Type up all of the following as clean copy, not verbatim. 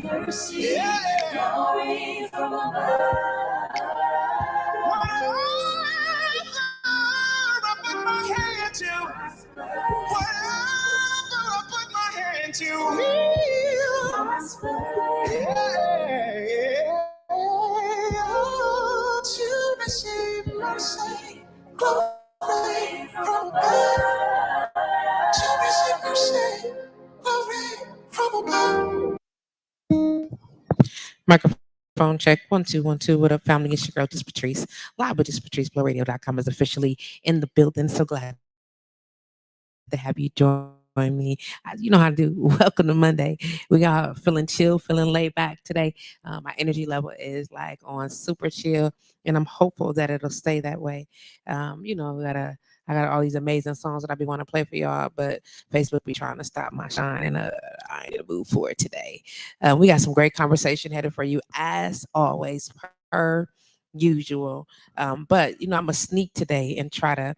mercy, glory from above. Whatever I put my hand to, whatever I put my hand to, will prosper. To receive mercy, glory from above. To receive mercy, glory from above. Microphone check 1 2 1 2. What up, family? It's your girl, JustPatrice. Live with JustPatriceBlowRadio.com is officially in the building. So glad to have you join me. You know how to do. Welcome to Monday. We got feeling chill, feeling laid back today. My energy level is like on super chill, and I'm hopeful that it'll stay that way. I got all these amazing songs that I be wanting to play for y'all, but Facebook be trying to stop my shine, and I ain't in the mood for it today. We got some great conversation headed for you as always, per usual. But I'm gonna sneak today and try to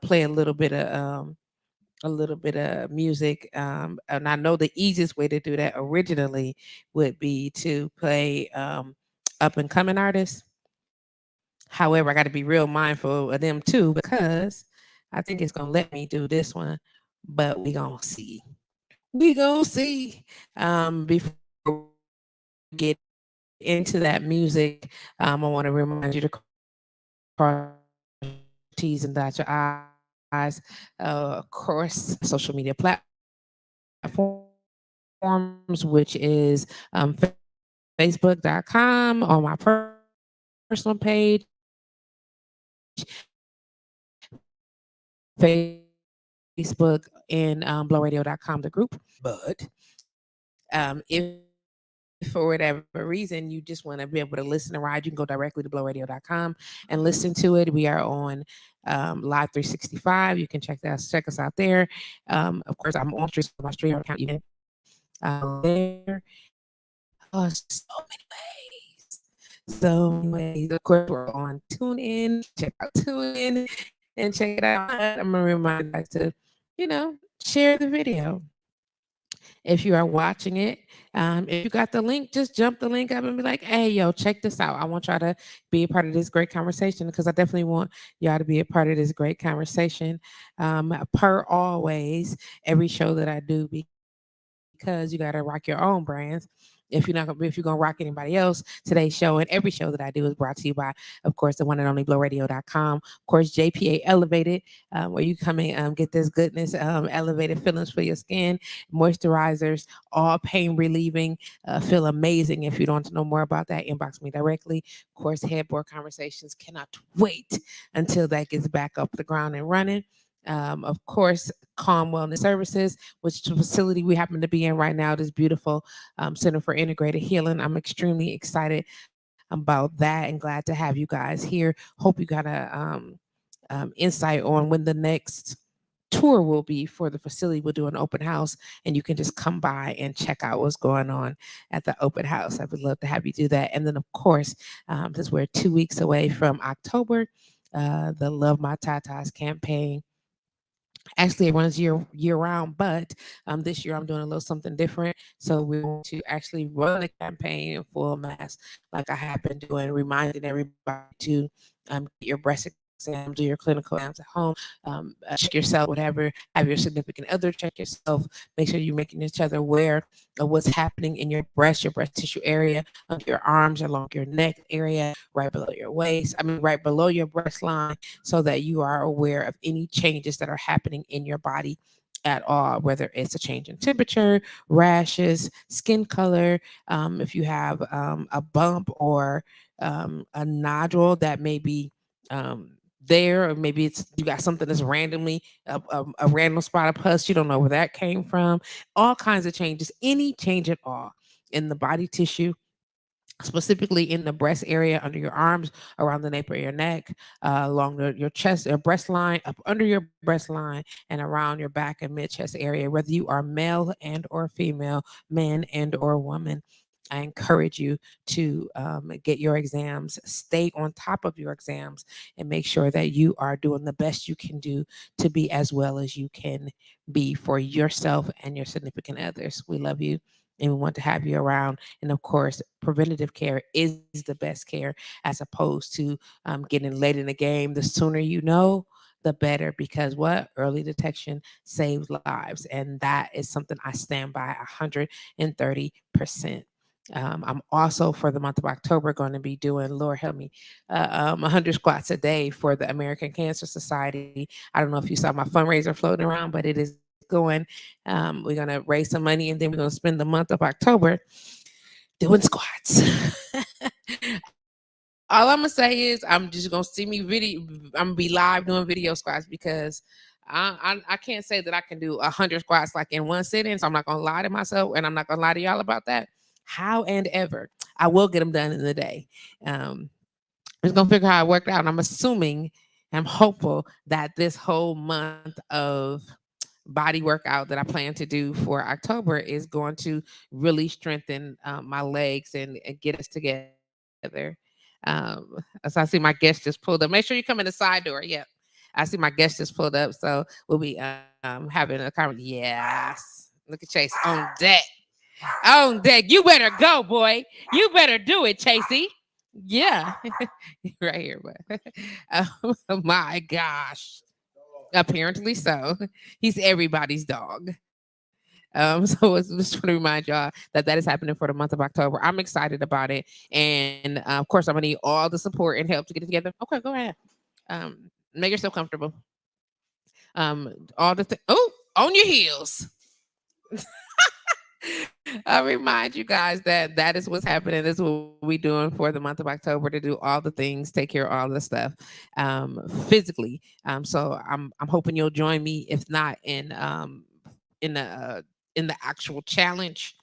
play a little bit of music. And I know the easiest way to do that originally would be to play up and coming artists. However, I got to be real mindful of them too because I think it's gonna let me do this one, but we gonna see. We gonna see. Before we get into that music, I want to remind you to cross your T's and dot your I's. Of course, social media platforms, which is Facebook.com on my personal page, Facebook and blowradio.com, the group. But if for whatever reason you just want to be able to listen and ride, you can go directly to blowradio.com and listen to it. We are on Live 365. You can check us out there. Of course, I'm on stream, so my stream account. You can there. Oh, so many ways. So many ways. Of course, we're on TuneIn. Check out TuneIn and check it out. I'm gonna remind you guys to, share the video. If you are watching it, if you got the link, just jump the link up and be like, hey, yo, check this out. I want y'all to be a part of this great conversation because I definitely want y'all to be a part of this great conversation. Per always, every show that I do, because you got to rock your own brands. If you're gonna rock anybody else, today's show and every show that I do is brought to you by, of course, the one and only blowradio.com. Of course, JPA Elevated, where you come and get this goodness, elevated feelings for your skin, moisturizers, all pain relieving, feel amazing. If you don't know more about that, inbox me directly. Of course, Headboard Conversations, cannot wait until that gets back up the ground and running. Of course, Calm Wellness Services, which facility we happen to be in right now, this beautiful Center for Integrated Healing. I'm extremely excited about that and glad to have you guys here. Hope you got insight on when the next tour will be for the facility. We'll do an open house and you can just come by and check out what's going on at the open house. I would love to have you do that. And then, of course, since we're 2 weeks away from October, the Love My Tatas campaign. Actually, it runs year round, but this year I'm doing a little something different. So we're going to actually run a campaign in full mass, like I have been doing, reminding everybody to get your breast exam, do your clinical exams at home, check yourself, whatever. Have your significant other check yourself. Make sure you're making each other aware of what's happening in your breast tissue area, under your arms, along your neck area, right below your waist. I mean, right below your breast line, so that you are aware of any changes that are happening in your body at all, whether it's a change in temperature, rashes, skin color, if you have a bump or a nodule that may be there, or maybe it's you got something that's randomly a random spot of pus, you don't know where that came from. All kinds of changes, any change at all in the body tissue, specifically in the breast area, under your arms, around the nape of your neck, along your chest or breast line, up under your breast line, and around your back and mid chest area, whether you are male and or female, man and or woman. I encourage you to get your exams, stay on top of your exams, and make sure that you are doing the best you can do to be as well as you can be for yourself and your significant others. We love you. and we want to have you around. And of course, preventative care is the best care as opposed to getting late in the game. The sooner you know, the better, because what? Early detection saves lives. And that is something I stand by 130%. I'm also, for the month of October, going to be doing, Lord help me, 100 squats a day for the American Cancer Society. I don't know if you saw my fundraiser floating around, but it is going. We're going to raise some money, and then we're going to spend the month of October doing squats. All I'm gonna say is I'm just gonna see me video. I'm gonna be live doing video squats because I can't say that I can do 100 squats like in one sitting. So I'm not gonna lie to myself, and I'm not gonna lie to y'all about that. How and ever I will get them done in the day. Um, I'm just gonna figure how it worked out. And I'm assuming, I'm hopeful that this whole month of body workout that I plan to do for October is going to really strengthen my legs and get us together. As I see my guest just pulled up. Make sure you come in the side door. Yep. I see my guest just pulled up. So we'll be having a conversation. Yes. Look at Chase on deck. On deck. You better go, boy. You better do it, Chasey. Yeah. Right here, but oh my gosh. Apparently so. He's everybody's dog. So it's just want to remind y'all that that is happening for the month of October. I'm excited about it, and of course, I'm gonna need all the support and help to get it together. Okay, go ahead. Make yourself comfortable. All the oh, on your heels. I remind you guys that that is what's happening. This is what we're doing for the month of October, to do all the things, take care of all the stuff, physically. So I'm hoping you'll join me. If not in the uh, in the actual challenge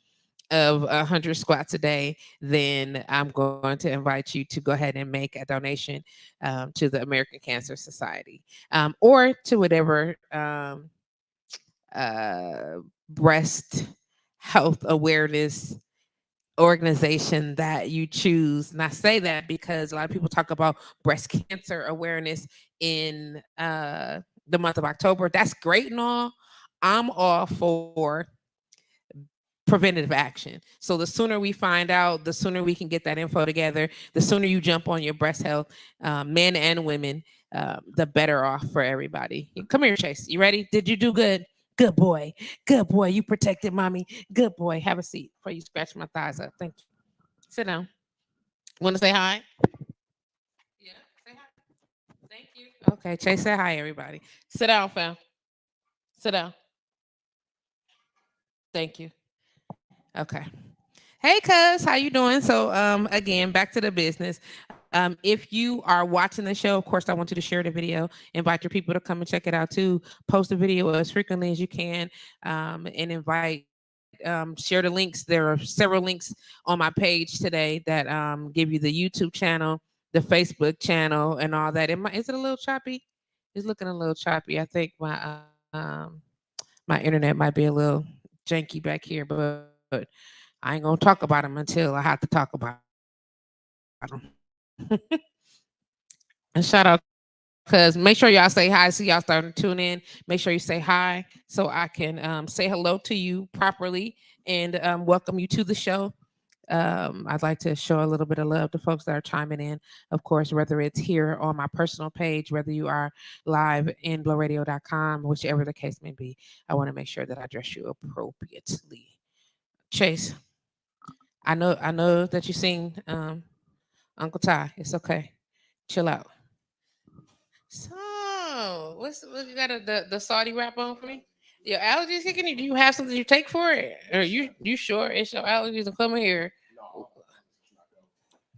of 100 squats a day, then I'm going to invite you to go ahead and make a donation to the American Cancer Society, or to whatever uh, breast health awareness organization that you choose. And I say that because a lot of people talk about breast cancer awareness in the month of October. That's great and all. I'm all for preventative action. So the sooner we find out, the sooner we can get that info together, the sooner you jump on your breast health, men and women, the better off for everybody. Come here, Chase. You ready? Did you do good? Good boy. Good boy. You protected mommy. Good boy. Have a seat before you scratch my thighs up. Thank you. Sit down. Want to say hi? Yeah. Say hi. Thank you. Okay. Chase, say hi, everybody. Sit down, fam. Sit down. Thank you. Okay. Hey, cuz, how you doing? So, again, back to the business. If you are watching the show, of course, I want you to share the video. Invite your people to come and check it out too. Post the video as frequently as you can, and invite. Share the links. There are several links on my page today that give you the YouTube channel, the Facebook channel, and all that. Is it a little choppy? It's looking a little choppy. I think my internet might be a little janky back here, but I ain't gonna talk about them until I have to talk about them. And shout out, cuz make sure y'all say hi. See y'all starting to tune in. Make sure you say hi so I can say hello to you properly and welcome you to the show. I'd like to show a little bit of love to folks that are chiming in. Of course, whether it's here on my personal page, whether you are live in blowradio.com, whichever the case may be, I want to make sure that I address you appropriately. Chase, I know that you seen Uncle Ty. It's okay. Chill out. So, what you got the Saudi wrap on for me? Your allergies kicking you? Do you have something you take for it? Or you sure it's your allergies are coming here?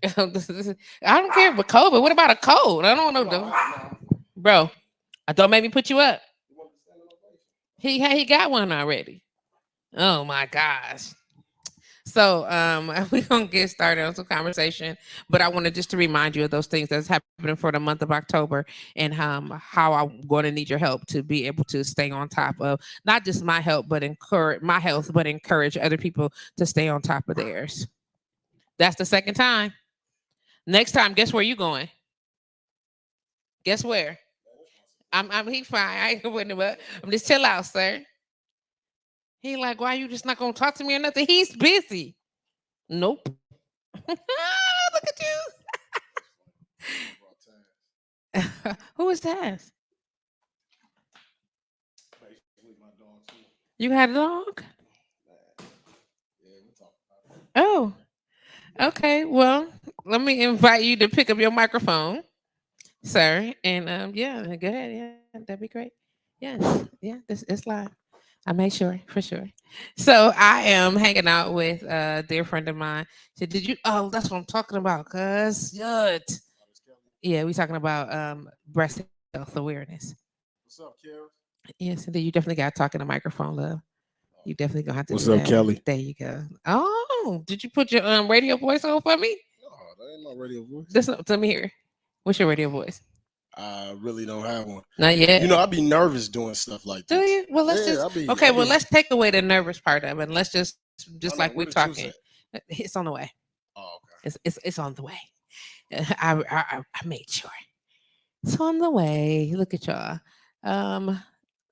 I don't care about COVID. What about a cold? I don't know, bro. I don't make me put you up. He got one already. Oh my gosh. So we're gonna get started on some conversation, but I wanted just to remind you of those things that's happening for the month of October, and how I'm going to need your help to be able to stay on top of not just my help, but encourage my health, but encourage other people to stay on top of theirs. That's the second time. Next time, guess where you going? Guess where? I'm he fine. I ain't going to. I'm just chill out, sir. He like, why you just not gonna talk to me or nothing? He's busy. Nope. Look at you. Who is that? You had a dog? Oh, okay. Well, let me invite you to pick up your microphone, sir. And yeah, go ahead. Yeah, that'd be great. Yes, yeah, this it's live. I made sure for sure. So I am hanging out with a dear friend of mine. So did you? Oh, that's what I'm talking about. Cause yut. Yeah, we talking about breast health awareness. What's up, Kelly? Yes, indeed. You definitely got to talk in the microphone, love. You definitely gonna have to What's do up, that. Kelly? There you go. Oh, did you put your radio voice on for me? Oh, that ain't my radio voice. Listen to me here. What's your radio voice? I really don't have one. Not yet. You know, I be nervous doing stuff like Do this. you? Well, let's Yeah, just I be, okay. I Well, be. let's take away the nervous part of it, and let's just No, like no. we're Where the juice talking. at? It's on the way. Oh, It's on the way. I made sure it's on the way. Look at y'all. Um,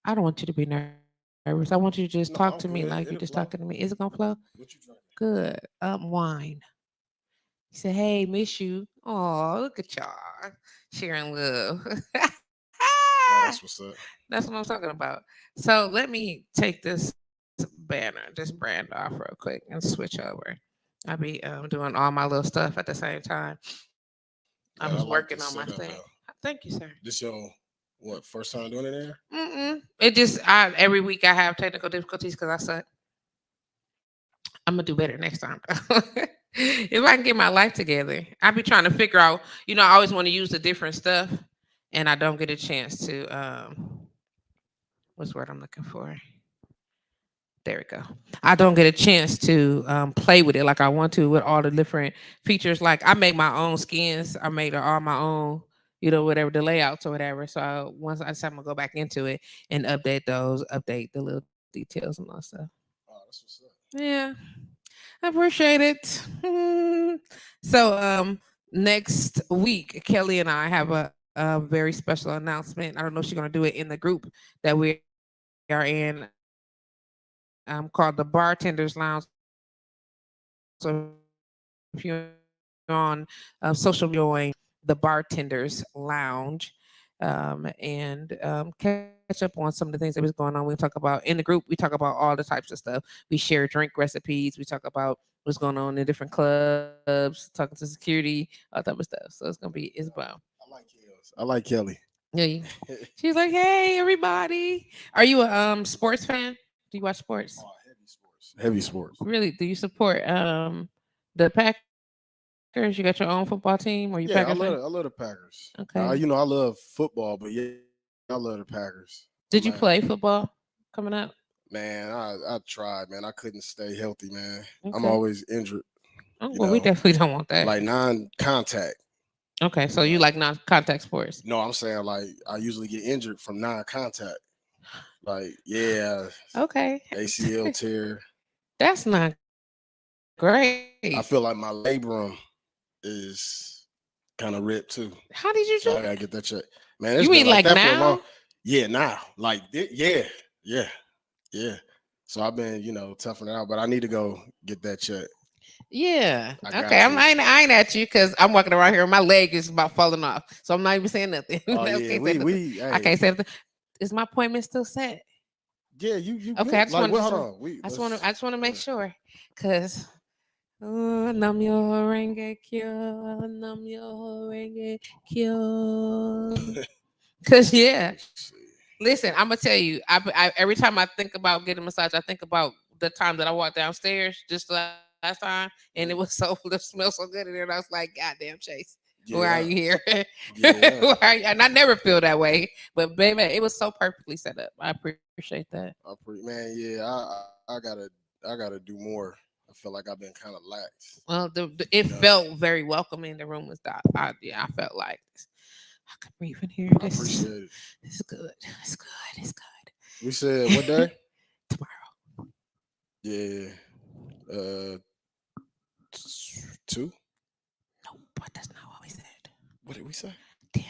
I don't want you to be nervous. I want you to just talk to me okay. No, like you're I'm just good. talking to me. It'll Is it flow. gonna flow? What you drinking? Good. Wine. He said, "Hey, miss you." Oh, look at y'all sharing love. Oh, that's what's up. That's what I'm talking about. So let me take this banner, this brand off real quick, and switch over. I'll be doing all my little stuff at the same time. I was Glad I working like on this my thing. setup though. Thank you, sir. This your what first time doing it there? It just every week I have technical difficulties because I suck. I'm gonna do better next time. If I can get my life together, I be trying to figure out. I always want to use the different stuff, and I don't get a chance to. What's the word I'm looking for? There we go. I don't get a chance to play with it like I want to with all the different features. Like I make my own skins. I made all my own, whatever the layouts or whatever. So once I decide I'm gonna go back into it and update those, update the little details and all that stuff. Oh, that's what's up. Yeah, I appreciate it. So next week, Kelly and I have a very special announcement. I don't know if she's gonna do it in the group that we are in, called the Bartenders Lounge. So if you're on social media, you can join the Bartenders Lounge and catch up on some of the things that was going on. We talk about in the group. We talk about all the types of stuff. We share drink recipes. We talk about what's going on in different clubs, talking to security, all type of stuff. So it's bomb. I like Kelly. I like Kelly. Yeah. She's like, hey everybody. Are you a sports fan? Do you watch sports? Oh, heavy sports. Heavy sports. Really? Do you support the Packers? You got your own football team or you Packers fan? Yeah, I love the Packers. Okay. I love football, but yeah, I love the Packers. Did you play football coming up? Man, I tried, man. I couldn't stay healthy, man. I'm Okay. always injured, Oh, you well, we know, definitely don't want that. like non-contact. Okay, so you Like, like non-contact sports? no, I'm saying like I usually get injured from non-contact. Like, yeah, Okay, ACL tear. that's not great. I feel like my labrum is kind of ripped too. How did you do So I that? gotta get that check. Man, You it's been mean like like that for a long. now? Yeah, now. Like yeah, yeah, yeah. So I've been, toughing it out, but I need to go get that check. Yeah. I Okay. got to. I ain't at you because I'm walking around here and my leg is about falling off. So I'm not even saying nothing. Oh I yeah, can't say nothing. I hey, can't say nothing. Is my appointment still set? yeah, you Okay. I good. just Like want to what? just Hold want on, we I just want to let's. I just want to make sure because Namyo Renge Kyo. Cause yeah, listen, I'm gonna tell you. Every time I think about getting a massage, I think about the time that I walked downstairs just last time, and it was so the smell so good in there. And I was like, God damn, Chase, why are you Yeah, here? yeah. Why are you? And I never feel that way, but baby, it was so perfectly set up. I appreciate that. Man, yeah. I gotta do more. I feel like I've been kind of lax. Well, You it know, felt very welcoming. The room was dark. I felt like this. I could breathe in here. I appreciate it. This is good. It's good. It's We said what day? good. Tomorrow. Yeah, uh, 2. No, but that's not what we said. What did we say? 10.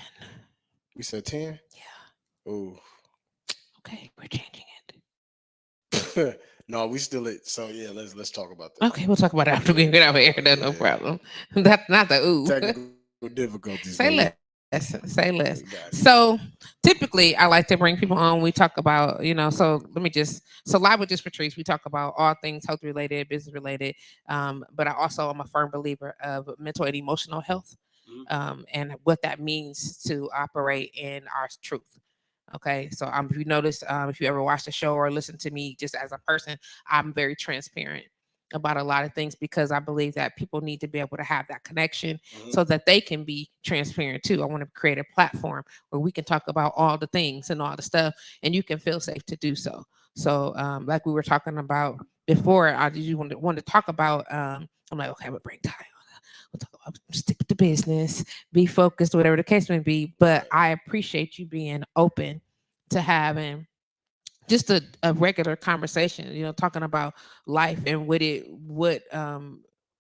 We said 10. Yeah. Oh, Okay, we're changing it. No, we still it. So yeah, let's talk about that. Okay, we'll talk about it after we get over here. That's no Yeah, problem. That's not the ooh. technical difficulties, but Say less. Say we less. got it. So typically, I like to bring people on. We talk about, so let me just, so live with just Patrice, we talk about all things health related, business related. But I also am a firm believer of mental and emotional health, Mhm. and what that means to operate in our truth. Okay, so if you notice, if you ever watch the show or listen to me, just as a person, I'm very transparent about a lot of things because I believe that people need to be able to have that connection Mhm. so that they can be transparent too. I want to create a platform where we can talk about all the things and all the stuff, and you can feel safe to do so. So, like we were talking about before, I just want to talk about. I'm like, okay, I'm gonna bring Ty on. We'll talk about stick to business, be focused, whatever the case may be. But Right. I appreciate you being open to having just a regular conversation, talking about life and what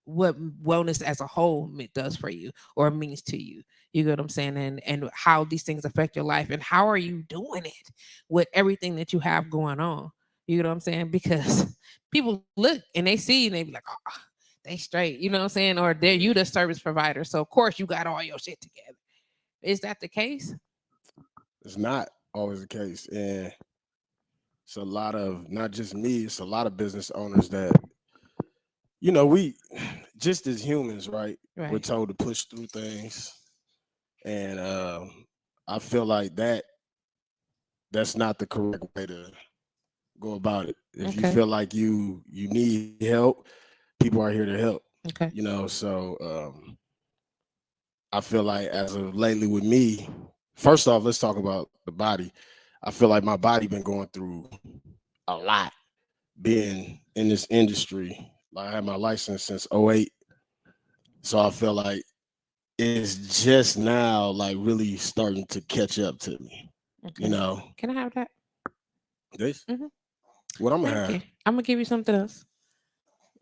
wellness as a whole does for you or means to you. You get what I'm saying? And how these things affect your life and how are you doing it with everything that you have going on. You get what I'm saying? Because people look and they see and they be like, oh, they straight, you know what I'm saying? Or they're you the service provider. So of course you got all your shit together. Is that the case? It's not always the case, and it's a lot of not just me. It's a lot of business owners that we just as humans, right? We're Right. told to push through things, and I feel like that's not the correct way to go about it. If you Okay. feel like you need help, people are here to help. Okay. So I feel like as of lately with me, first off, let's talk about the body. I feel like my body been going through a lot being in this industry. Like I had my license since '08, so I feel like it's just now like really starting to catch up to me. You Okay. know, Can I have that? this Hmm. what I'm gonna Thank have. you. I'm gonna give you something else.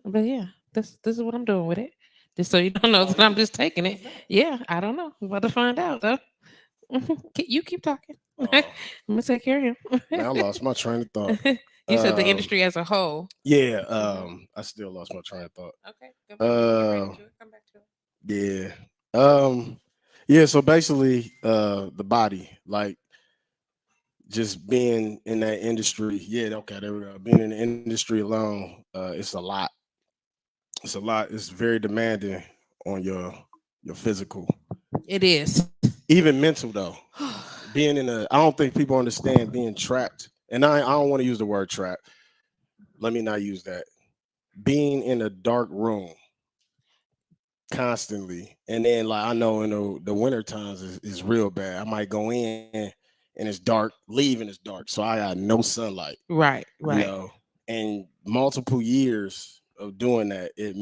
But yeah, this is what I'm doing with it. Just so you don't know that I'm just taking it. Yeah, I don't know. We're about to find out though. You keep talking. I'm Oh gonna take care of man, I lost my train of thought. him. You said the Um, industry as a whole. yeah, Hmm. I still lost my train of thought. Okay, go back when you get ready Uh, to it. Come back to it. yeah, um, yeah. So basically, the body, like just being in that industry. Yeah, okay, there we go. Being in the industry alone, it's a lot. It's a lot. It's very demanding on your physical, It is. even mental though. Being in a, I don't think people understand being trapped. And I don't want to use the word trap. Let me not use that. Being in a dark room constantly, and then like I know in the winter times is real bad. I might go in and it's dark, leave and it's dark, so I got no sunlight. Right, You right. know, and multiple years of doing that, it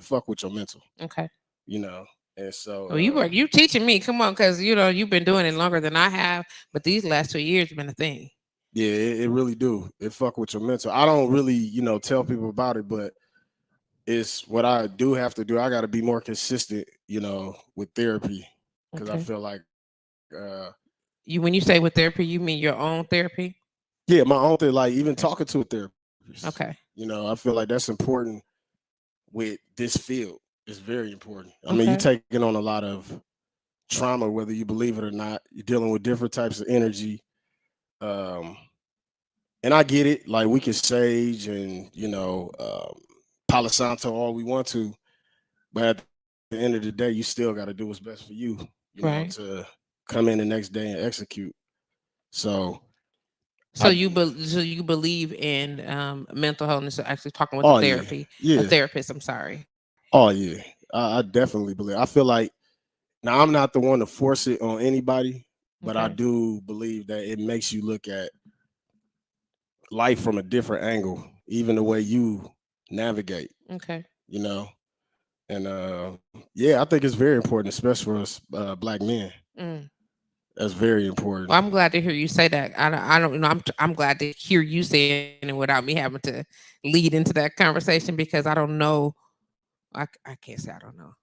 fuck with your mental. Okay. You know, and so Well, you teaching me. Come on, because you've been doing it longer than I have, but these last 2 years have been a thing. yeah, it really do. It fuck with your mental. I don't really tell people about it, but it's what I do have to do. I got to be more consistent, with therapy because I Okay. feel like, You when you say with therapy, you mean your own therapy? yeah, my own thing, like even Okay. talking to a therapist, Okay. I feel like that's important with this field. It's very important. I mean, you're Okay. taking on a lot of trauma, whether you believe it or not. You're dealing with different types of energy. Um, and I get it. Like we can sage and Palo Santo all we want to, but at the end of the day, you still got to do what's best for you. Right. To come in the next day and execute. So So I, you believe in mental health, actually talking with oh yeah, a yeah, therapist. I'm sorry. oh yeah. I definitely believe. I feel like now I'm not the one to force it on anybody, but I Okay. do believe that it makes you look at life from a different angle, even the way you navigate. Okay. You know, and yeah, I think it's very important, especially for us black men. Mm. That's very important. Well, I'm glad to hear you say that. I don't know. I'm glad to hear you saying it without me having to lead into that conversation because I don't know. I can't say I don't know.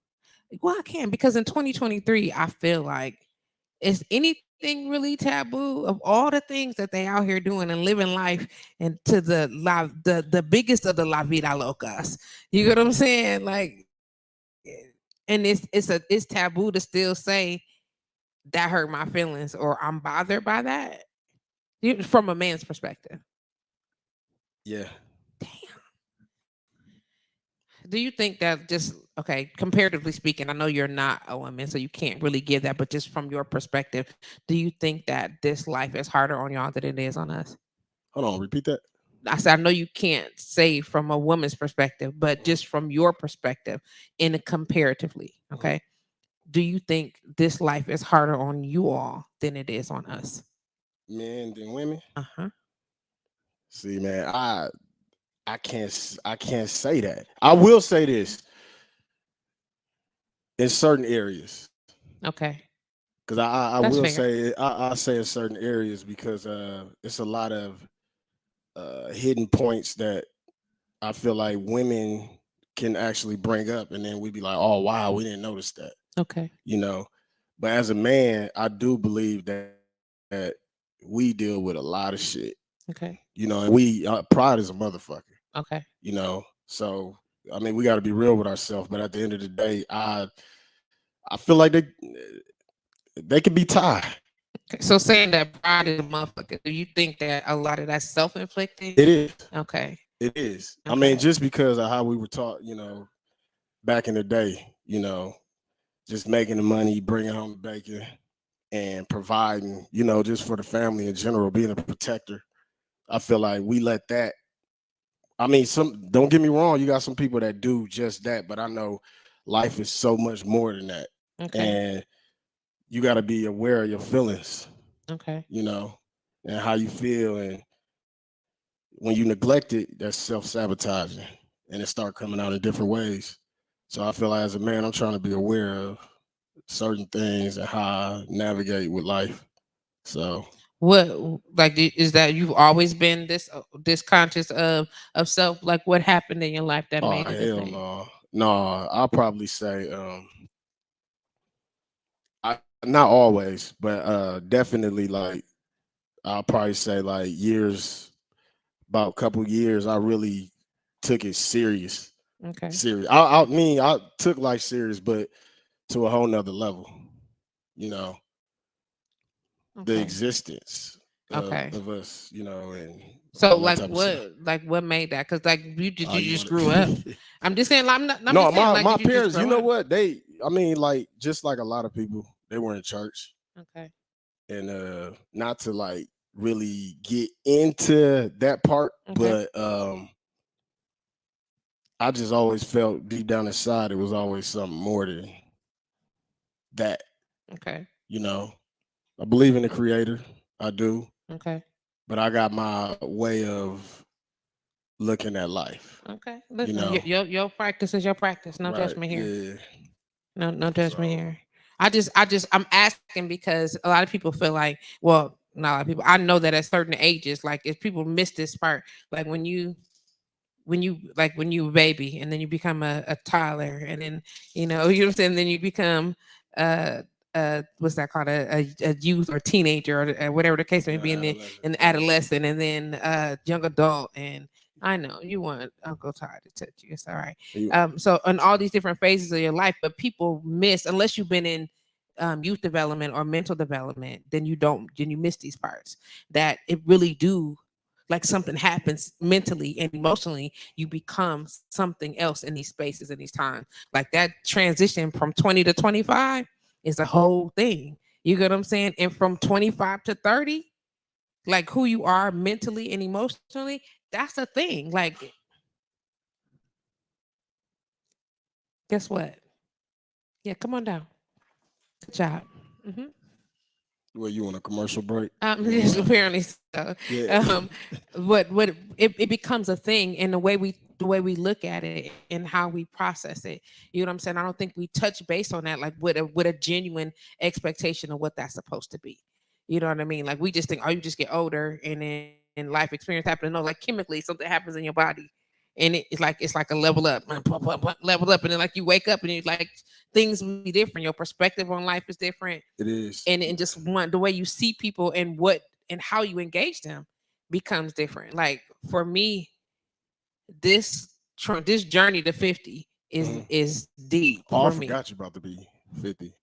Well, I can because in 2023, I feel like is anything really taboo of all the things that they out here doing and living life and to the biggest of the la vida locas. You get what I'm saying? Like, and it's taboo to still say that hurt my feelings or I'm bothered by that. From a man's perspective. Yeah. Do you think that just okay, comparatively speaking, I know you're not a woman, so you can't really give that, but just from your perspective, do you think that this life is harder on y'all than it is on us? Hold on, repeat that. I said I know you can't say from a woman's perspective, but Mhm, just from your perspective in a comparatively, mhm. okay? Do you think this life is harder on you all than it is on us? Men than women. Uh-huh. See, man, I can't say that. I will say this in certain areas Okay. because I That's will fair. say I say in certain areas because it's a lot of hidden points that I feel like women can actually bring up, and then we'd be like, "Oh wow, we didn't notice that," Okay. you know. But as a man, I do believe that we deal with a lot of shit, Okay. and we pride is a motherfucker, Okay. So I mean, we got to be real with ourselves. But at the end of the day, I feel like they could be tied. Okay. So saying that pride is a motherfucker, do you think that a lot of that's self-inflicted? It is. Okay. It is. I mean, Okay. just because of how we were taught, back in the day, just making the money, bringing home the bacon, and providing, just for the family in general, being a protector. I feel like we let that. I mean, don't get me wrong, you got some people that do just that, but I know life is so much more than that. Okay. And you got to be aware of your feelings, Okay. you know, and how you feel. And when you neglect it, that's self-sabotaging and it start coming out in different ways. So I feel like as a man, I'm trying to be aware of certain things and how I navigate with life. So, What like is that you've always been this conscious of self? Like what happened in your life that oh made it a hell thing? no. No, I'll probably say not always, but definitely like I'll probably say like years, about a couple years, I really took it serious. Okay. Serious. I took life serious, but to a whole nother level, you know, the Okay. existence Okay. of us, and So all that type of stuff. like what made that? Because like Oh, you you just want grew up. to? I'm just saying. Like, I'm No, just saying. Like, my did you just parents, you grow know up? what? I mean, like, just like a lot of people, they were in church. Okay. And not to like really get into that part, Okay. but I just always felt deep down inside it was always something more than that, Okay. you know. I believe in the creator. I do. Okay. But I got my way of looking at life, Okay. you Listen, know. your practice is your practice. No Right. judgment here. Yeah. No judgment So here. I'm asking because a lot of people feel like, well, not a lot of people. I know that at certain ages, like if people miss this part, like when you a baby and then you become a toddler and then you know what I'm saying, then you become uh what's that called, a youth or teenager or whatever the case may be, and then adolescent. an Yeah. adolescent and then young adult. And I know you want Uncle Todd to touch you, it's all right. You, So in all these different phases of your life, but people miss, unless you've been in youth development or mental development, then you miss these parts that it really do, like something happens mentally and emotionally, you become something else in these spaces and these times. Like that transition from 20 to 25 is a whole thing. You get what I'm saying? And from 25 to 30, like who you are mentally and emotionally, that's a thing. Like, guess what? Yeah, come on down. Good job. Hmm. well, you want a commercial break? Yes, apparently so. Yeah. Um, what it becomes a thing in the way we look at it and how we process it. You know what I'm saying? I don't think we touch base on that like with a genuine expectation of what that's supposed to be. You know what I mean? Like we just think, oh, you just get older and then life experience happen. No, like chemically something happens in your body and it's like a level up, level up, and then like you wake up and you like things be different. Your perspective on life is different, It is. and just one the way you see people and what and how you engage them becomes different. Like for me, this journey to 50 Mhm. is deep Oh, for I me. forgot you about to be 50.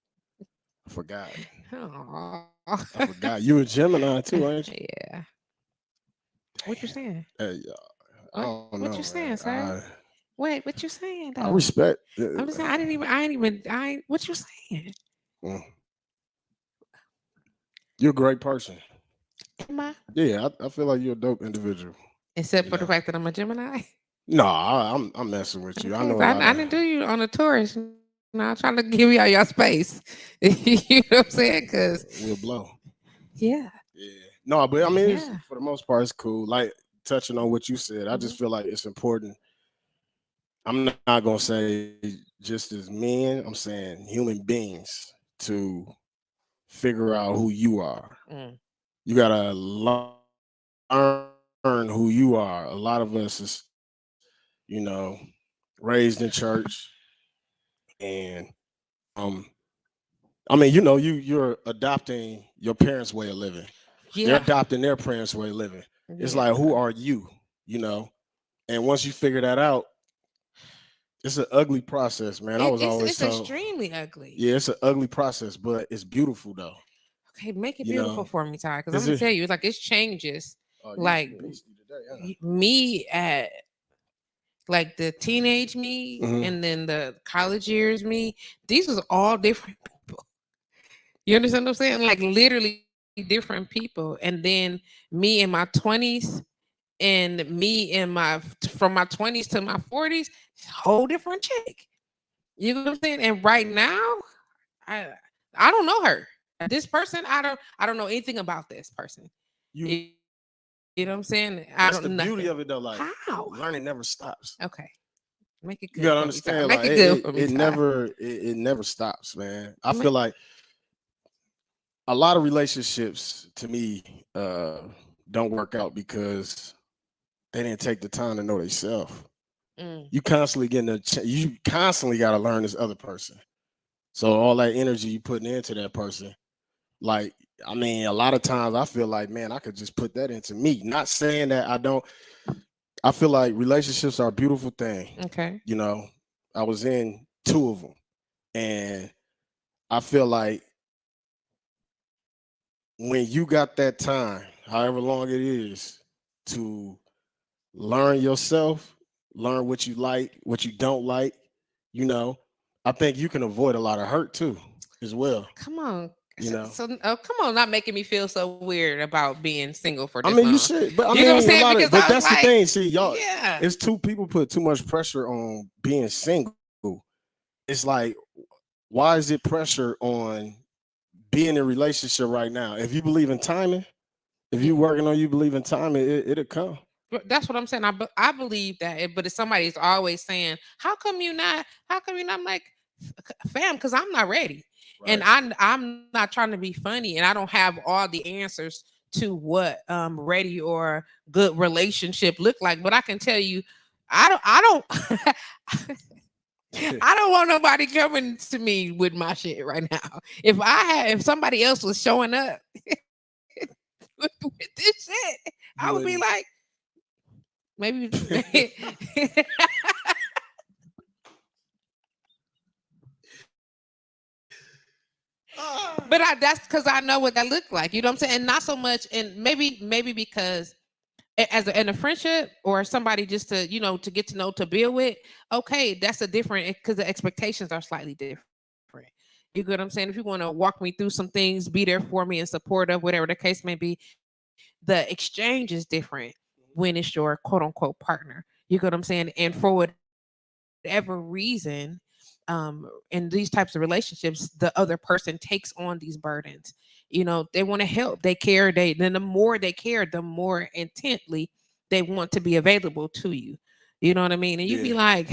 I forgot. Aw. I forgot. You a Gemini too, ain't you? Yeah. What you Damn. saying? Hey, I don't know, What you man. saying, sir? Wait, what you saying I though? respect. I'm just saying I ain't even what you saying? Mm. You're a great person. Am I? Yeah, I feel like you're a dope individual. Except You for the know. fact that I'm a Gemini. No, I'm messing with you. I Okay, know so a lot I of. didn't do you on a tourist. Now I'm trying to give y'all your space. You know what I'm saying? Because We'll blow. yeah, Yeah. No, but I mean, yeah. for the most part, it's cool. Like touching on what you said, I Mhm. just feel like it's important. I'm not gonna say just as men. I'm saying human beings to figure out who you are. Mm. You gotta learn who you are. A lot of us is, raised in church, and um, I mean, you're adopting your parents' way of living. They're Yeah, adopting their parents' way of living. It's yeah. like, who are you? You know, and once you figure that out, it's an ugly process, man. I was always It's told, extremely ugly. yeah, it's an ugly process, but it's beautiful though. Okay, make it You beautiful know, for me, Ty. Because I'm is gonna it? tell you, it's like it's changes. Oh, you Like beastie today, huh? me at like the teenage me, Hmm. and then the college years me. These was all different people. You understand what I'm saying? Like literally different people. And then me in my 20s and me in my from my 20s to my 40s, whole different chick. You know what I'm saying? And right now, I I don't know her. This person, I don't know anything about this person. You You know what I'm saying? I don't know nothing. That's the beauty of it though. Like How? learning never stops. Okay. Make it You good gotta for me, Ty. understand, Make like it good for me, it Ty. never it never stops, man. I Make, feel like a lot of relationships to me don't work out because they didn't take the time to know themselves. mm, You constantly got to learn this other person. So all that energy you putting into that person, like, I mean, a lot of times I feel like, man, I could just put that into me. Not saying that I don't. I feel like relationships are a beautiful thing. okay. You know, I was in two of them, and I feel like when you got that time, however long it is, to learn yourself, learn what you like, what you don't like, you know, I think you can avoid a lot of hurt too, as well. Come on. You know, Come on, not making me feel so weird about being single for I this mean, you long. should, but I You know what I'm mean, saying? Because but I was that's the like, thing. See, y'all, yeah. it's two people put too much pressure on being single. It's like, why is it pressure on being in a relationship right now? If you believe in timing, if you working on you believe in timing, it'll come. But that's what I'm saying. I believe that, but if somebody's always saying, "How come you not? How come you not?" I'm like, "Fam, because I'm not ready, and Right. I'm not trying to be funny, and I don't have all the answers to what ready or good relationship look like. But I can tell you, I don't I don't want nobody coming to me with my shit right now. If somebody else was showing up with this shit, I would You be wouldn't. like, maybe. But that's because I know what that looked like. You know what I'm saying? And not so much, and maybe because as in a friendship or somebody just to to get to know to build with. Okay, that's a different because the expectations are slightly different. You get what I'm saying? If you want to walk me through some things, be there for me and supportive, whatever the case may be, the exchange is different when it's your quote unquote partner. You get what I'm saying? And for whatever reason, in these types of relationships, the other person takes on these burdens. They want to help, they care, then the more they care, the more intently they want to be available to you. You know what I mean? And you be Yeah. like,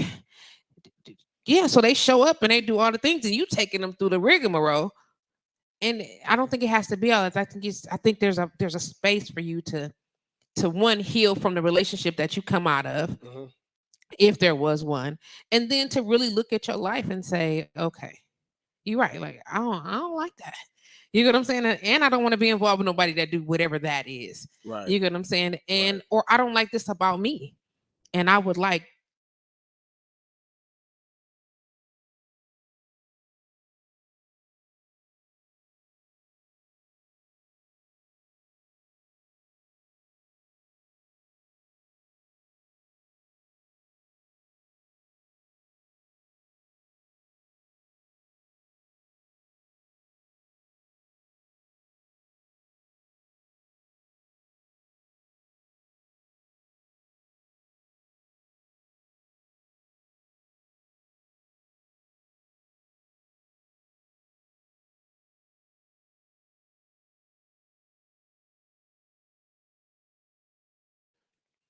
yeah, so they show up and they do all the things, and you taking them through the rigmarole. And I don't think it has to be all that. I think there's a space for you to one heal from the relationship that you come out of, Mhm. if there was one, and then to really look at your life and say, okay, you're right. Like I don't like that. You get what I'm saying? And I don't want to be involved with nobody that do whatever that is. Right. You get what I'm saying? And Right. or I don't like this about me, and I would like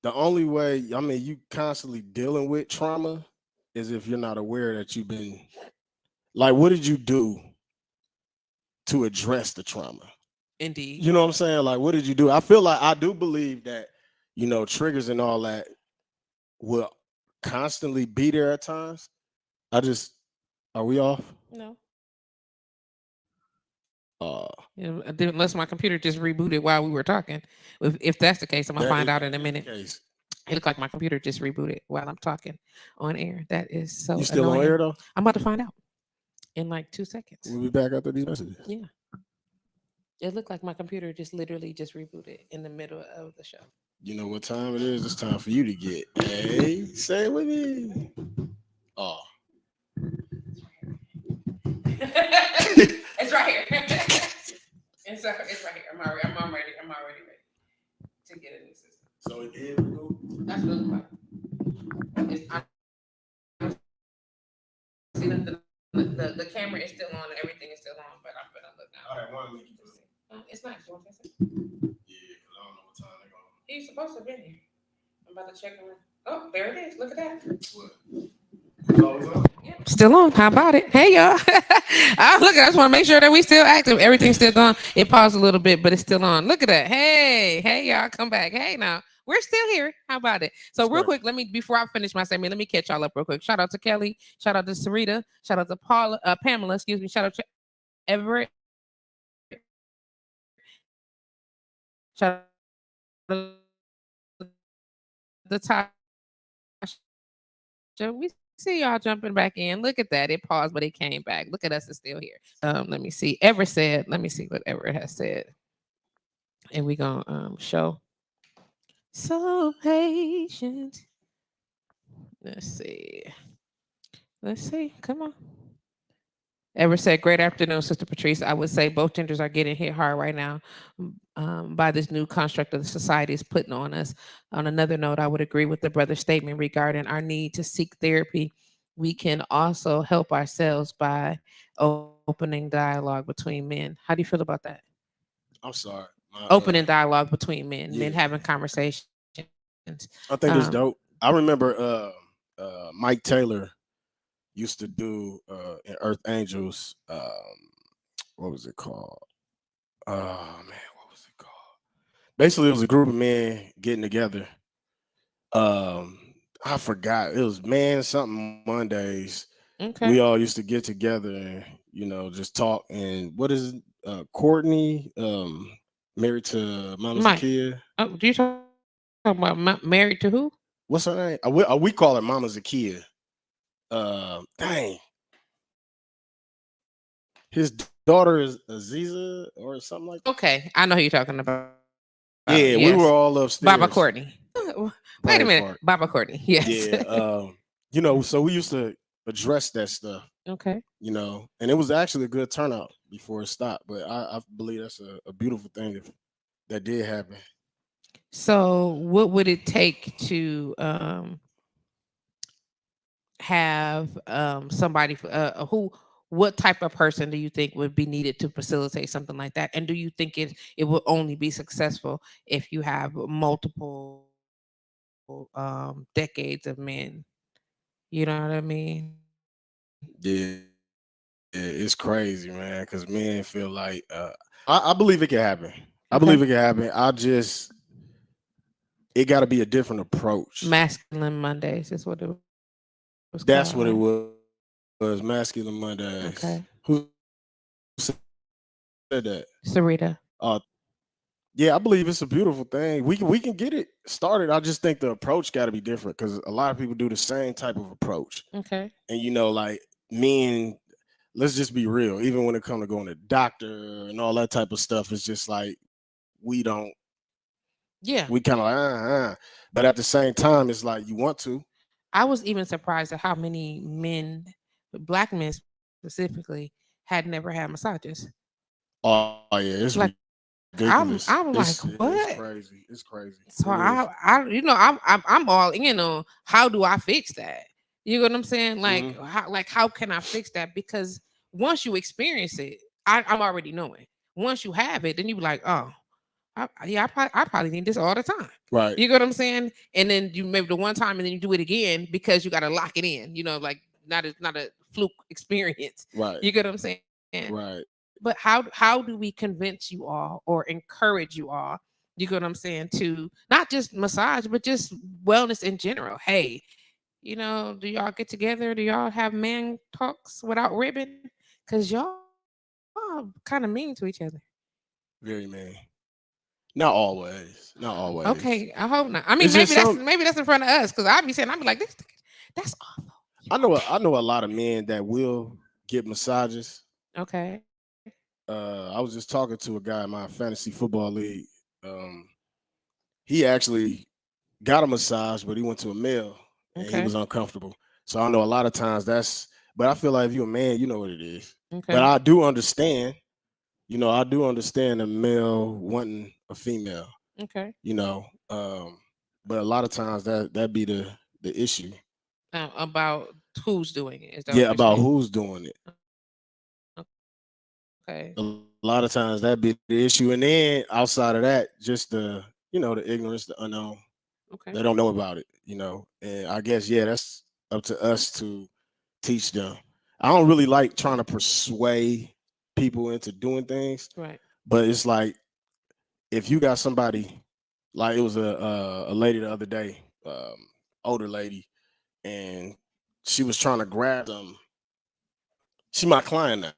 The only way, I mean, you constantly dealing with trauma is if you're not aware that you've been like, what did you do to address the trauma? indeed. You know what I'm saying? Like, what did you do? I feel like I do believe that, triggers and all that will constantly be there at times. I just, are we off? No. Uh, Unless my computer just rebooted while we were talking. If that's the case, I'm gonna find out that in a is the minute. case. It looked like my computer just rebooted while I'm talking on air. That is You so still on annoying. air though? I'm about to find out in like 2 seconds. We'll be back after these messages. Yeah. It looked like my computer just literally just rebooted in the middle of the show. You know what time it is? It's time for you to get. Hey, say it with me. Oh. It's right here. it's right here. I'm already ready to get a new system. So it did reboot? That's what it looks like. I see nothing. The camera is still on. Everything is still on. But I'm gonna look now. All right, one link. It's not. You want to say? Yeah, because I don't know what time they're going. He's supposed to be here. I'm about to check him. Oh, there it is. Look at that. What? It's always on? Yep, still on. How about it? Hey y'all. Look, I just want to make sure that we still active. Everything's still on. It paused a little bit, but it's still on. Look at that. Hey y'all, come back. Hey now. We're still here. How about it? So That's real great. quick, before I finish my segment, let me catch y'all up real quick. Shout out to Kelly. Shout out to Sarita. Shout out to Paula, Pamela. Excuse me. Shout out to Everett. Shout out to Tasha. We see y'all jumping back in. Look at that. It paused, but it came back. Look at us. It's still here. Let me see. Let me see what Everett has said. And we're going to show. So patient. Let's see. Let's see. Come on. Everett said, great afternoon, Sister Patrice. I would say both genders are getting hit hard right now by this new construct of the society is putting on us. On another note, I would agree with the brother's statement regarding our need to seek therapy. We can also help ourselves by opening dialogue between men. How do you feel about that? I'm sorry. Opening dialogue between men, Yeah. men having conversations. I think it's dope. I remember Mike Taylor used to do in Earth Angels. What was it called? Oh man, what was it called? Basically, it was a group of men getting together. I forgot. It was Man Something Mondays. Okay. We all used to get together and just talk. And what is it? Courtney, married to Mama Mike. Zakia. Oh, do you talk about married to who? What's her name? We call her Mama Zakia. Dang. His daughter is Aziza or something like that. Okay, I know who you're talking about. Yeah, Yes. we were all upstairs. Baba Courtney. Wait a minute. Baba Courtney. Yes. Yeah. So we used to address that stuff. Okay. And it was actually a good turnout before it stopped. But I believe that's a beautiful thing if that did happen. So what would it take to have somebody who what type of person do you think would be needed to facilitate something like that? And do you think it will only be successful if you have multiple decades of men? You know what I mean? Yeah, it's crazy, man. Because men feel like I believe it can happen. I Okay. believe it can happen. it got to be a different approach. Masculine Mondays is what it was called, right? That's what it was. Masculine Mondays. Okay. Who said that? Sarita. Yeah, I believe it's a beautiful thing. We can get it started. I just think the approach got to be different because a lot of people do the same type of approach. Okay. And like men, let's just be real. Even when it comes to going to doctor and all that type of stuff, it's just like we don't. Yeah. We kind of but at the same time, it's like you want to. I was even surprised at how many men, black men specifically, had never had massages. Oh yeah, it's Like ridiculous. I'm It's like, what? crazy. It's crazy. It So is. I'm all in on how do I fix that? You know what I'm saying? Hmm. Like how can I fix that? Because once you experience it, I'm already knowing. Once you have it, then you be like, oh, I probably need this all the time. Right. You get what I'm saying? And then you maybe the one time and then you do it again because you got to lock it in. Like not a fluke experience. Right. You get what I'm saying? Right. But how do we convince you all or encourage you all? You get what I'm saying? To not just massage, but just wellness in general. Hey, do y'all get together? Do y'all have man talks without ribbon? Cause y'all kind of mean to each other. Very man. Not always. Not Okay, always. I hope not. I mean, It's just some. maybe that's in front of us because I'd be saying I'd be like this. That's awful. You I okay? know a lot of men that will get massages. Okay. I was just talking to a guy in my fantasy football league. Um, he actually got a massage, but he went to a male and he Okay. was uncomfortable. So I know a lot of times but I feel like if you're a man, you know what it is. But Okay. I do understand, I do understand a male wanting a female, Okay. you know. But a lot of times that be the issue. About who's doing it? Is that what Yeah, you're about saying? who's doing it. Okay. A lot of times that be the issue. And then outside of that, just the ignorance, the unknown. Okay. They don't know about it. And I guess that's up to us to teach them. I don't really like trying to persuade people into doing things, Right. but it's like if you got somebody, like it was a lady the other day, older lady, and she was trying to grab them. She my client now.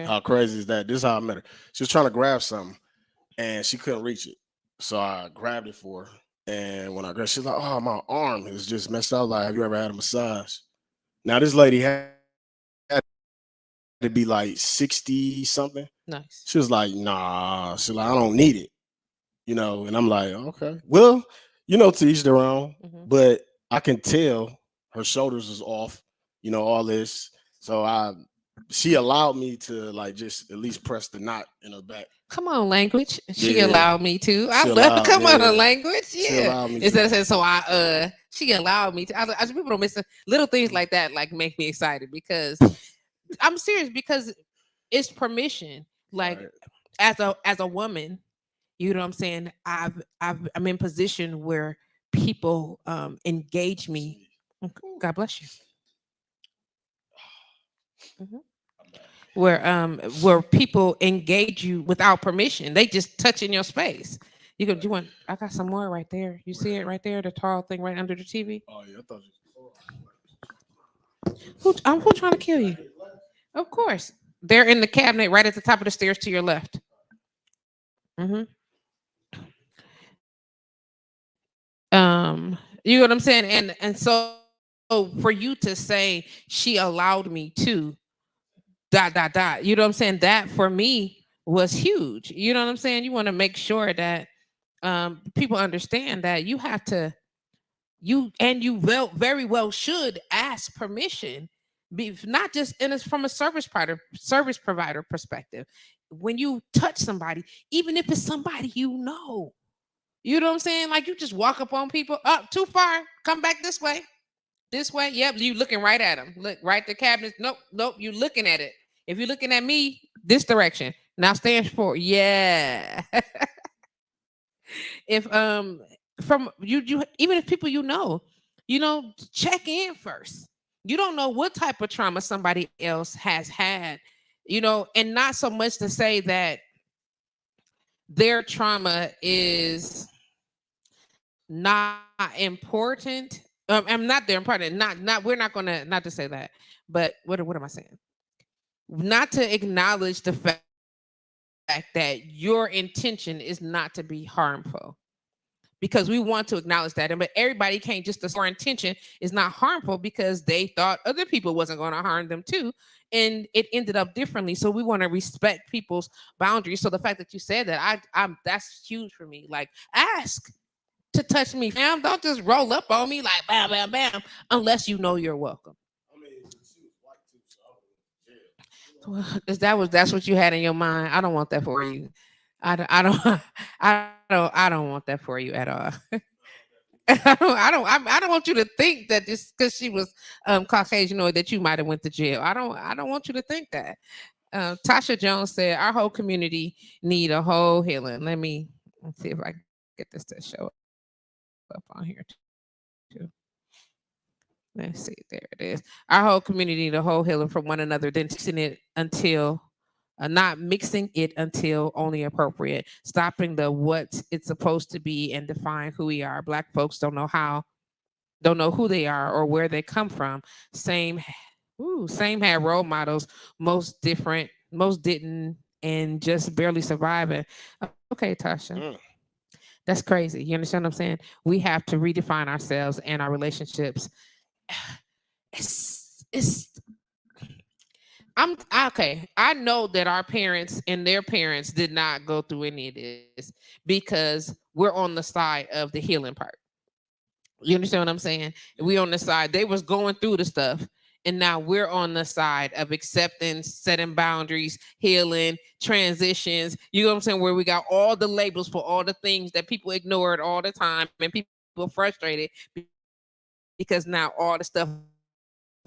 How crazy Okay. is that? This is how I met her. She was trying to grab something and she couldn't reach it. So I grabbed it for her. And when I grabbed, she's like, "Oh, my arm is just messed up." Like, have you ever had a massage? Now this lady had to be like 60 something. She was Nice. like, "Nah." She's like, "I don't need it." And I'm like, "Okay, well, to each their own." Hmm. But I can tell her shoulders is off. All this. So she allowed me to like just at least press the knot in her back. Come on, language. She Yeah, allowed me to. I she love. allowed. Come on, Yeah, language. she Yeah. allowed me Instead to. of saying so, she allowed me to. People don't miss little things like that. Like make me excited because I'm serious because it's permission. Like Right. as a woman, you know what I'm saying? I'm in position where people engage me. God bless you. Mhm. Where people engage you without permission. They just touch in your space. You want I got some more right there. You see it right there, the tall thing right under the TV? Oh yeah, I thought Who trying to kill you? Of course. They're in the cabinet right at the top of the stairs to your left. Hmm. You know what I'm saying? And so for you to say she allowed me to dot. You know what I'm saying? That for me was huge. You know what I'm saying? You want to make sure that people understand that you have to you very well should ask permission, not just from a service provider perspective. When you touch somebody, even if it's somebody you know what I'm saying? Like you just walk up on people, up too far, come back this way. This way, yep. You looking right at them. Look right the cabinet. Nope. You looking at it. If you're looking at me, this direction. Now stand for yeah. If from you even if people check in first. You don't know what type of trauma somebody else has had, and not so much to say that their trauma is not important. I'm not they're important. Not we're not gonna not to say that, but what am I saying? Not to acknowledge the fact that your intention is not to be harmful. Because we want to acknowledge that. But everybody can't just assume our intention is not harmful because they thought other people wasn't going to harm them too. And it ended up differently. So we want to respect people's boundaries. So the fact that you said that, I'm that's huge for me. Like, ask to touch me, fam. Don't just roll up on me like bam, bam, bam, unless you know you're welcome. I mean, she was white too, so I was in jail. Well, that's what you had in your mind. I don't want that for you. I don't I don't want that for you at all. I don't want you to think that just because she was Caucasian or that you might have went to jail. I don't want you to think that. Tasha Jones said our whole community need a whole healing. Let's see if I can get this to show up on here too. Let's see, there it is. Our whole community need a whole healing from one another, then mixing it until not mixing it until only appropriate, stopping the what it's supposed to be and define who we are. Black folks don't know who they are or where they come from. Same, same had role models, most didn't, and just barely surviving. Okay, Tasha. That's crazy. You understand what I'm saying? We have to redefine ourselves and our relationships. It's okay. I know that our parents and their parents did not go through any of this because we're on the side of the healing part. You understand what I'm saying? We on the side. They was going through the stuff. And now we're on the side of acceptance, setting boundaries, healing, transitions. You know what I'm saying? Where we got all the labels for all the things that people ignored all the time and people frustrated because now all the stuff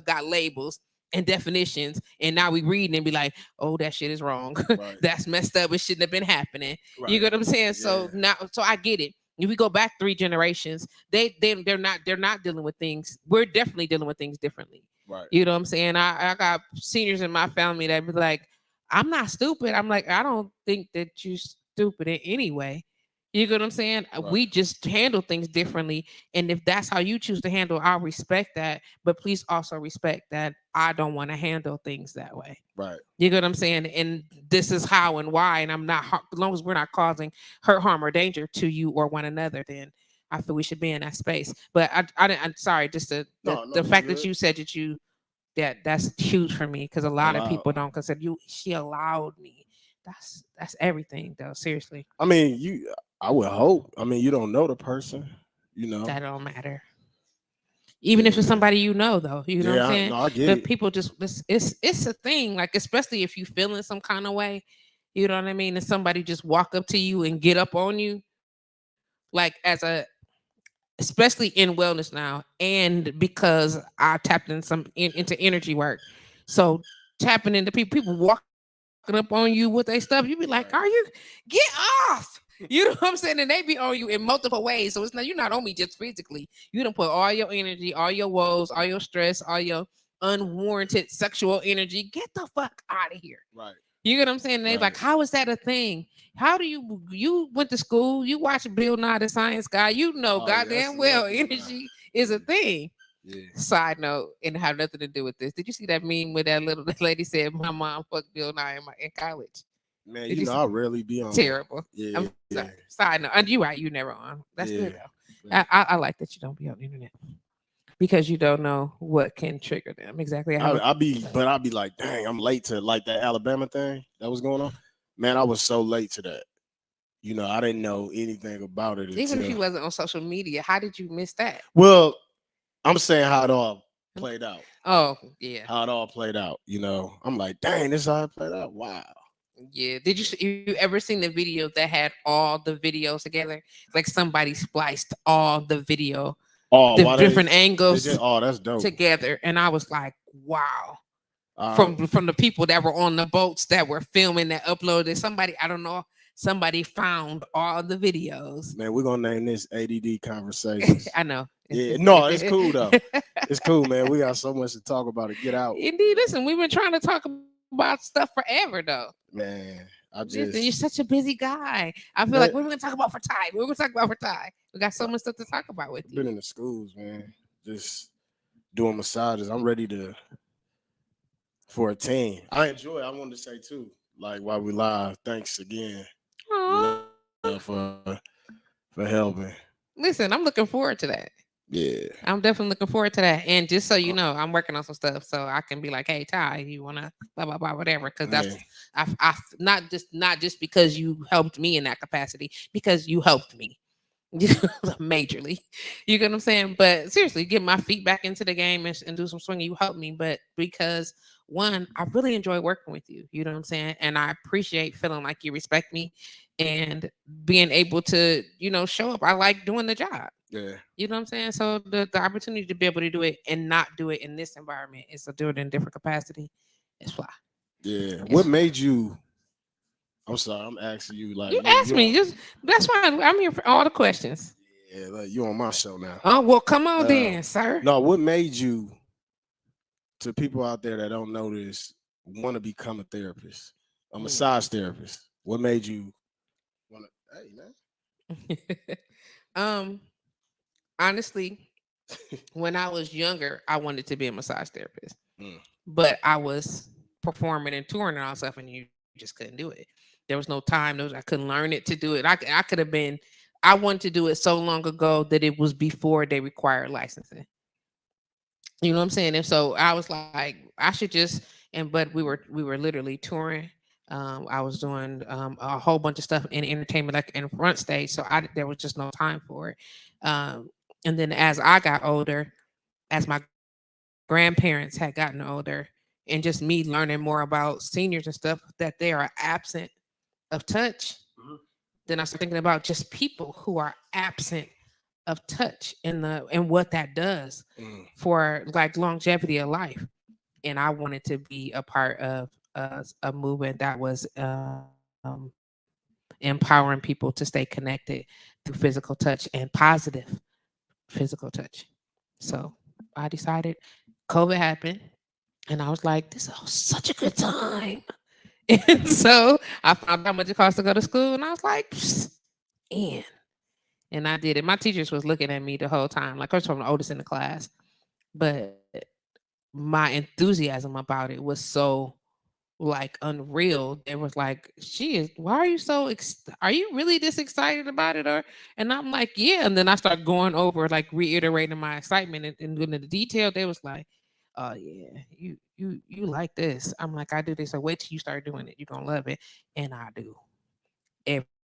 got labels and definitions. And now we read and be like, oh, that shit is wrong. That's messed up. It shouldn't have been happening. You get what I'm saying? So now, so I get it. If we go back 3 generations, they're not dealing with things. We're definitely dealing with things differently. You know what I'm saying? I got seniors in my family that be like, I'm not stupid. I'm like, I don't think that you're stupid in any way. You get what I'm saying? We just handle things differently. And if that's how you choose to handle, I'll respect that. But please also respect that I don't want to handle things that way. Right. You get what I'm saying? And this is how and why. And I'm not, as long as we're not causing hurt, harm, or danger to you or one another, then I feel we should be in that space. But I'm sorry, just the fact that you said that's huge for me because a lot of people don't consider you. She allowed me. That's everything though. Seriously. I mean, I would hope. I mean, you don't know the person, That don't matter. Even if it's somebody you know, though, you know what I'm saying. No, I get but it. people just it's a thing. Like especially if you feeling some kind of way, you know what I mean. And somebody just walk up to you and get up on you, like especially in wellness now, and because I tapped in into energy work, so tapping into people walking up on you with their stuff, you be like, "Are you get off?" You know what I'm saying? And they be on you in multiple ways. So it's not you're not on me just physically. You don't put all your energy, all your woes, all your stress, all your unwarranted sexual energy. Get the fuck out of here. Right. You get what I'm saying? And they're like, how is that a thing? How do you went to school? You watch Bill Nye the Science Guy. You know goddamn well energy is a thing. Yeah. Side note, and have nothing to do with this. Did you see that meme where that lady said my mom fucked Bill Nye in college? Man, I rarely be on. Terrible. Yeah. I'm sorry. Side note, and you right, you never on. That's good though. I like that you don't be on the internet because you don't know what can trigger them. Exactly. I'll be like, dang, I'm late to like that Alabama thing that was going on. Man, I was so late to that. I didn't know anything about it. Even if you wasn't on social media, how did you miss that? Well, I'm saying how it all played out. Oh, yeah. How it all played out. I'm like, dang, this is how it played out. Wow. Yeah. Did you ever seen the video that had all the videos together? Like somebody spliced all the video, the different angles. That's dope. Together, and I was like, wow. From the people that were on the boats that were filming that uploaded. Somebody, I don't know, somebody found all the videos. Man, we're gonna name this ADD Conversations. I know. Yeah, no, it's cool though. It's cool, man. We got so much to talk about. Get out. Indeed, listen, we've been trying to talk about stuff forever though. Man, I Listen, you're just such a busy guy. I feel like man, what are we gonna talk about for Ty? What are we gonna talk about for Ty? We got so I- much stuff to talk about with I've been you. in the schools, man. Just doing massages. I'm ready to for a team. I enjoy. I wanted to say too, like while we live, thanks again, you know, Aw. for helping. Listen, I'm looking forward to that. Yeah, I'm definitely looking forward to that. And just so you know, I'm working on some stuff so I can be like, hey Ty, you wanna blah blah blah whatever. Cause man. I not just because you helped me in that capacity, because you helped me. Majorly. You get what I'm saying? But seriously, get my feet back into the game and do some swinging. You helped me, but because one, I really enjoy working with you. You know what I'm saying? And I appreciate feeling like you respect me and being able to, show up. I like doing the job. Yeah, You know what I'm saying? So the opportunity to be able to do it and not do it in this environment is to do it in a different capacity. It's fly. yeah. It's What fly. made you? I'm sorry, I'm asking you. Like You asked you me. on? Just that's fine. I'm here for all the questions. Yeah, like you on my show now. Oh well, come on Uh, then, sir. no, what made you? To people out there that don't know this, want to become a therapist, a massage therapist. What made you want to? Hey man. um, honestly, when I was younger, I wanted to be a massage therapist, Mm, but I was performing and touring and all stuff, and you just couldn't do it. There was no time. I couldn't learn it to do it. I could have been. I wanted to do it so long ago that it was before they required licensing. You know what I'm saying? And so I was like, I should just but we were literally touring. I was doing a whole bunch of stuff in entertainment, like in front stage. So there was just no time for it. Um, and then as I got older, as my grandparents had gotten older, and just me learning more about seniors and stuff, that they are absent of touch, mhm, then I started thinking about just people who are absent of touch and what that does mm, for like longevity of life. And I wanted to be a part of a movement that was empowering people to stay connected through physical touch and positive physical touch. So I decided COVID happened, and I was like, this is such a good time. And so I found out how much it cost to go to school, and I was like, "Psst, in. And I did it. My teachers was looking at me the whole time. Like, first of all, I'm the oldest in the class, but my enthusiasm about it was so like unreal. They was like, "She is. Why are you so? Are you really this excited about it?" Or and I'm like, "Yeah." And then I start going over, like reiterating my excitement and into the detail. They was like, "Oh yeah, you like this?" I'm like, "I do this. So wait till you start doing it. You're gonna love it." And I do every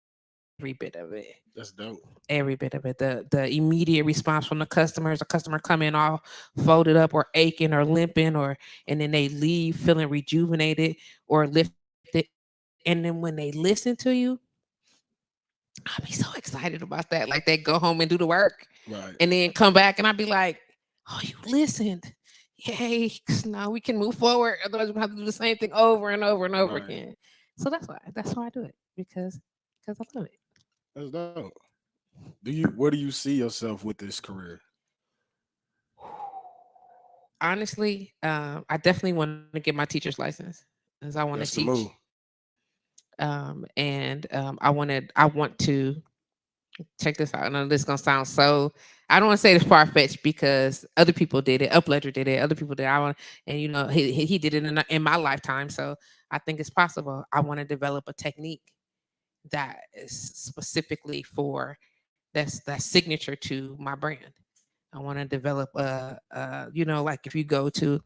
bit of it. that's dope. Every bit of it. The immediate response from the customers, a customer come in all folded up or aching or limping, or and then they leave feeling rejuvenated or lifted. And then when they listen to you, I'll be so excited about that. Like they go home and do the work and Right, then come back and I'll be like, oh, you listened. Yay. 'Cause now we can move forward. Otherwise we have to do the same thing over and over and over right. again. So that's why I do it because I love it. That's dope. Where do you see yourself with this career? Honestly, I definitely want to get my teacher's license because I want to That's the teach. move. And I want to check this out. I know this is gonna sound so. I don't want to say it's far fetched because other people did it. Upledger did it. Other people did. I want, and he did it in my lifetime. So I think it's possible. I want to develop a technique that is specifically for that's signature to my brand. I want to develop like if you go to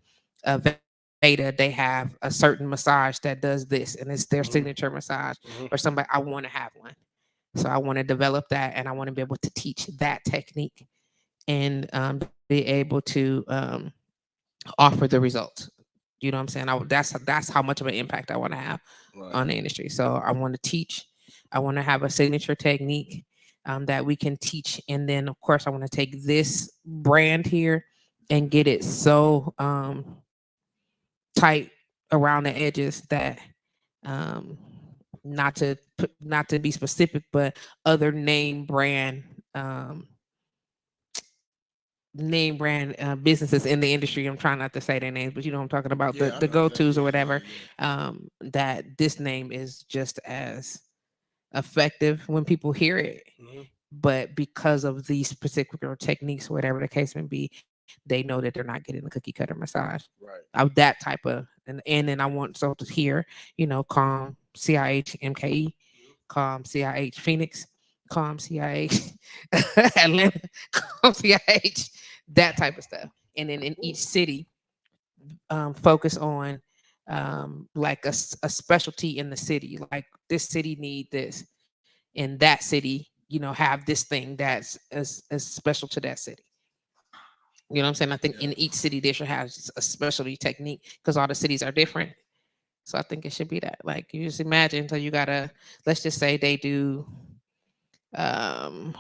Veda, they have a certain massage that does this, and it's their signature Hmm, massage. Or hmm. somebody, I want to have one. So I want to develop that, and I want to be able to teach that technique and be able to offer the results. You know what I'm saying? That's how much of an impact I want to have Right. on the industry. So I want to teach. I want to have a signature technique that we can teach, and then of course I want to take this brand here and get it so tight around the edges that um, not to be specific, but other name brand name brand businesses in the industry. I'm trying not to say their names, but you know what I'm talking about, Yeah, I the know go exactly. tos or Yeah, whatever. yeah, yeah. That this name is just as effective when people hear it, Hmm. but because of these particular techniques, whatever the case may be, they know that they're not getting the cookie cutter massage Right. of that type of. And then I want so to hear, calm CIH MKE, calm CIH Phoenix, calm CIH Atlanta, calm CIH, that type of stuff. And then in each Cool. city, focus on like a specialty in the city. Like this city need this, and that city, have this thing that's as special to that city. You know what I'm saying? I think Yeah. in each city they should have a specialty technique because all the cities are different. So I think it should be that. Like you just imagine, so you gotta, let's just say they do um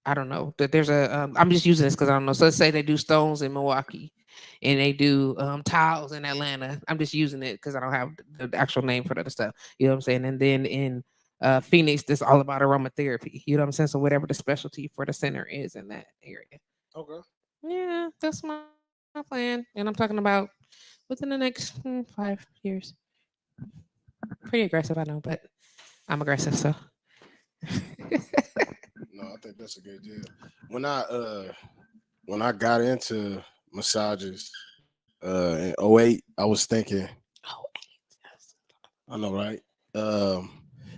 I don't know that there's I'm just using this because I don't know. So let's say they do stones in Milwaukee, and they do tiles in Atlanta. I'm just using it because I don't have the actual name for the other stuff. You know what I'm saying? And then in Phoenix, this all about aromatherapy. You know what I'm saying? So whatever the specialty for the center is in that area. Okay. Yeah, that's my plan, and I'm talking about within the next 5 years. Pretty aggressive, I know, but I'm aggressive, so. No, I think that's a good deal. When I when I got into massages in '08, I was thinking, Oh, I know, right? Um,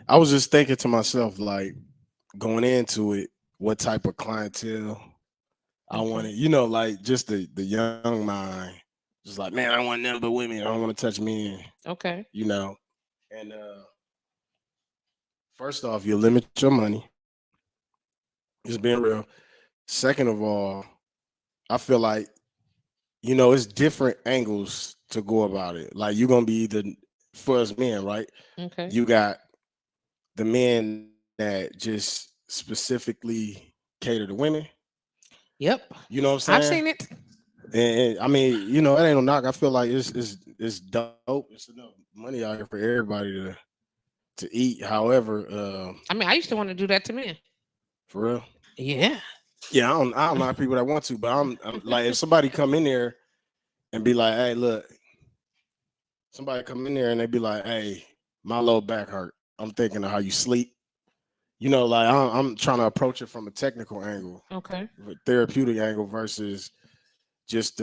I was just thinking to myself, like going into it, what type of clientele I okay, wanted, like just the young mind, just like, man, I want nothing but women. I don't want to touch men, okay, you know. And first off, you limit your money. Just being real. Second of all, I feel like it's different angles to go about it. Like you're gonna be either for us men, right? okay. You got the men that just specifically cater to women. Yep, You know what I'm I've saying? seen it. And I mean, it ain't no knock. I feel like it's dope. It's enough money out here for everybody to eat. However, I mean, I used to want to do that to men. for real, Yeah. yeah, I don't know people that want to, but I'm like if somebody come in there and be like, hey, look, somebody come in there and they be like, hey, my low back hurt. I'm thinking of how you sleep. Like I'm trying to approach it from a technical angle, Okay. a therapeutic angle versus just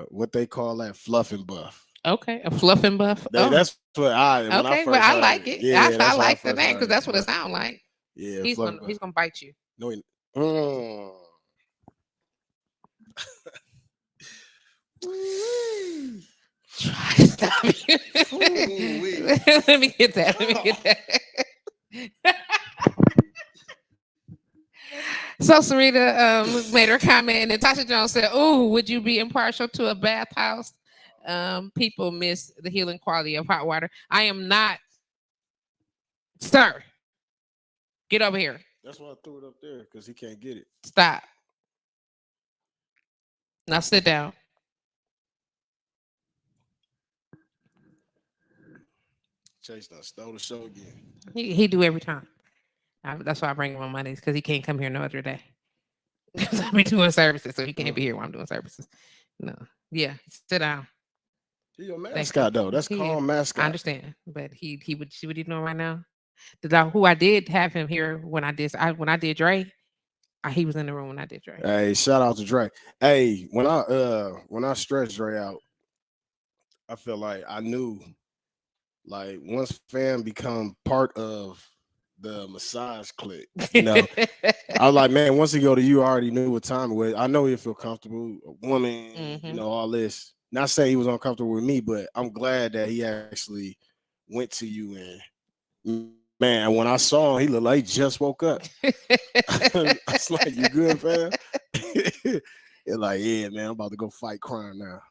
what they call that fluff and buff. Okay. A fluff and buff. Oh. That's what I when I Okay. first Well, I heard it. like it. Yeah, I that's what I like first the name heard because it. that's what it Fluff. sounds like. Yeah, He's fluff gonna and buff. he's gonna bite you. No, mm. Ooh-wee. Try to stop you. Ooh-wee. Let me get that. Let me get that. So Sarita made her comment, and then Tasha Jones said, "Oh, would you be impartial to a bathhouse? People miss the healing quality of hot water. I am not, sir. Get over here. That's why I threw it up there because he can't get it. Stop. Now sit down. Chase done stole the show again. He do every time. That's why I bring him on Mondays because he can't come here no other day. Because I be doing services, so he can't be here while I'm doing services. No. Yeah, sit down. He your Thank you. mascot though. That's He is. calm I mascot. understand, but he would see what he's doing right now. Who I did have him here when I did Dre. He was in the room when I did Dre. Hey, shout out to Dre. Hey, when I stretched Dre out, I feel like I knew like once fam become part of the massage clique, I was like, man, once he go to you, I already knew what time it was. I know he'll feel comfortable, a woman, Hmm. all this. Not saying he was uncomfortable with me, but I'm glad that he actually went to you and man, when I saw him, he looked like he just woke up. I was like, you good, fam? It's like, yeah, man, I'm about to go fight crime now.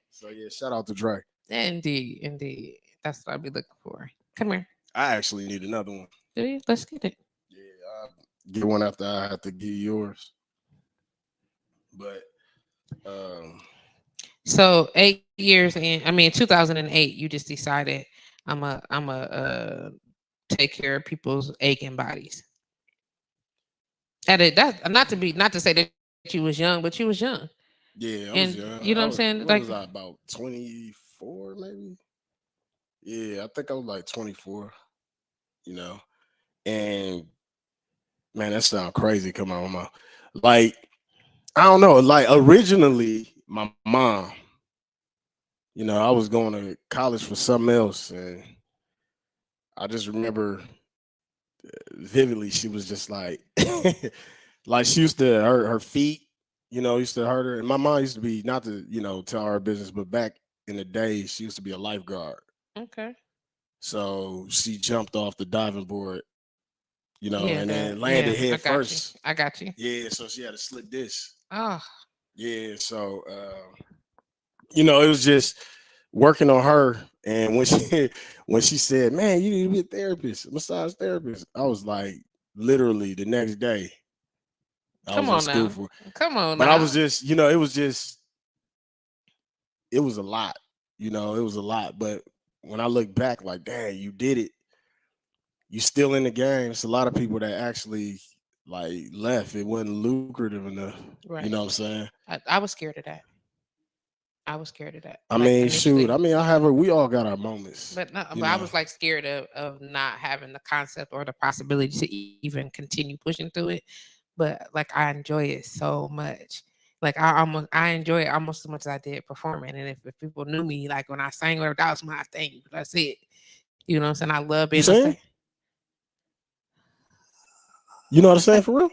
So yeah, shout out to Dre. Indeed, indeed. That's what I'll be looking for. Come here. I actually need another one. Do you? Let's get it. Yeah, I'll get one after I have to give yours. But So 8 years in, I mean 2008, you just decided I'm a take care of people's aching bodies. That not to say that you you was young, but you was young. Yeah, I was And young. you know what I'm saying? What Like, was I, about 24 maybe? Yeah, I think I was like 24, you know. And man, that sounds crazy coming out of my mouth. Like, I don't know, like originally my mom, I was going to college for something else, and I just remember vividly she was just like like she used to hurt her feet, used to hurt her. And my mom used to be, not to, tell her business, but back in the day, she used to be a lifeguard. okay. So she jumped off the diving board, Yeah, and then landed yeah, I head got you. first. I got you. Yeah, so she had to slip this. Oh, Yeah, so it was just working on her. And when she when she said, "Man, you need to be a therapist, a massage therapist," I was like, literally the next day, I come was in on school now. for. Come on But I now. was just, it was a lot, it was a lot. But when I look back, like, dang, you did it. You still in the game. It's a lot of people that actually like left. It wasn't lucrative enough. You know what I'm Right. saying? I was scared of that. I was scared of that. I Like mean, shoot. I initially, mean, we all got our moments. but no, You but I know. was like scared of not having the concept or the possibility to even continue pushing through it. But like I enjoy it so much. Like I enjoy it almost as much as I did performing. And if people knew me, like when I sang, whatever, that was my thing. That's it. You know what I'm saying? I love being You on stage. saying? You know what I'm saying for real?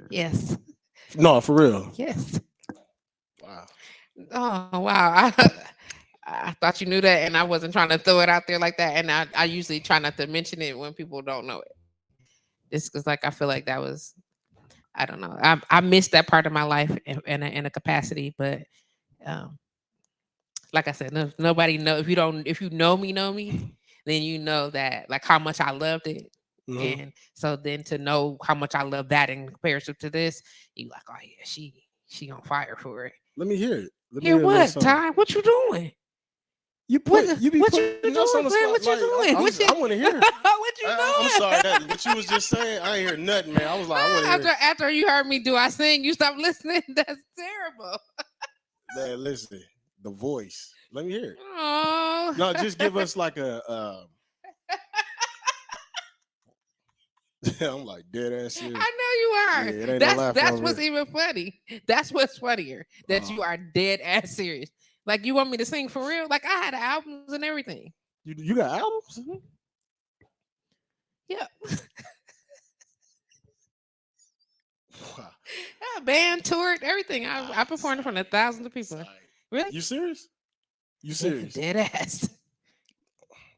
Yes. No, for real. Yes. Wow. Oh wow. I thought you knew that and I wasn't trying to throw it out there like that. And I usually try not to mention it when people don't know it. Just because like I feel like that was I don't know. I missed that part of my life in a capacity, but um, like I said, if nobody know if you know me, then you know that like how much I loved it. Hmm. And so then to know how much I love that in comparison to this, you like, oh yeah, she on fire for it. Let me hear it. Let me Hear hear a little what, something. Ty? What you doing? You be What you putting us doing, on the Glenn? spot. What you Like doing? What you I want to hear. what you I'm doing? sorry that what you was just saying. I ain't hear nothing, man. I was like, I want to hear. After you heard me do I sing, you stop listening. That's terrible. Man, listen, the voice. Let me hear it. Oh, No, just give us like a. I'm like dead ass serious. I know you Yeah, it are. ain't no laughing That's over what's here. even funny. That's what's funnier. That you Oh, are dead ass serious. Like you want me to sing for real? Like I had albums and everything. you got albums? Mhm. Yeah. Wow. Yeah, band toured everything. I Ah, performed in front sorry, of thousands of people. sorry. Really? You serious? You Yeah, serious? dead ass.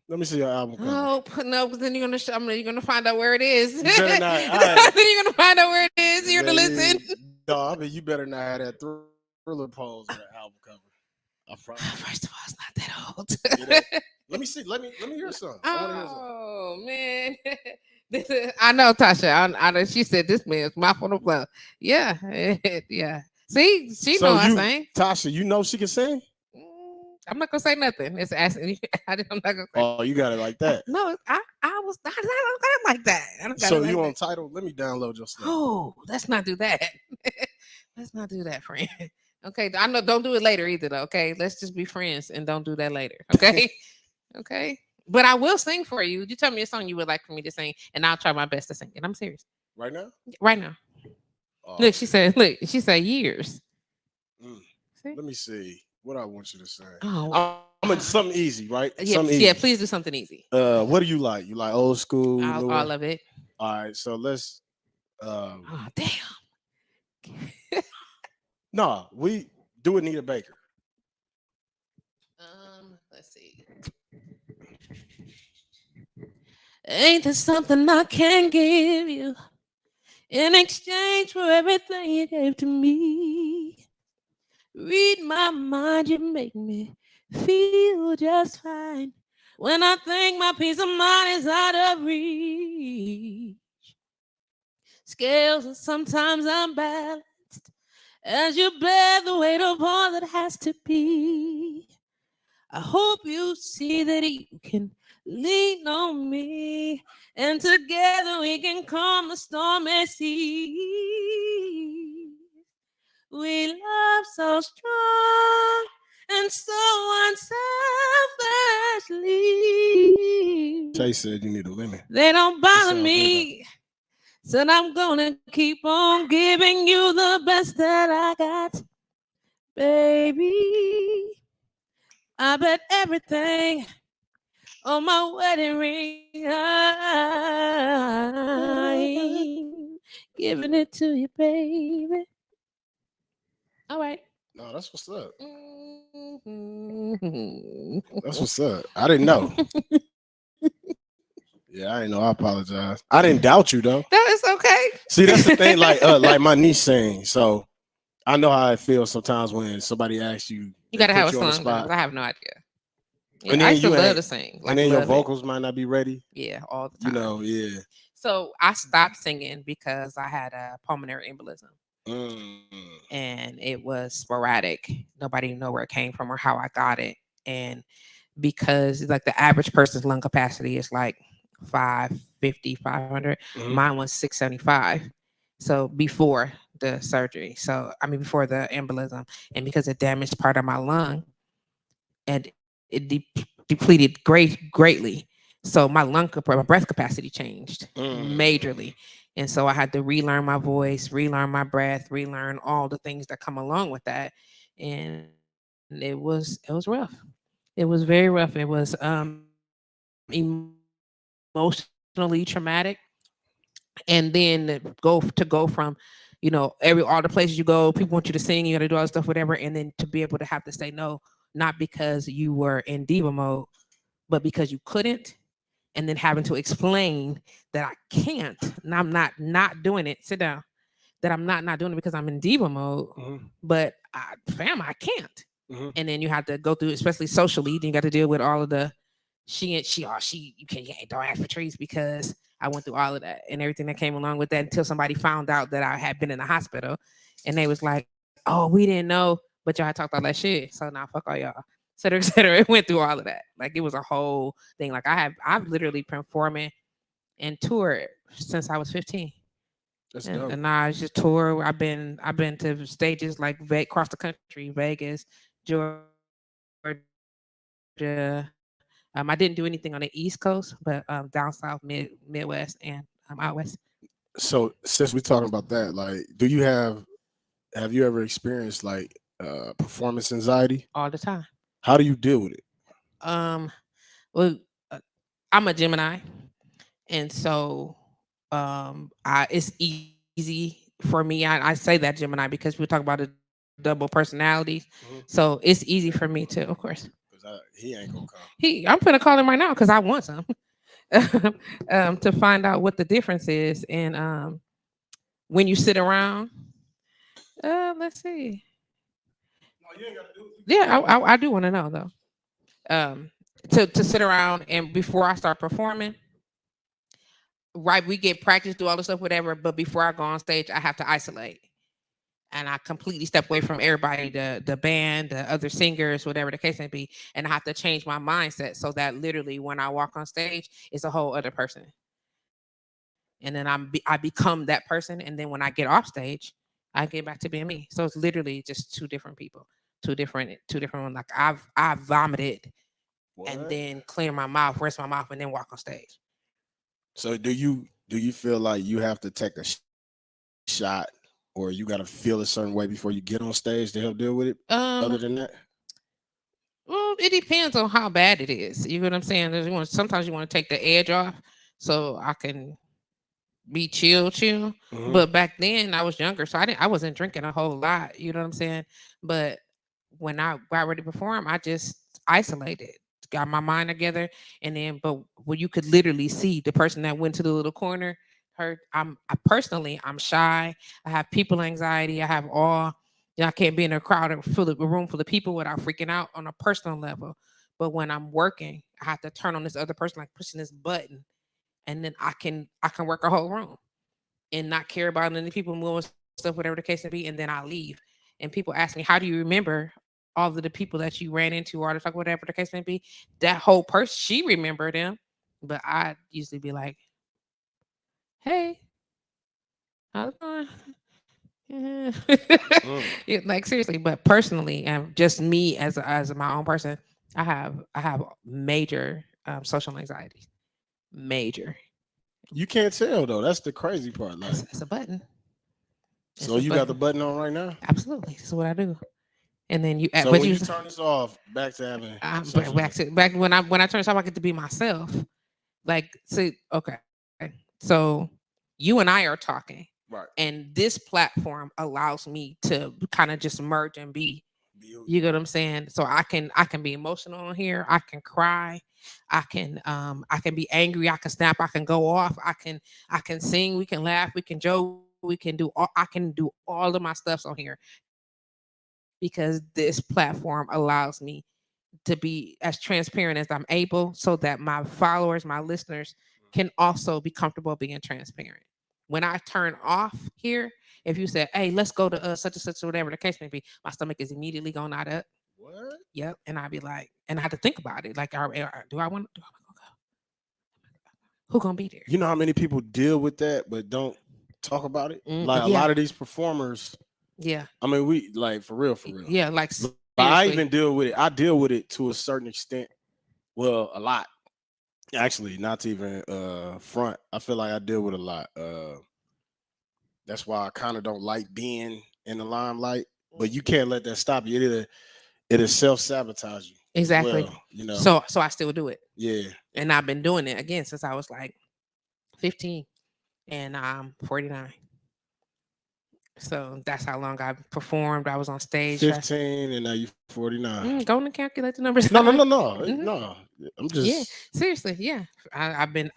Let me see your album cover. Oh no, because then you're gonna you're gonna find out where it is. You better not. All Then right, you're gonna find out where it is. You're gonna man. listen. No, I mean you better not have that thriller pose on the album cover. I promise you. First of all, it's not that It ain't. old. Let me see. Let me hear some. I want to hear some. Oh man, I know Tasha. I know she said this man's mouth on the floor. Yeah, yeah. See, she know So I you, sang. Tasha, you know she can sing? I'm not gonna say nothing. It's asking. I'm not gonna say. Oh, you got it like that. No, I was. I don't got it like that. I don't got it So like you that. on title? Let me download your stuff. Oh, let's not do that. Let's not do that, friend. Okay, I know. Don't do it later either, though. Okay, let's just be friends and don't do that later. Okay, okay. But I will sing for you. You tell me a song you would like for me to sing, and I'll try my best to sing it. I'm serious. Right now? Right now. Oh, Look, okay. she said. Look, she said years. Mm. See? Let me see what I want you to sing. Oh, I'm gonna something easy, right? yeah, Something yeah. easy. Please do something easy. What do you like? You like old school, newer? All of it. All right, so let's. Oh, damn. No, we do Anita Baker. Let's see. Ain't there something I can give you in exchange for everything you gave to me? Read my mind, you make me feel just fine. When I think my peace of mind is out of reach, scales are sometimes unbalanced as you bear the weight of all that has to be. I hope you see that you can lean on me, and together we can calm the storm at sea. We love so strong and so unselfishly. Tay said you need a lemon. They don't It bother sounds good though. me. Said I'm gonna keep on giving you the best that I got, baby. I bet everything on my wedding ring. I'm giving it to you, baby. All right. No, that's what's up. Mhm. That's what's up. I didn't know. Yeah, I didn't know. I apologize. I didn't doubt you though. No, it's okay. See, that's the thing. Like my niece saying. So I know how it feels sometimes when somebody asks you, You they gotta have put a you on the song though. spot, I have no idea. Yeah, and I then used to you love ain't, to sing. and Like then your love it. vocals might not be ready. Yeah, all the You time. know, yeah. So I stopped singing because I had a pulmonary embolism. Mm. And it was sporadic. Nobody knew where it came from or how I got it. And because like the average person's lung capacity is like 550, 500, Mhm. mine was 675. So before the surgery. So I mean before the embolism, and because it damaged part of my lung and it depleted greatly. So my breath capacity changed majorly. Mm. And so I had to relearn my voice, relearn my breath, relearn all the things that come along with that. And it was rough. It was very rough. It was emotionally traumatic. And then go from, all the places you go, people want you to sing, you got to do all this stuff, whatever, and then to be able to have to say no, not because you were in diva mode, but because you couldn't, and then having to explain that I can't, and I'm not doing it. Sit down. That I'm not doing it because I'm in diva mode, Mhm. but fam, I can't. Mhm. And then you have to go through, especially socially, then you got to deal with all of the she you can't don't ask Patrice because I went through all of that and everything that came along with that until somebody found out that I had been in the hospital, and they was like, "Oh, we didn't know, but y'all had talked all that shit, so now fuck all y'all." Et cetera, et cetera. It went through all of that. Like it was a whole thing. Like I've literally been performing and toured since I was 15. That's And, dope. and I just tour. I've been to stages like across the country, Vegas, Georgia. I didn't do anything on the East Coast, but down south, Midwest, and out west So since we're talking about that, like, have you ever experienced like performance anxiety? all the time. How do you deal with it? Um, well, uh, I'm a Gemini, and so it's easy for me. I say that Gemini because we talk about the double personalities, so it's easy for me too. Of course, Because he ain't gonna come. I'm gonna call him right now because I want some. To find out what the difference is. And when you sit around, let's see. Yeah, I do want to know though. Um, to sit around and before I start performing, right? We get practice, do all the stuff, whatever. But before I go on stage, I have to isolate. And I completely step away from everybody, the band, the other singers, whatever the case may be, and I have to change my mindset so that literally when I walk on stage, it's a whole other person. And then I become that person, and then when I get off stage, I get back to being me. So it's literally just two different people, two different ones. Like I vomited and What? then clear my mouth, rinse my mouth, and then walk on stage. So do you feel like you have to take a shot, or you got to feel a certain way before you get on stage to help deal with it? Other Um, than that, well, it depends on how bad it is. You know what I'm saying? Sometimes you want to take the edge off so I can be chill. hmm But back then I was younger, so I wasn't drinking a whole lot. You know what I'm saying? But when I got ready to perform, I just isolated, got my mind together, and then but when you could literally see the person that went to the little corner, her. I'm shy. I have people anxiety. I have all. I can't be in a crowd or a room full of people without freaking out on a personal level. But when I'm working, I have to turn on this other person, like pushing this button, and then I can work a whole room and not care about any people moving stuff, whatever the case may be, and then I leave. And people ask me, "How do you remember all of the people that you ran into or to talk whatever the case may be, that whole person she remembered them, but I usually be like, "Hey, how's it going?" Yeah. Mm. Yeah, like seriously, but personally, and just me as my own person, I have major social anxiety, major. You can't tell though. That's the crazy part. Like, It's a button. so It's a you got the button. button on right now. Absolutely, this is what I do. And then you, So but when you, you turn this off, back to having social. back when I turn this off, I get to be myself. Like, see, okay, so you and I are talking, Right. and this platform allows me to kind of just merge and be. You get what I'm saying? So I can be emotional on here. I can cry. I can be angry. I can snap. I can go off. I can sing. We can laugh. We can joke. I can do all of my stuffs on here because this platform allows me to be as transparent as I'm able so that my followers, my listeners can also be comfortable being transparent. When I turn off here, if you said, "Hey, let's go to such and such or whatever the case may be," my stomach is immediately going out up. What? Yep. And I'd be like, and I had to think about it. Like, do I want to, who gonna be there? You know how many people deal with that but don't talk about it? Like a Yeah. lot of these performers, Yeah. I mean, we like for real, for real. Yeah. Like Like, I seriously. even deal with it. I deal with it to a certain extent. Well, a lot. Actually, not to even front. I feel like I deal with a lot. That's why I kind of don't like being in the limelight. But you can't let that stop you. It'll self-sabotage you as Exactly. well, you know. So I still do it. Yeah. And I've been doing it again since I was like 15 and I'm 49. So that's how long I performed. I was on stage. 15 and now you 49. Go and calculate the numbers. No, no, no, no. Mhm. No. I'm Yeah, just seriously, yeah. I've been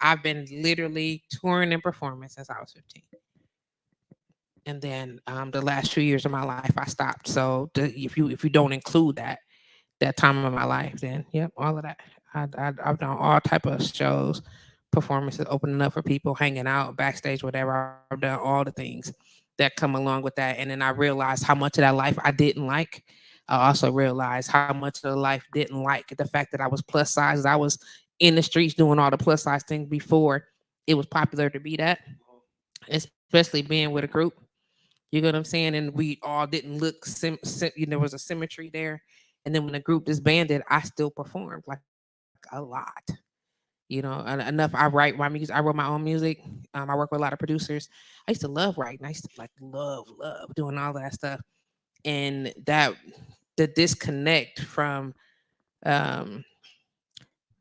literally touring and performing since I was 15, and then the last few years of my life I stopped. So if you don't include that time of my life, then yep, all of that. I've done all type of shows, performances, opening up for people, hanging out backstage, whatever. I've done all the things that come along with that, and then I realized how much of that life I didn't like. I also realized how much of the life didn't like the fact that I was plus size. I was in the streets doing all the plus size things before it was popular to be that, especially being with a group. You get what I'm saying? And we all didn't look there was a symmetry there. And then when the group disbanded, I still performed like a lot. Enough. I write my music. I wrote my own music. I work with a lot of producers. I used to love writing. I used to like love doing all that stuff. And that the disconnect um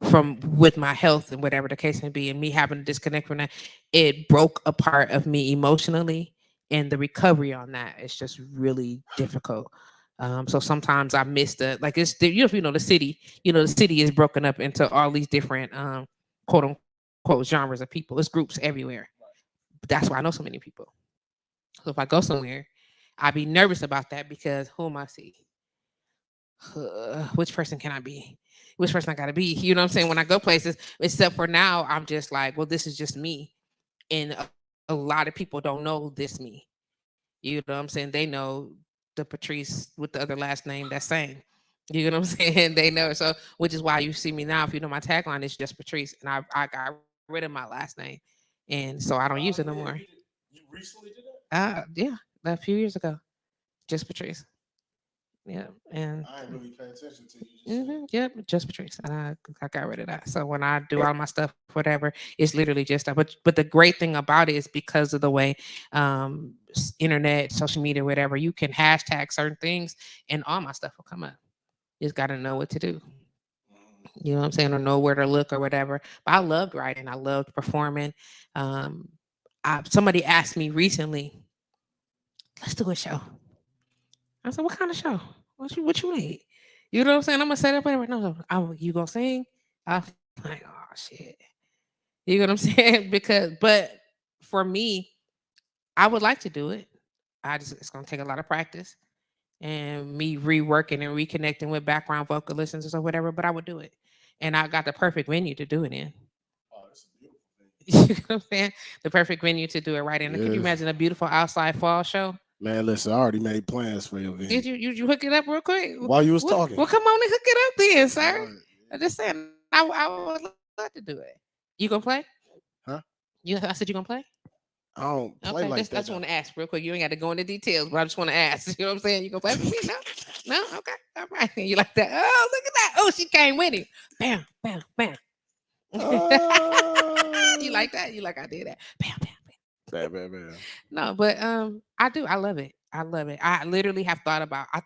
from with my health and whatever the case may be, and me having to disconnect from that, it broke a part of me emotionally, and the recovery on that is just really difficult. So sometimes I miss the city. The city is broken up into all these different quote unquote genres of people. It's groups everywhere. That's why I know so many people. So if I go somewhere, I'd be nervous about that because who am I see? Which person can I be? Which person I gotta be? You know what I'm saying? When I go places, except for now, I'm just like, well, this is just me. And a lot of people don't know this me. You know what I'm saying? They know the Patrice with the other last name that's same. You know what I'm saying? They know. So which is why you see me now. If you know my tagline is just Patrice. And I got rid of my last name. And so I don't use it no more. you recently did that? Yeah, a few years ago. Just Patrice. Yeah. And I ain't really pay attention to you just said. Yep, just Patrice, and I got rid of that. So when I do all my stuff, whatever, it's literally just that. But the great thing about it is because of the way internet, social media, whatever, you can hashtag certain things, and all my stuff will come up. You just got to know what to do. You know what I'm saying, or know where to look or whatever. But I loved writing. I loved performing. Um, somebody asked me recently, "Let's do a show." I said, "What kind of show? What you need?" You know what I'm saying? I'm gonna set up whatever. No, you gonna sing? I was like, oh shit. You know what I'm saying? But for me, I would like to do it. It's gonna take a lot of practice and me reworking and reconnecting with background vocalists or whatever. But I would do it, and I got the perfect venue to do it in. Oh, that's a beautiful thing. You know what I'm saying? The perfect venue to do it right in. Could you Yes. imagine a beautiful outside fall show? Man, listen, I already made plans for your Did event. you hook it up real quick? While you was Well, talking. well, come on and hook it up then, All sir. right. I'm just saying, I would love to do it. You gonna play? Huh? I said you gonna play. I don't Okay, play like I just that want though. to ask real quick. You ain't got to go into details, but I just want to ask. You know what I'm saying? You gonna play for me? No, no. Okay, all right. You like that? Oh, look at that! Oh, she came with him. Bam, bam, bam. You Uh, like that? You like I did that? Bam, bam, bam. bad, bad, bad. No, but I do. I love it. I love it. I literally have thought about. I've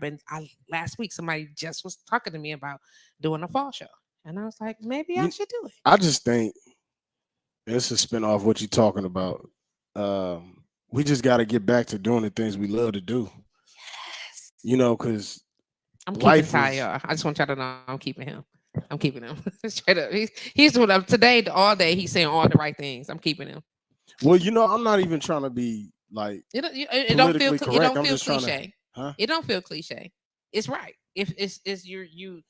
been. I last week somebody just was talking to me about doing a fall show, and I was like, maybe I You, should do it. I just think it's a spinoff what you talking about. We just got to get back to doing the things we love to do. Yes. Because I'm keeping life Ty, is y'all. I just want y'all to know I'm keeping him. I'm keeping him straight up. He's doing up today all day. He's saying all the right things. I'm keeping him. well. I'm not even trying to be like It don't feel politically it correct. don't I'm feel just trying to, cliche. huh? It don't feel cliche. It's right. If it's you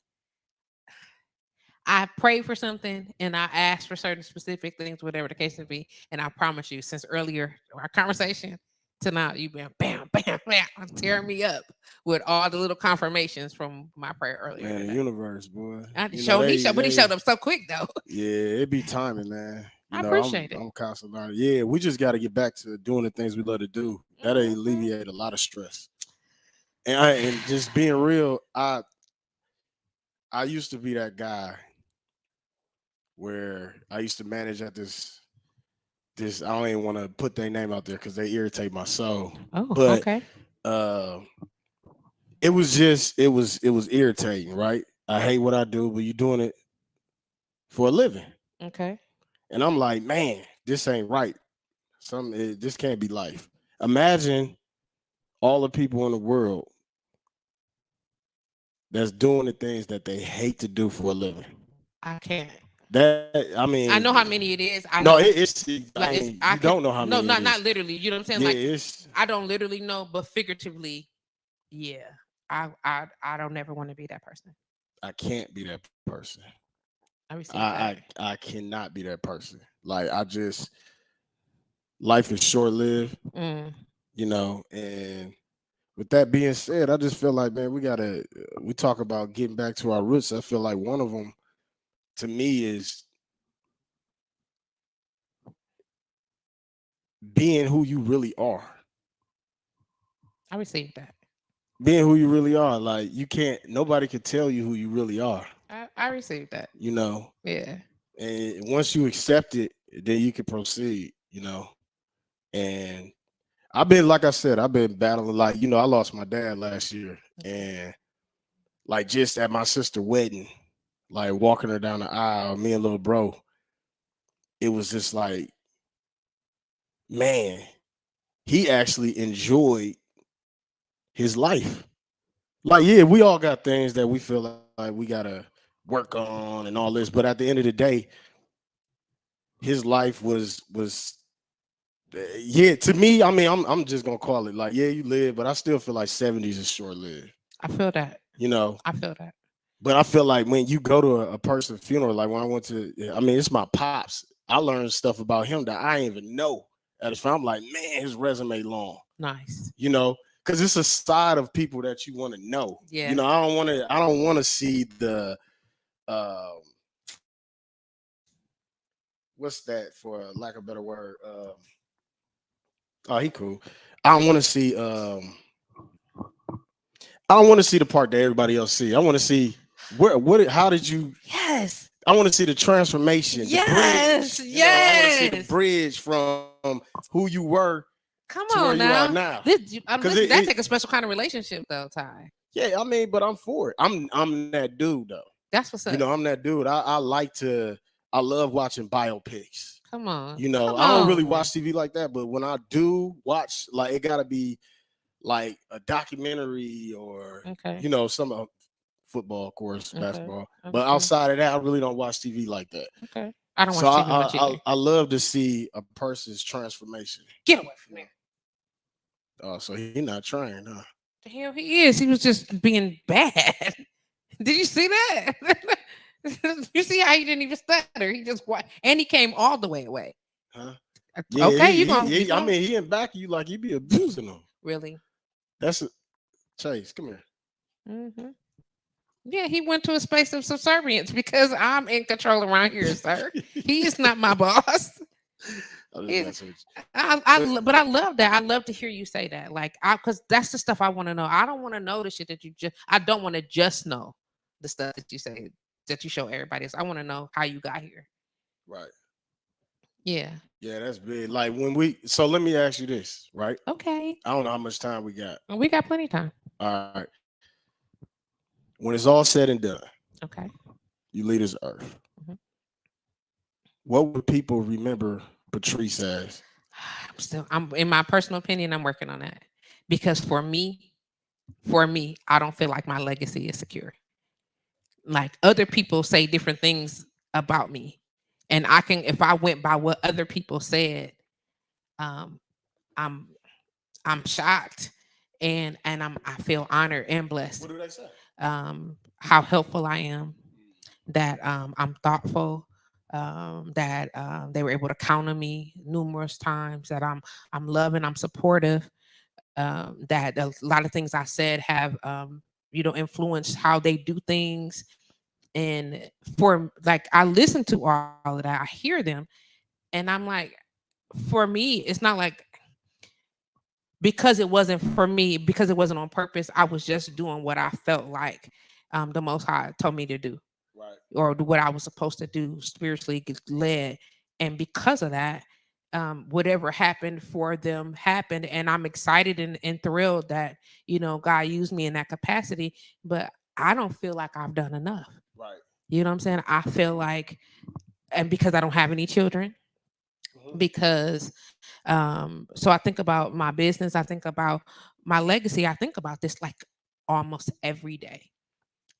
I pray for something and I ask for certain specific things, whatever the case may be, and I promise you, since earlier our conversation to now, you've been bam, bam, bam, tearing me up with all the little confirmations from my prayer earlier Man, the today. universe, boy. I showed but he showed up so quick though. Yeah, it be timing, man. I I'm appreciate it. I'm constantly learning. Yeah, we just got to get back to doing the things we love to do. That'll Mhm. alleviate a lot of stress. And just being real, I used to be that guy where I used to manage at this. I don't even want to put their name out there because they irritate my soul. Oh, But okay. uh, it was irritating, right? I hate what I do, but you're doing it for a living, Okay. and I'm like, man, this ain't right. This can't be life. Imagine all the people in the world that's doing the things that they hate to do for a living. I can't. That I mean, I know how many it is. I no, know I like it's mean, I you can don't know how no, many it not is. literally. You know what I'm saying? Yeah, Like it's I don't literally know, but figuratively, yeah. I don't ever want to be that person. I can't be that person. I received that. I cannot be that person. Like I just life is short lived, Mm, and with that being said, I just feel like, man, we talk about getting back to our roots. I feel like one of them to me is being who you really are. I received that. Being who you really are. Like you can't nobody can tell you who you really are, I received that. you know. Yeah. And once you accept it, then you can proceed. And I've been, like I said, I've been battling, like, I lost my dad last year. Okay. And like just at my sister wedding, like walking her down the aisle, me and little bro, it was just like, man, he actually enjoyed his life. Like, yeah, we all got things that we feel like we gotta work on and all this, but at the end of the day, his life was yeah, to me, I mean, I'm just gonna call it like, yeah, you live, but I still feel like 70s is short lived, I feel that. you know. I feel that. But I feel like when you go to a person's funeral, like when I went to, I mean, it's my pops. I learned stuff about him that I didn't even know. At the time, I'm like, man, his resume long, Nice. because it's a side of people that you want to know. Yeah. I don't want to see the, uh, what's that for lack of a better word? Oh, he cool. I don't want to see, I don't want to see the part that everybody else see. I want to see how did you Yes. I want to see the transformation, the Yes. bridge. I want to see the Yes. bridge from who you were Come to where on you are now. now. Because Listen, that take a special kind of relationship though, Ty. yeah, I mean, but I'm for it. I'm that dude though. That's what's up. I'm that dude. I love watching biopics. Come on. I don't really watch TV like that, but when I do watch, like it gotta be like a documentary or Okay. some football, of course, Okay. basketball. But Okay. outside of that, I really don't watch TV like that. Okay. I don't So watch TV much either. I love to see a person's transformation. Get away from me. Oh, so he's not trying, huh? The hell he is. He was just being bad. Did you see that? You see how he didn't even stutter? He just and he came all the way away. Huh? Yeah, Okay, you gonna he I mean, he in back of you like you be abusing him. really? That's a, Chase. Come here. Hmm. Yeah, he went to a space of subservience because I'm in control around here, sir. He is not my boss. I'm just He- messing with you. But but I love that. I love to hear you say that. Like, because that's the stuff I want to know. I don't want to know the shit that you just. I don't want to just know the stuff that you say that you show everybody else. I want to know how you got here. right. Yeah. Yeah, that's big. Like when we so let me ask you this, right? Okay. I don't know how much time we got. Well, we got plenty of time. All right. When it's all said and done, Okay. you leave this earth. Mhm. What would people remember Patrice as? I'm in my personal opinion. I'm working on that because for me, I don't feel like my legacy is secure. Like other people say different things about me, and I can if I went by what other people said, um, I'm I'm shocked, and I feel honored and blessed. What do they say? How helpful I am, that I'm thoughtful, that they were able to count on me numerous times, that I'm loving, I'm supportive, that a lot of things I said have influenced how they do things. And for like I listen to all of that, I hear them, and I'm like, for me, it's not like because it wasn't for me, because it wasn't on purpose. I was just doing what I felt like the Most High told me to do, Right. or do what I was supposed to do spiritually, get led. And because of that, whatever happened for them happened. And I'm excited and thrilled that, God used me in that capacity. But I don't feel like I've done enough. Right. You know what I'm saying? I feel like, and because I don't have any children, because so I think about my business, I think about my legacy, I think about this like almost every day.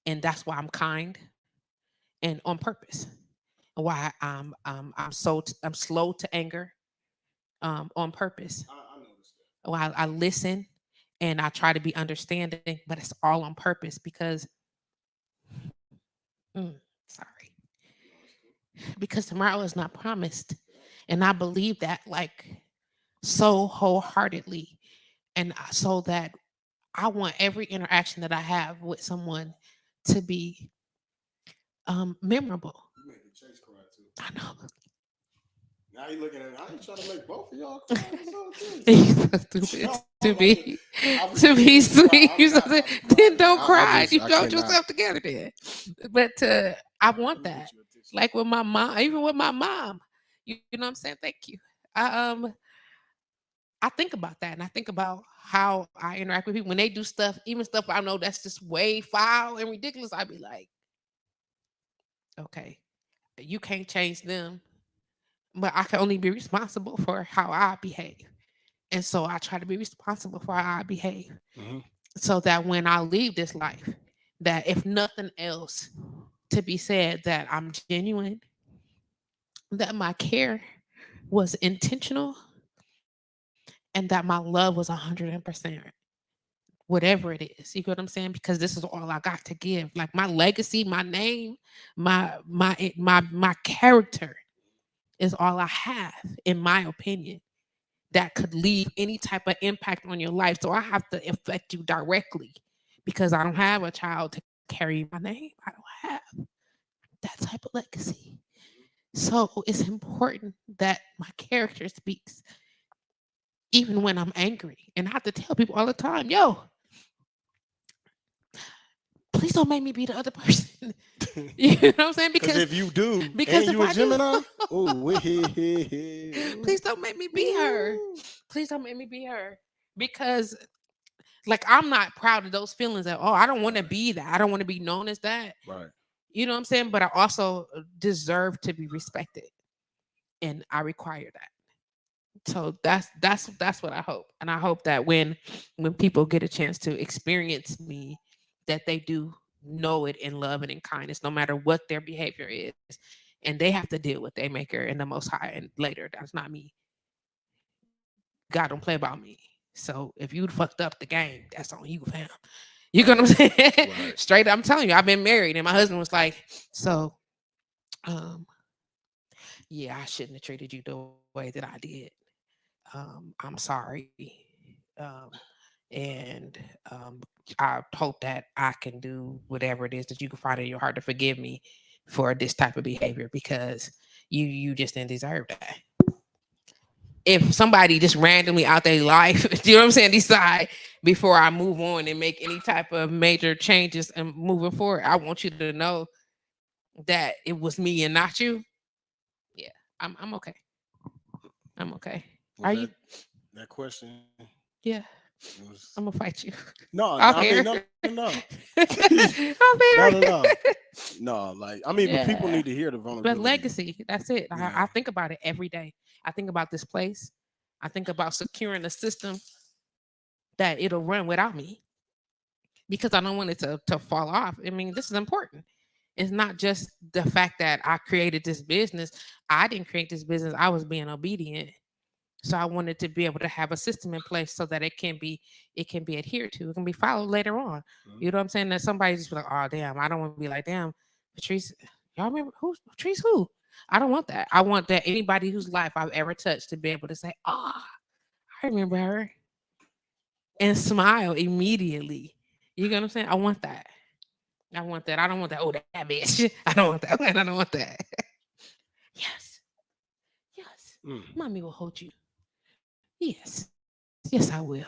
And that's why I'm kind and on purpose. Why I'm slow to anger on purpose. I noticed Why I listen and I try to be understanding, but it's all on purpose because sorry, because tomorrow is not promised, and I believe that like so wholeheartedly, and so that I want every interaction that I have with someone to be memorable. You making Chase cry too. I know. Now you looking at me. I ain't trying to make both of y'all cry. What's up with He's so this? stupid No, to I'm like, be I to really be can't even cry. sweet. I'm not about to cry. Then don't I cry. just You I showed cannot. yourself together then. But I All right, let want me get that. you a tissue. Like with my mom, even with my mom. You know what I'm saying? Thank you. I think about that, and I think about how I interact with people when they do stuff, even stuff I know that's just way foul and ridiculous. I'd be like, okay, you can't change them, but I can only be responsible for how I behave. And so I try to be responsible for how I behave, Mm-hmm. so that when I leave this life, that if nothing else to be said, that I'm genuine, that my care was intentional, and that my love was 100%, whatever it is. You get what I'm saying? Because this is all I got to give. Like my legacy, my name, my character is all I have, in my opinion, that could leave any type of impact on your life. So I have to affect you directly because I don't have a child to carry my name. I don't have that type of legacy. So it's important that my character speaks even when I'm angry. And I have to tell people all the time, yo, please don't make me be the other person. You know what I'm saying? Because if you do, Because and if you a I do, Gemini, oh, please don't make me be her. Please don't make me be her. Because like I'm not proud of those feelings at all. I don't want to be that. I don't want to be known as that. right. You know what I'm saying? But I also deserve to be respected. And I require that. So that's what I hope. And I hope that when people get a chance to experience me, that they do know it in love and in kindness, no matter what their behavior is. And they have to deal with their maker and the most high and later. That's not me. God don't play about me. So if you fucked up the game, that's on you, fam. You know what I'm saying? Right. Straight up, I'm telling you, I've been married, and my husband was like, so yeah, I shouldn't have treated you the way that I did. I'm sorry. Um, and I hope that I can do whatever it is that you can find in your heart to forgive me for this type of behavior because you just didn't deserve that. If somebody just randomly out their life, you know what I'm saying, decide before I move on and make any type of major changes and moving forward, I want you to know that it was me and not you. Yeah, I'm okay. I'm okay. Was Are you? that question? Yeah, Was I'm gonna fight you no, off I mean here. no, no, no, Off no, no, here. no, no. Like I mean, but people Yeah. need to hear the But vulnerability. legacy, that's it. You know, I think about it every day. I think about this place. I think about securing a system that it'll run without me because I don't want it to fall off. I mean, this is important. It's not just the fact that I created this business. I didn't create this business. I was being obedient. So I wanted to be able to have a system in place so that it can be adhered to. It can be followed later on. Mhm. You know what I'm saying? That somebody just be like, oh damn, I don't want to be like, damn, Patrice, y'all remember who Patrice who? I don't want that. I want that anybody whose life I've ever touched to be able to say, oh, I remember her and smile immediately. You know what I'm saying? I want that. I want that. I don't want that. Oh, that bitch. I don't want that. I don't want that. Yes. Yes. Mm. Mommy will hold you. Yes. Yes, I will.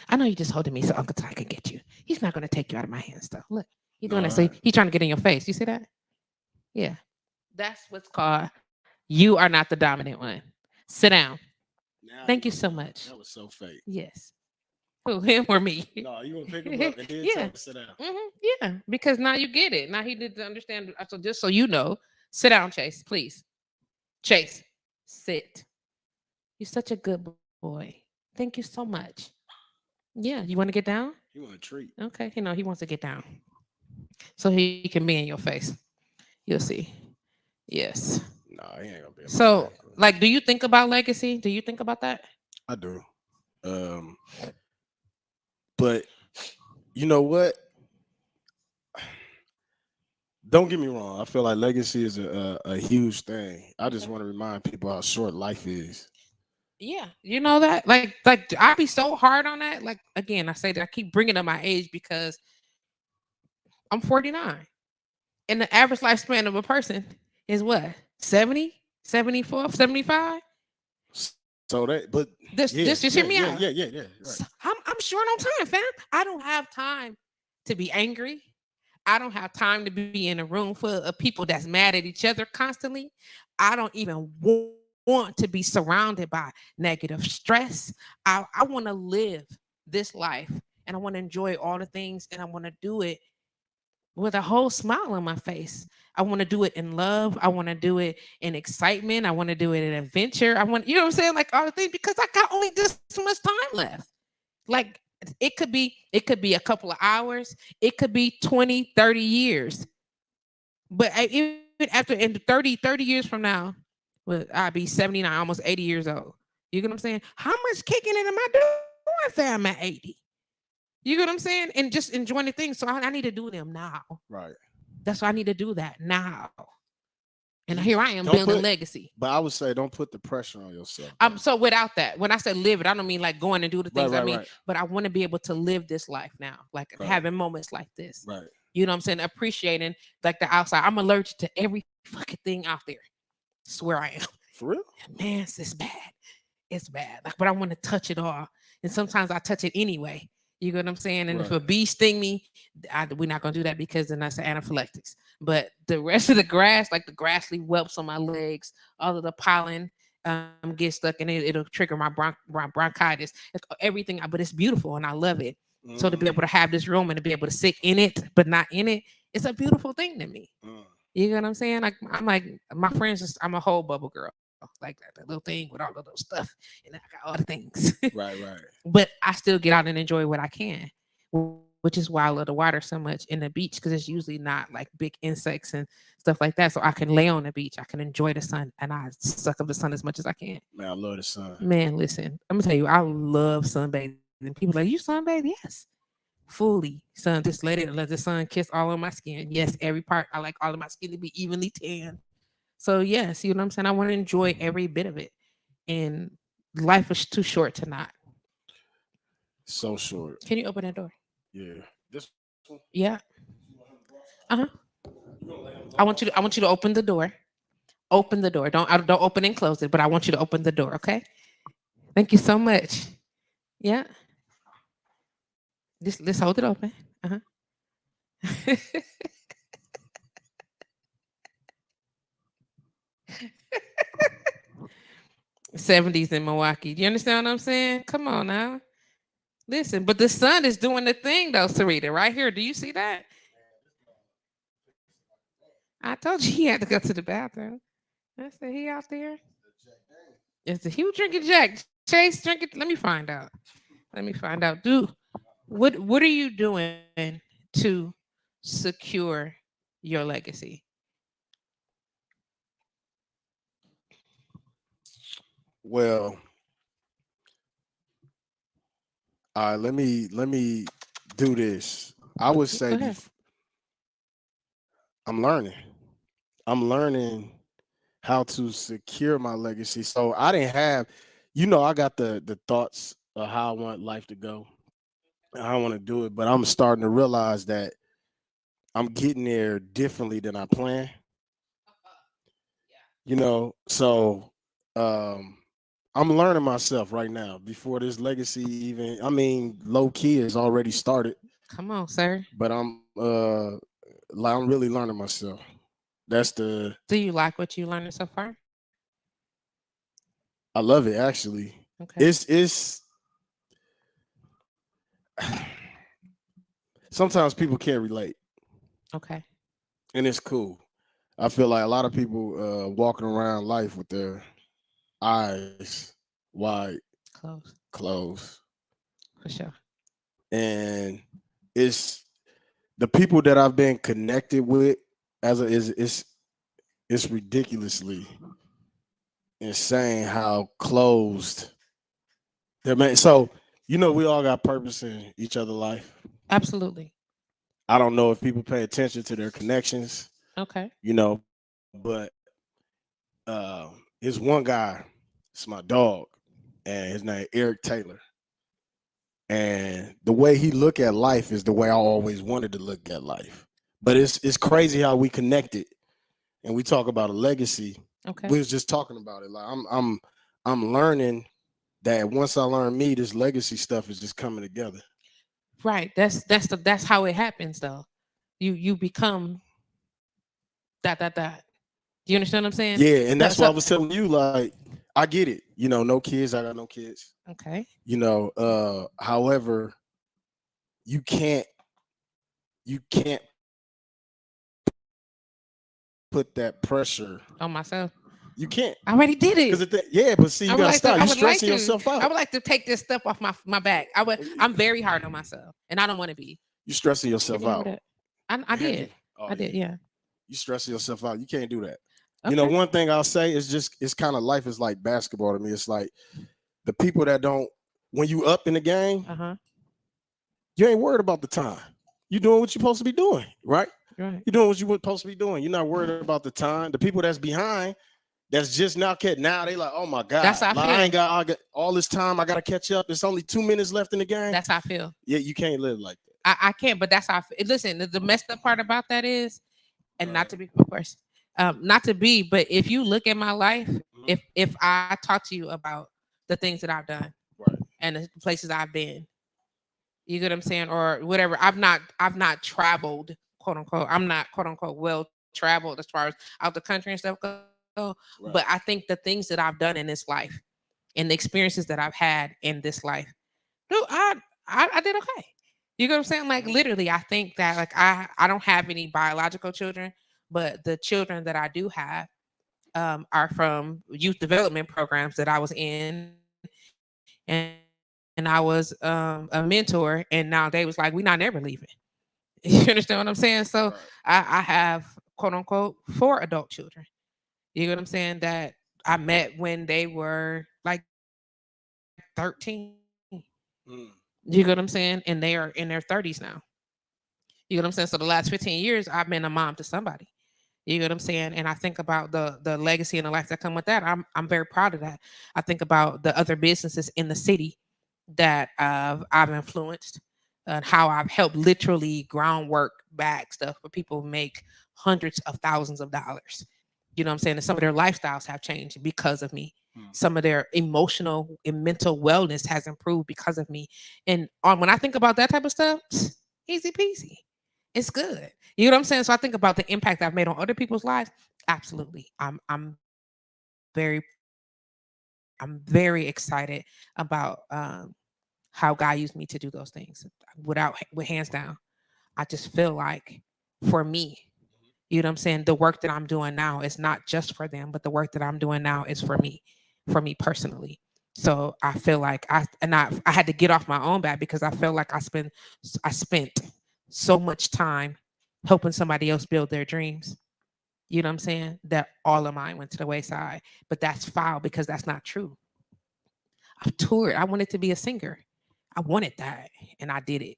I know you're just holding me so Uncle Ty can get you. He's not going to take you out of my hands, though. Look, he's doing that. So No, he's all trying to right. get in your face. You see that? Yeah. That's what's called you are not the dominant one. Sit down. Now Thank you you want so to. much. That was so fake. Yes. Who, him or me? No, you want to pick him up and then tell Yeah. him to sit down. Yeah. Because now you get it. Now he did understand. So just so you know, sit down, Chase, please. Chase, sit. You're such a good boy. Thank you so much. Yeah. You want to get down? You want a treat? Okay. You know, he wants to get down so he can be in your face. You'll see. Yes. No, he ain't gonna be in my So, face. like, do you think about legacy? Do you think about that? I do. Um, but you know what? Don't get me wrong. I feel like legacy is a huge thing. I just Okay. want to remind people how short life is. Yeah, you know that. Like I be so hard on that. Like again, I say that I keep bringing up my age because I'm 49, and the average lifespan of a person is what 70, 74, 75. So that, but yeah, Just hear yeah, me yeah, out. yeah, yeah, yeah. Right. I'm short on time, fam. I don't have time to be angry. I don't have time to be in a room full of people that's mad at each other constantly. I don't even want to be surrounded by negative stress. I want to live this life and I want to enjoy all the things and I want to do it with a whole smile on my face. I want to do it in love. I want to do it in excitement. I want to do it in adventure. I want, you know what I'm saying? Like all the things because I got only this much time left. Like it could be a couple of hours. It could be 20, 30 years. But even after in 30 years from now, well, I'll be 79, almost 80 years old. You get what I'm saying? How much kicking it am I doing, fam, at 80? You get what I'm saying? And just enjoying the things. So I need to do them now. Right. That's why I need to do that now. And You here I am don't building put, legacy. but I would say don't put the pressure on yourself. I'm so without that. When I say live it, I don't mean like going and do the Right, things I right, mean, right, but I want to be able to live this life now, like right, having moments like this. right. You know what I'm saying? Appreciating like the outside. I'm allergic to every fucking thing out there. Swear I am. For real? Man, it's bad. It's bad. Like, but I want to touch it all. And sometimes I touch it anyway. You know what I'm saying? And if Right. a bee sting me, we're not gonna do that because then that's anaphylactics. But the rest of the grass, like the grass leaf whelps on my legs, all of the pollen gets stuck and it'll trigger my bronchitis. It's everything, but it's beautiful and I love it. So to be Mm, able to have this room and to be able to sit in it but not in it, it's a beautiful thing to me. mm. You know what I'm saying? Like I'm like my friends, I'm a whole bubble girl, like that little thing with all of those stuff, and I got all the things. Right, right. But I still get out and enjoy what I can, which is why I love the water so much in the beach because it's usually not like big insects and stuff like that. So I can lay on the beach, I can enjoy the sun, and I suck up the sun as much as I can. Man, I love the sun. Man, listen, I'm gonna tell you, I love sunbathing. People like you sunbathe, yes, fully sun. Just let the sun kiss all of my skin. Yes, every part. I like all of my skin to be evenly tan. So yeah, see what I'm saying? I want to enjoy every bit of it. And life is too short to not. So short. Can you open that door? Yeah. This one. Yeah. Uh huh. You gonna lay them down? I want you to open the door. Open the door. Don't open and close it, but I want you to open the door. Okay. Thank you so much. Yeah. Just let's hold it open. Uh huh. 70s in Milwaukee. Do you understand what I'm saying? Come on now. Listen, but the sun is doing the thing though, Sarita, right here. Do you see that? I told you he had to go to the bathroom. I said he out there. Is he was drinking Jack? Chase drinking. Let me find out. Let me find out. What are you doing to secure your legacy? Well, all right, let me do this. I would Go say ahead. I'm learning. I'm learning how to secure my legacy. So I didn't have, I got the thoughts of how I want life to go. I want to do it, but I'm starting to realize that I'm getting there differently than I planned. So um I'm learning myself right now before this legacy even, I mean, low key has already started, Come on, sir. but I'm really learning myself. That's the Do you like what you learned so far? I love it actually. Okay. It's sometimes people can't relate, Okay. and it's cool. I feel like a lot of people walking around life with their eyes wide Close. closed, For sure. and it's the people that I've been connected with as a is it's ridiculously insane how closed they're made. So we all got purpose in each other's life. Absolutely. I don't know if people pay attention to their connections, Okay. but it's one guy, it's my dog, and his name Eric Taylor. And the way he look at life is the way I always wanted to look at life. But it's crazy how we connected and we talk about a legacy. Okay. We was just talking about it. Like I'm learning that once I learn me, this legacy stuff is just coming together. Right. That's how it happens though. You become that. Do you understand what I'm saying? Yeah, and So, that's why I so was telling you, like, I get it. No kids, I got no kids. okay. However, you can't you can't put that pressure. On myself. You can't. I already did Because it. yeah, but see, you gotta stop. I You would like stressing to. yourself I out. would like to take this stuff off my back. I'm very hard on myself, and I don't want to be. You stressing Can yourself you hear me? out. That I Have did. you? Oh I did. yeah. Yeah. You stressing yourself out. You can't do that. Okay. One thing I'll say is just it's kind of life is like basketball to me. It's like the people that don't when you up in the game, Uh huh. you ain't worried about the time. You doing what you're supposed to be doing, right? Right. You're doing what you're supposed to be doing. You're not worried about the time. The people that's behind, that's just now now they like, oh my That's God, how I like feel. I got all this time. I gotta catch up. It's only 2 minutes left in the game. That's how I feel. Yeah, you can't live like that. I can't. But that's how. Listen, the messed up part about that is, and not Right. to be, of course, not to be, but if you look at my life, Mhm. if I talk to you about the things that I've done Right. and the places I've been, you get what I'm saying, or whatever. I've not traveled, quote unquote. I'm not quote unquote well traveled as far as out the country and stuff go. But I think the Right. things that I've done in this life and the experiences that I've had in this life, dude, I did okay. You get what I'm saying? Like Mhm. literally, I think that like I don't have any biological children, but the children that I do have are from youth development programs that I was in, and I was a mentor, and now they was like, "We not never leaving." You understand what I'm saying? So I Right. have quote unquote 4 adult children. You get what I'm saying? That I met when they were like 13. You get what I'm saying? And they are in their 30s now. You get what I'm saying? So the last 15 years, I've been a mom to somebody. You get what I'm saying? You know what I'm saying? And I think about the legacy and the life that come with that. I'm very proud of that. I think about the other businesses in the city that I've influenced and how I've helped literally groundwork back stuff for people who make hundreds of thousands of dollars. You know what I'm saying? And some of their lifestyles have changed because of me. Some of their emotional and mental wellness has improved because of me. And when I think about that type of stuff, easy peasy. It's good. You know what I'm saying? So I think about the impact I've made on other people's lives. Absolutely. I'm very excited about how God used me to do those things with hands down. I just feel like for me, you know what I'm saying? The work that I'm doing now is not just for them, but the work that I'm doing now is for me personally. So I feel like I had to get off my own back because I felt like I spent so much time helping somebody else build their dreams. You know what I'm saying? That all of mine went to the wayside. But that's foul because that's not true. I've toured. I wanted to be a singer. I wanted that and I did it.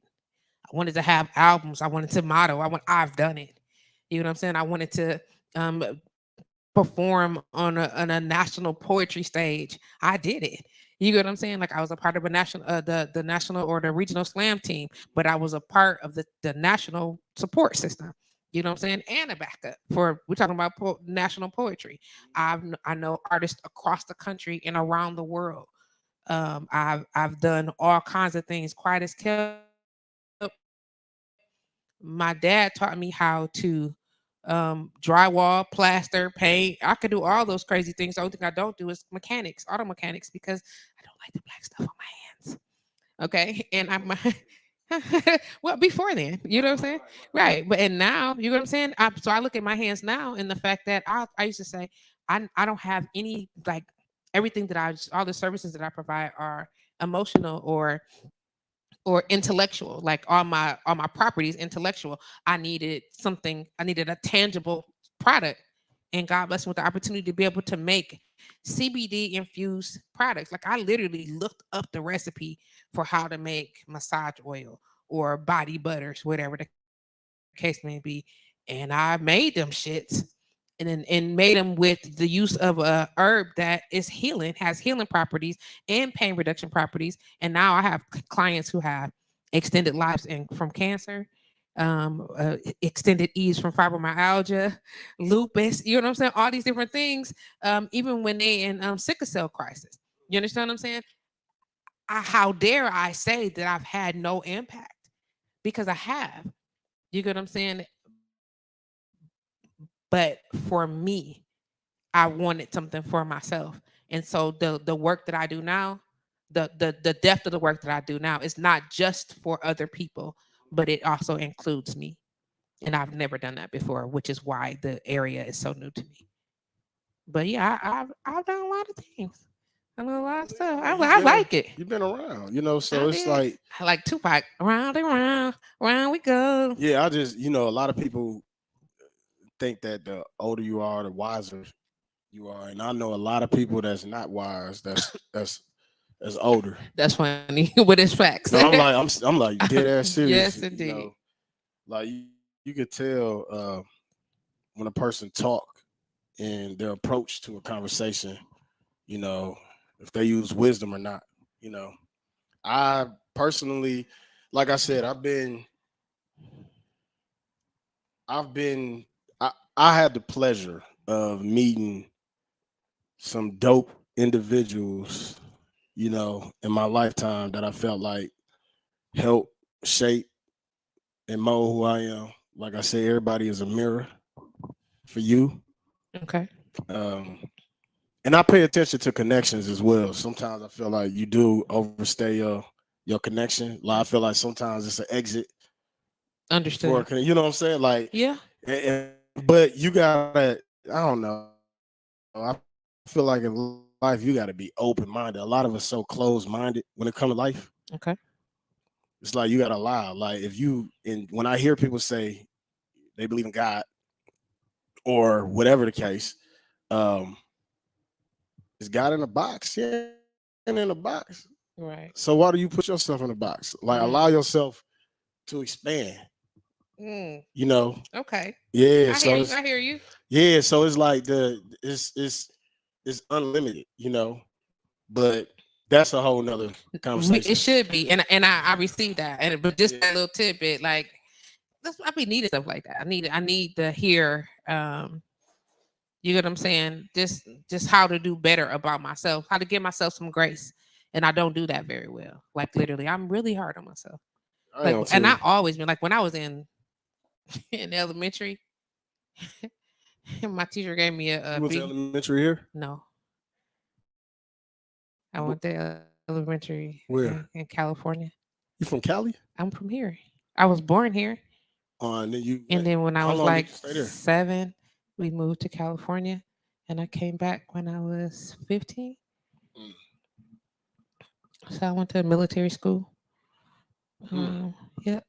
I wanted to have albums. I wanted to model. I've done it. You know what I'm saying? I wanted to perform on a national poetry stage. I did it. You get what I'm saying? Like I was a part of a national the national or the regional slam team, but I was a part of the national support system. You know what I'm saying? And a backup for we're talking about national poetry. I know artists across the country and around the world. I've done all kinds of things. Quiet as kept. My dad taught me how to drywall, plaster, paint. I could do all those crazy things. The only thing I don't do is mechanics, auto mechanics, because I don't like the black stuff on my hands. Okay, and I'm well before then, you know what I'm saying, right? But and now, you know what I'm saying. So I look at my hands now, and the fact that I used to say I don't have any like everything that all the services that I provide are emotional or intellectual, like all my properties intellectual. I needed a tangible product, and God blessed me with the opportunity to be able to make CBD infused products. Like I literally looked up the recipe for how to make massage oil or body butters, whatever the case may be, and I made them shits and made them with the use of a herb that is healing, has healing properties and pain reduction properties. And now I have clients who have extended lives from cancer, extended ease from fibromyalgia, lupus. You know what I'm saying? All these different things, even when they in sickle cell crisis. You understand what I'm saying? How dare I say that I've had no impact? Because I have. You get what I'm saying? But for me, I wanted something for myself. And so the work that I do now, the depth of the work that I do now is not just for other people, but it also includes me. And I've never done that before, which is why the area is so new to me. But yeah, I've done a lot of things. I know a lot of stuff. I like it. You've been around, you know, I so it's did. like I like Tupac. Round and round, round we go. yeah, I just a lot of people think that the older you are, the wiser you are, and I know a lot of people that's not wise. That's older. That's funny, but it's facts. No, I'm like dead ass serious. Yes, indeed. Like you could tell when a person talk and their approach to a conversation. You know, if they use wisdom or not. You know, I personally, like I said, I've been I had the pleasure of meeting some dope individuals, in my lifetime that I felt like helped shape and mold who I am. Like I say, everybody is a mirror for you. Okay. Um, and I pay attention to connections as well. Sometimes I feel like you do overstay your connection. Like I feel like sometimes it's an exit Understood. you know what I'm saying? Like, Yeah. but you gotta, I don't know. I feel like in life you gotta be open minded. A lot of us so closed minded when it comes to life. Okay. It's like you gotta allow. Like if you and when I hear people say they believe in God or whatever the case, um, is God in a box? He ain't in a box. So why do you Right. put yourself in a box? Like allow Mm. yourself to expand. Mm. You know, Okay. yeah. I So hear you. it's I hear you. Yeah, so it's like it's unlimited, but that's a whole nother It conversation. should be, and I received that, and but just Yeah. that little tidbit, like I be needing stuff like that. I need to hear, you get what I'm saying? Just how to do better about myself, how to give myself some grace, and I don't do that very well. Like literally, I'm really hard on myself. I Like, am and too. I always been like when I was in in elementary, my teacher gave me a You went to B. elementary here? No, I Wh- went to elementary in Where? California. You from Cali? I'm from here. I was born here. And then you And went. then when I How was long did like you stay there? 7, we moved to California, and I came back when I was 15. Mm. So I went to military school. Mm. Yep.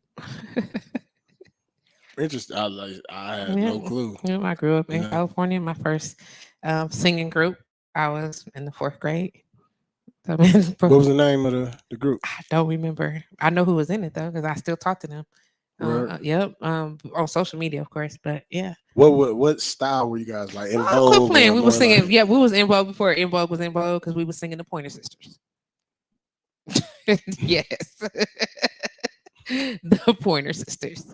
Interesting. I had Yep. no clue. Yep. I grew up You in know, California. My first singing group, I was in the 4th grade. So, I mean, what was the name of the group? I don't remember. I know who was in it though, because I still talk to them. Where Yep. On social media, of course. But yeah. what style were you guys like, in Oh, quit vogue playing. or We were more singing. like? Yeah, we was in vogue before in vogue was in vogue because we was singing the Pointer Sisters. Yes. The Pointer Sisters.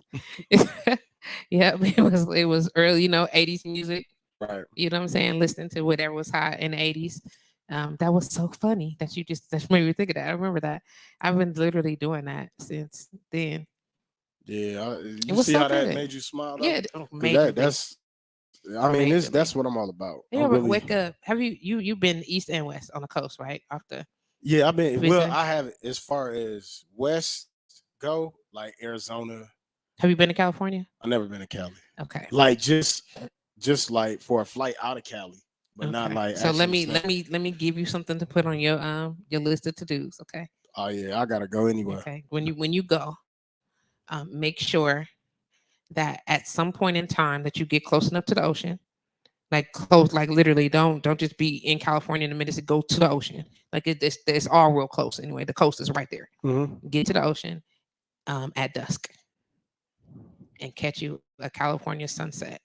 Yeah, it was early, 80s music. Right. You know what I'm saying? Listening to whatever was hot in the 80s. That was so funny that you just made me think of that. I remember that. I've been literally doing that since then. Yeah, It you was see so how that good. made you smile though? Yeah, Because majorly, I mean, majorly. that's what I'm all about. You I'm ever really. wake up? Have you been east and west on the coast, right? Off the Yeah, I've been. Well, visiting. I have, as far as West go, like Arizona. Have you been to California? I never been to Cali. Okay. Like just like for a flight out of Cali, but not Okay. like So let actually me stay. let me let me give you something to put on your list of to dos. Okay. Oh yeah, I gotta go anywhere. Okay. When you go, make sure that at some point in time that you get close enough to the ocean, like close, like literally, don't just be in California in a minute to go to the ocean. Like it's all real close anyway. The coast is right there. Hmm. Get to the ocean at dusk and catch you a California sunset.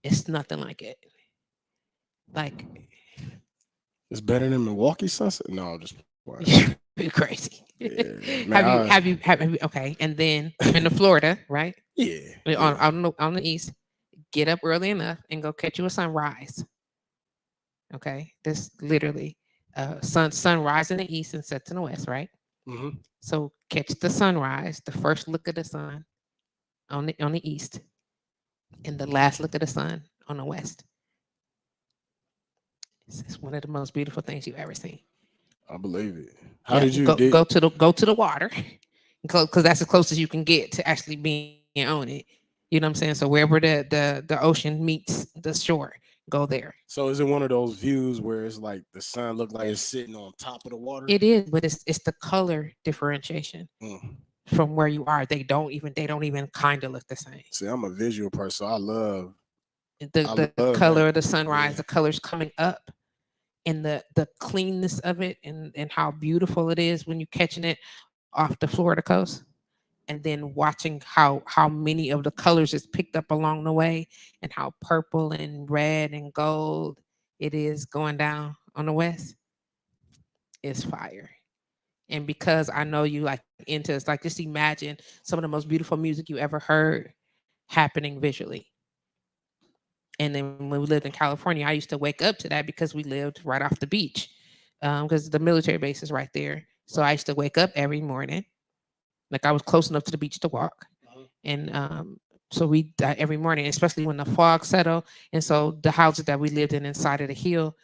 It's nothing like it. Like It's better than Milwaukee sunset. No, just playing. you're crazy. Yeah, man. Have you okay? And then you're in the Florida, right? Yeah, On yeah. on the east. Get up early enough and go catch you a sunrise. Okay, this literally sunrise in the east and sets in the west, right? Hmm. So catch the sunrise, the first look of the sun on the east, and the last look of the sun on the west. It's one of the most beautiful things you've ever seen. I believe it. How Yeah, did you go did? go to the water, because that's as close as you can get to actually being on it. You know what I'm saying? So wherever the ocean meets the shore, go there. So is it one of those views where it's like the sun look like it's sitting on top of the water? It is, but it's the color differentiation Mm. from where you are. They don't even kind of look the same. See, I'm a visual person. So The I the love color that. of the sunrise, Yeah. the colors coming up, and the cleanness of it, and how beautiful it is when you're catching it off the Florida coast, and then watching how many of the colors is picked up along the way, and how purple and red and gold it is going down on the west is fire. And because I know you like into it's like, just imagine some of the most beautiful music you ever heard happening visually. And then when we lived in California, I used to wake up to that because we lived right off the beach, because the military base is right there. So I used to wake up every morning, like I was close enough to the beach to walk, Mhm. and so we every morning, especially when the fog settled, and so the houses that we lived in inside of the hill,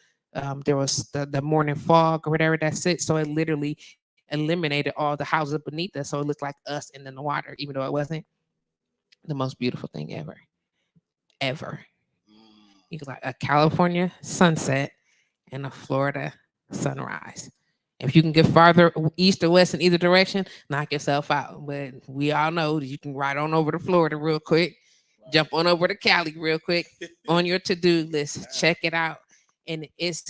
there was the morning fog or whatever that sits, so it literally eliminated all the houses beneath us, so it looked like us and then the water, even though it wasn't. The most beautiful thing ever, ever. You could like a California sunset and a Florida sunrise. If you can get farther east or west in either direction, knock yourself out. But we all know that you can ride on over to Florida real quick, jump on over to Cali real quick on your to-do list. Check it out. And it's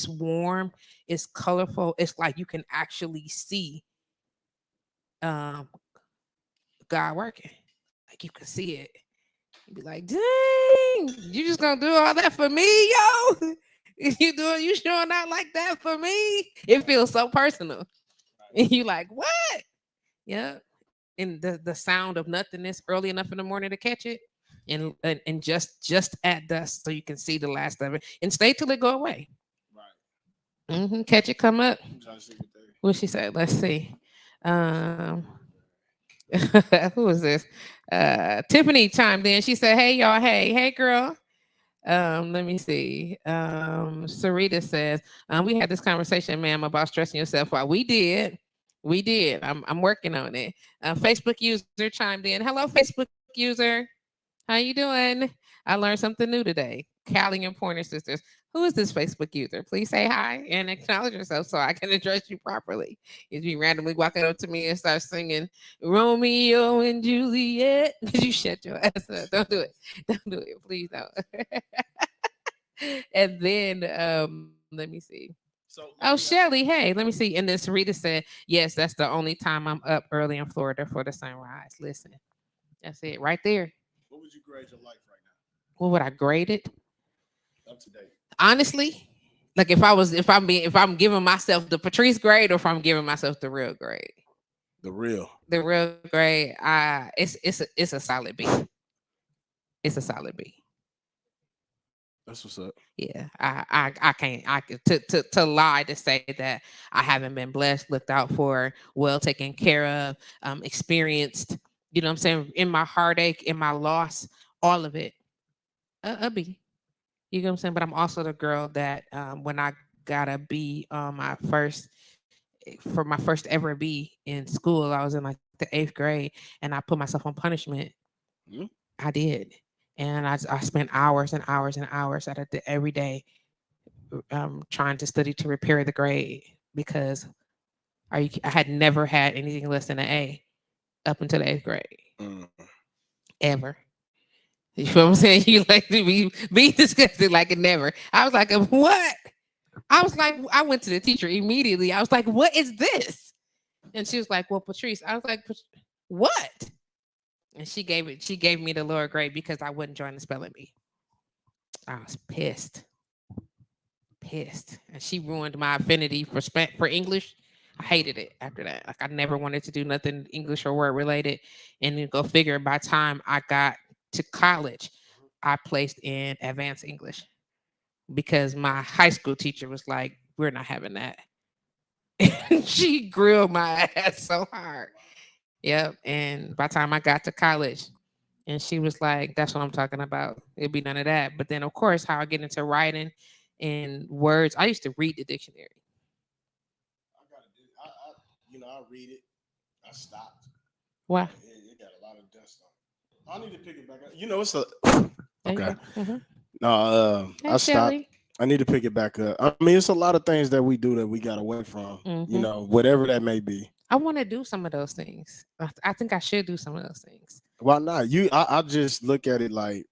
warm, it's colorful. It's like you can actually see um God working. Like you can see it. You'd be like, dang, you just gonna do all that for me, yo? You showing out like that for me? It feels so personal. And you like, what? Yeah. And the sound of nothingness early enough in the morning to catch it. And just at dusk so you can see the last of it and stay till it go away. Catch it come up. What she said? Let's see. Um, who is this? Tiffany chimed in. She said, "Hey y'all, hey girl." Let me see. Sarita says, "We had this conversation, ma'am, about stressing yourself out. We did. I'm working on it." Facebook user chimed in. Hello, Facebook user. How you doing? I learned something new today. Callie and Pointer Sisters. Who is this Facebook user? Please say hi and acknowledge yourself so I can address you properly. If you randomly walking up to me and start singing Romeo and Juliet, you shut your ass up. Don't do it. Don't do it. Please don't. And then let me see. Oh, Shelly, hey, let me see. And this Rita said, yes, that's the only time I'm up early in Florida for the sunrise. Listen, that's it right there. What would you grade your life right now? What would I grade it? Up to date. Honestly, like if I'm giving myself the Patrice grade or if I'm giving myself the real grade. The real. The real grade, it's a solid B. It's a solid B. That's what's up. Yeah, I can't to lie to say that I haven't been blessed, looked out for, well taken care of, experienced. You know what I'm saying? In my heartache, in my loss, all of it, a B. You know what I'm saying? But I'm also the girl that when I got a B on my first for my first ever B in school, I was in like the 8th grade, and I put myself on punishment. Mm-hmm. I did, and I spent hours and hours and hours at it every day trying to study to repair the grade because I had never had anything less than an A up until the 8th grade Mm. ever. You know what I'm saying? You like to be disgusted like it never. I was like, what? I was like, I went to the teacher immediately. I was like, what is this? And she was like, well, Patrice. I was like, what? And she gave me the lower grade because I wouldn't join the spelling bee. I was pissed. Pissed. And she ruined my affinity for English. I hated it after that. Like I never wanted to do nothing English or word related. And then go figure by the time I got to college, I placed in advanced English because my high school teacher was like, we're not having that. She grilled my ass so hard. Yep. And by the time I got to college, and she was like, that's what I'm talking about. It'd be none of that. But then, of course, how I get into writing and words, I used to read the dictionary. I gotta do. I read it. I stopped. Why? It got a lot of dust on it. I need to pick it back up. It's a okay. Mm-hmm. No, Hey, I stopped. Shelly. I need to pick it back up. I mean, it's a lot of things that we do that we got away from. Mm-hmm. Whatever that may be. I want to do some of those things. I think I should do some of those things. Why not? I just look at it like,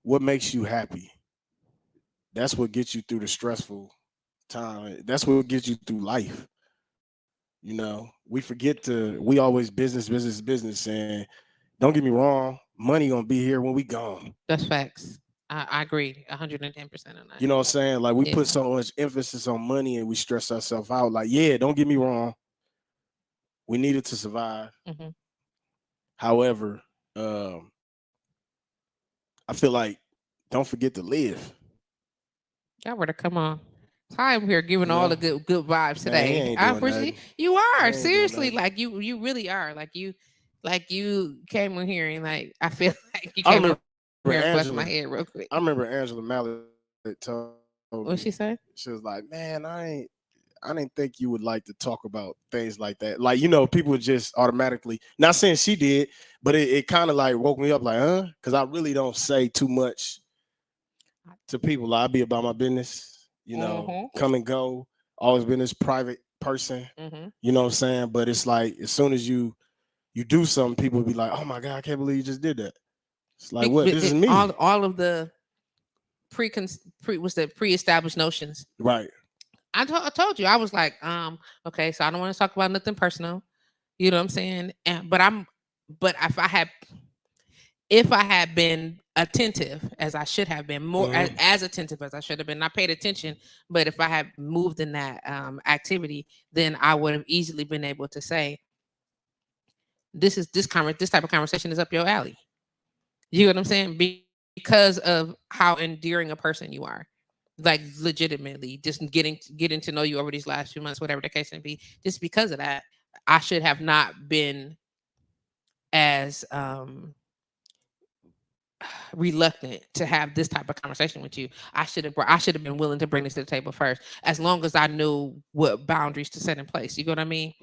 what makes you happy? That's what gets you through the stressful time. That's what gets you through life. We forget we always business, business, business. And don't get me wrong, money gonna be here when we gone. That's facts. I agree 110% on that. You know what I'm saying? Like we Yeah. put so much emphasis on money and we stress ourselves out. Like, yeah, don't get me wrong. We needed to survive. Mm-hmm. However, I feel like don't forget to live. Y'all were to come on. I'm here giving all the good vibes Man, he today. ain't I doing appreciate nothing. you He are ain't doing seriously nothing. like you really are like you came in here and like I feel like you I came remember up here and bust my Angela. head real quick. I remember Angela Mallett told me. What she said? She was like, "Man, I didn't think you would like to talk about things like that. Like, people just automatically, not saying she did, but it kind of like woke me up like, huh? Because I really don't say too much to people. Like, I be about my business, Mm-hmm. come and go. Always been this private person, Mm-hmm. you know what I'm saying? But it's like, as soon as you do something, people be like, oh my God, I can't believe you just did that. It's like, what? This is me. All of the pre-established notions. Right. I told you I was like, okay, so I don't want to talk about nothing personal. You know what I'm saying? But if I had, if I had been attentive as I should have been, more as attentive as I should have been, I paid attention. But if I had moved in that activity, then I would have easily been able to say, this type of conversation is up your alley. You know what I'm saying? Because of how endearing a person you are. Like legitimately, just getting to know you over these last few months, whatever the case may be, just because of that, I should have not been as reluctant to have this type of conversation with you. I should have been willing to bring this to the table first, as long as I knew what boundaries to set in place. You know what I mean?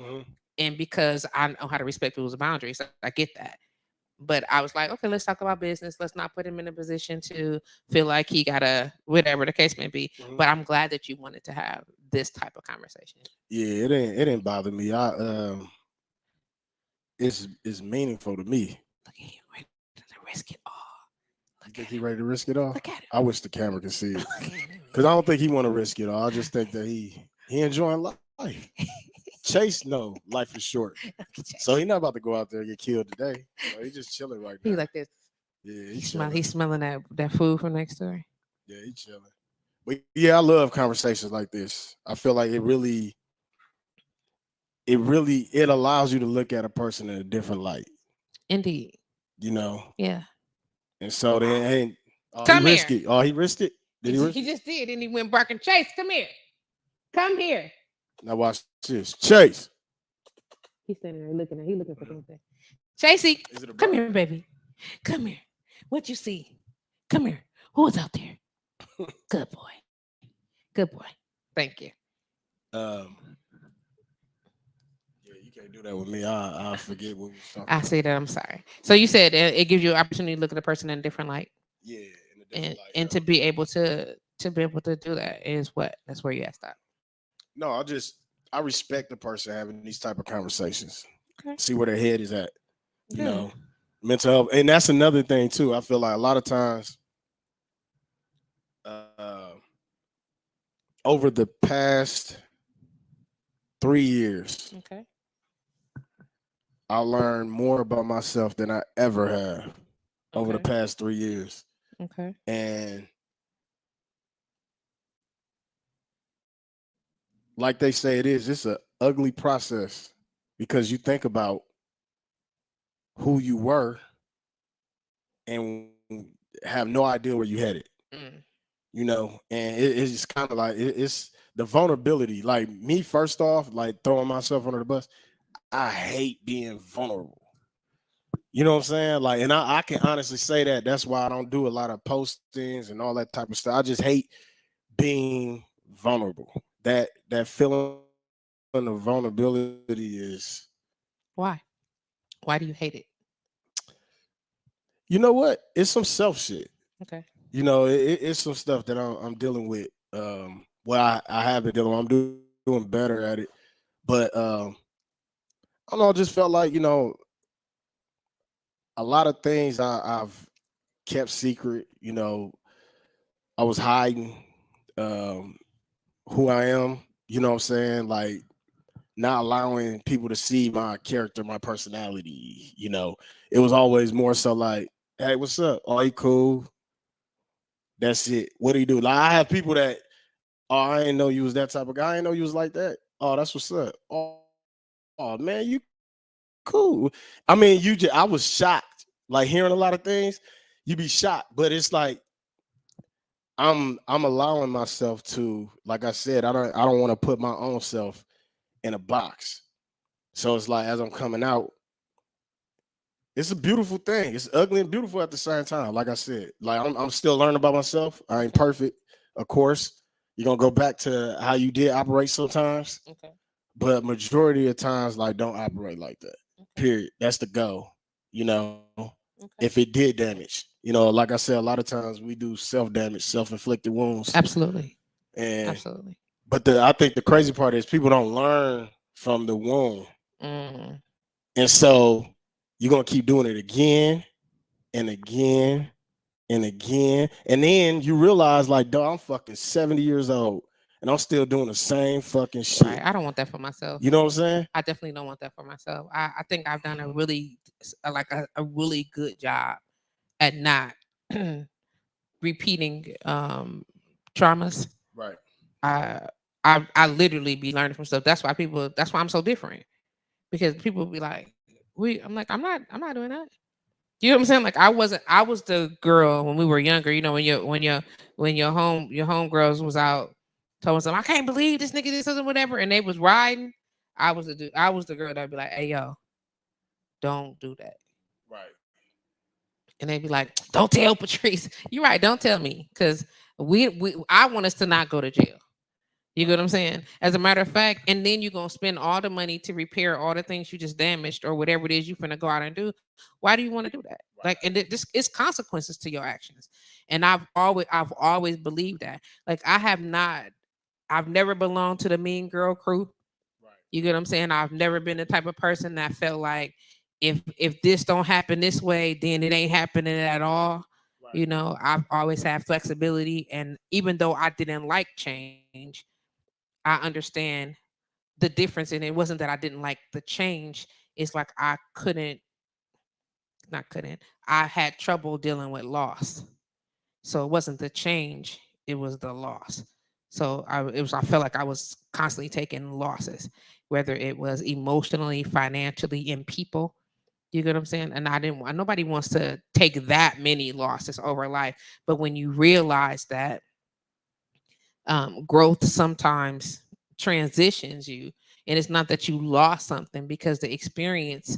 And because I know how to respect people's boundaries, I get that. But I was like, okay, let's talk about business. Let's not put him in a position to feel like he gotta whatever the case may be. But I'm glad that you wanted to have this type of conversation. Yeah, it didn't bother me. It's meaningful to me. Look at him ready to risk it all. You think he ready to risk it all? Look at him. I wish the camera could see it. Because I don't think he want to risk it all. I just think that he enjoying life. Chase, no, life is short. So he not about to go out there and get killed today. So he just chilling right now. He like this. Yeah, He's smelling that food from next door. Yeah, he chilling. But yeah, I love conversations like this. I feel like it allows you to look at a person in a different light. Indeed. You know? Yeah. And so then Come he here. risked it. Oh, he risked it? Did he risk He just did, and he went barking. Chase, come here. Come here. Now watch this. Chase. He's standing there looking for something. Chasey, come here, baby. Come here. What you see? Come here. Who's out there? Good boy. Good boy. Thank you. Yeah, you can't do that with me. I forget what we was talking I about. say that. I'm sorry. So you said it gives you an opportunity to look at a person in a different light. Yeah, in a different light. And to be able to do that is what? That's where you have to stop. No, I respect the person having these type of conversations. Okay. See where their head is at. You Good. know, mental health. And that's another thing too. I feel like a lot of times over the past 3 years, Okay. I learned more about myself than I ever have over the past 3 years. Okay. And like they say, it's an ugly process because you think about who you were and have no idea where you headed. You know, and it's kind of like it's the vulnerability. Like me, first off, like throwing myself under the bus, I hate being vulnerable. You know what I'm saying? Like, and I can honestly say that. That's why I don't do a lot of postings and all that type of stuff. I just hate being vulnerable. That feeling of vulnerability is. Why? Why do you hate it? You know what? It's some self shit. Okay. You know, it's some stuff that I'm dealing with. Well, I have been dealing with. I'm doing better at it. But I don't know, I just felt like, you know, a lot of things I've kept secret. You know, I was hiding who I am. You know what I'm saying? Like not allowing people to see my character, my personality. You know, it was always more so like, hey, what's up? Are you cool? That's it. What do you do? Like I have people that, oh, I didn't know you was that type of guy. I didn't know you was like that. Oh, that's what's up. Oh man, you cool. I mean, I was shocked. Like hearing a lot of things, you be shocked. But it's like I'm allowing myself to, like I said, I don't want to put my own self in a box. So it's like as I'm coming out, it's a beautiful thing. It's ugly and beautiful at the same time. Like I said, like I'm still learning about myself. I ain't perfect, of course. You're gonna go back to how you did operate sometimes. Okay. But majority of times, like don't operate like that. Okay. Period. That's the goal. You know, Okay. if it did damage, you know, like I said, a lot of times we do self-damage, self-inflicted wounds. Absolutely. And Absolutely. but I think the crazy part is people don't learn from the wound. Mm. And so you're gonna keep doing it again and again and again. And then you realize, like, dog, I'm fucking 70 years old and I'm still doing the same fucking shit. Right. I don't want that for myself. You know what I'm saying? I definitely don't want that for myself. I think I've done a really really good job at not repeating traumas. Right. I I literally be learning from stuff. That's why people. That's why I'm so different, because people be like, I'm like, I'm not doing that. You know what I'm saying? Like, I wasn't. I was the girl when we were younger. You know, when your homegirls was out telling them, I can't believe this nigga did something, whatever, and they was riding. I was the girl that'd be like, hey yo, don't do that. Right. And they'd be like, don't tell Patrice. You're right, don't tell me. Because we I want us to not go to jail. You get Right. what I'm saying? As a matter of fact, and then you're gonna spend all the money to repair all the things you just damaged or whatever it is you're gonna go out and do. Why do you want to do that? Like, Right. and this it's consequences to your actions. And I've always believed that. Like, I've never belonged to the mean girl crew. Right. You get what I'm saying? I've never been the type of person that felt like if this don't happen this way, then it ain't happening at all. Right. You know, I've always had flexibility, and even though I didn't like change, I understand the difference. And it wasn't that I didn't like the change. It's like I couldn't, not couldn't, I had trouble dealing with loss. So it wasn't the change, it was the loss. So I felt like I was constantly taking losses, whether it was emotionally, financially, in people. You get what I'm saying? And I didn't want, nobody wants to take that many losses over life. But when you realize that growth sometimes transitions you, and it's not that you lost something, because the experience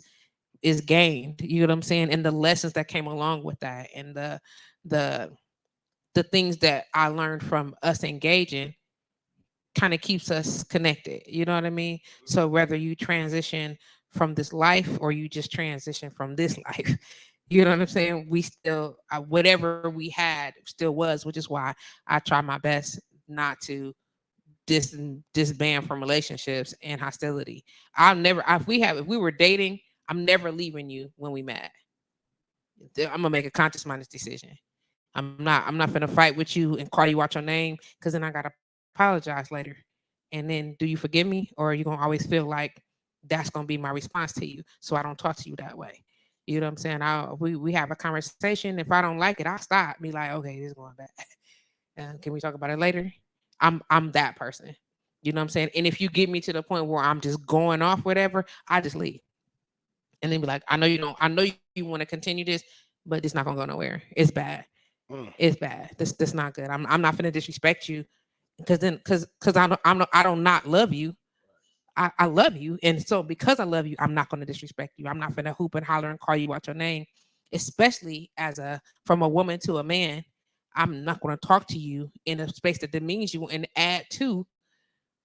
is gained. You know what I'm saying? And the lessons that came along with that, and the the things that I learned from us engaging kind of keeps us connected. You know what I mean? So whether you transition from this life or you just transition from this life, you know what I'm saying? We still, whatever we had still was, which is why I try my best not to disband from relationships and hostility. I'll never, if we were dating, I'm never leaving you when we mad. I'm gonna make a conscious minded decision. I'm not gonna fight with you and call you out your name, because then I gotta apologize later. And then, do you forgive me, or are you gonna always feel like that's gonna be my response to you, so I don't talk to you that way? You know what I'm saying? We have a conversation. If I don't like it, I'll stop. Be like, okay, this is going bad. Can we talk about it later? I'm that person. You know what I'm saying? And if you get me to the point where I'm just going off, whatever, I just leave. And then be like, I know you don't. I know you want to continue this, but it's not gonna go nowhere. It's bad. Mm. It's bad. This not good. I'm not gonna disrespect you, because then because I don't not love you. I love you, and so because I love you, I'm not gonna disrespect you. I'm not gonna hoop and holler and call you out your name, especially as a from a woman to a man. I'm not gonna talk to you in a space that demeans you and add to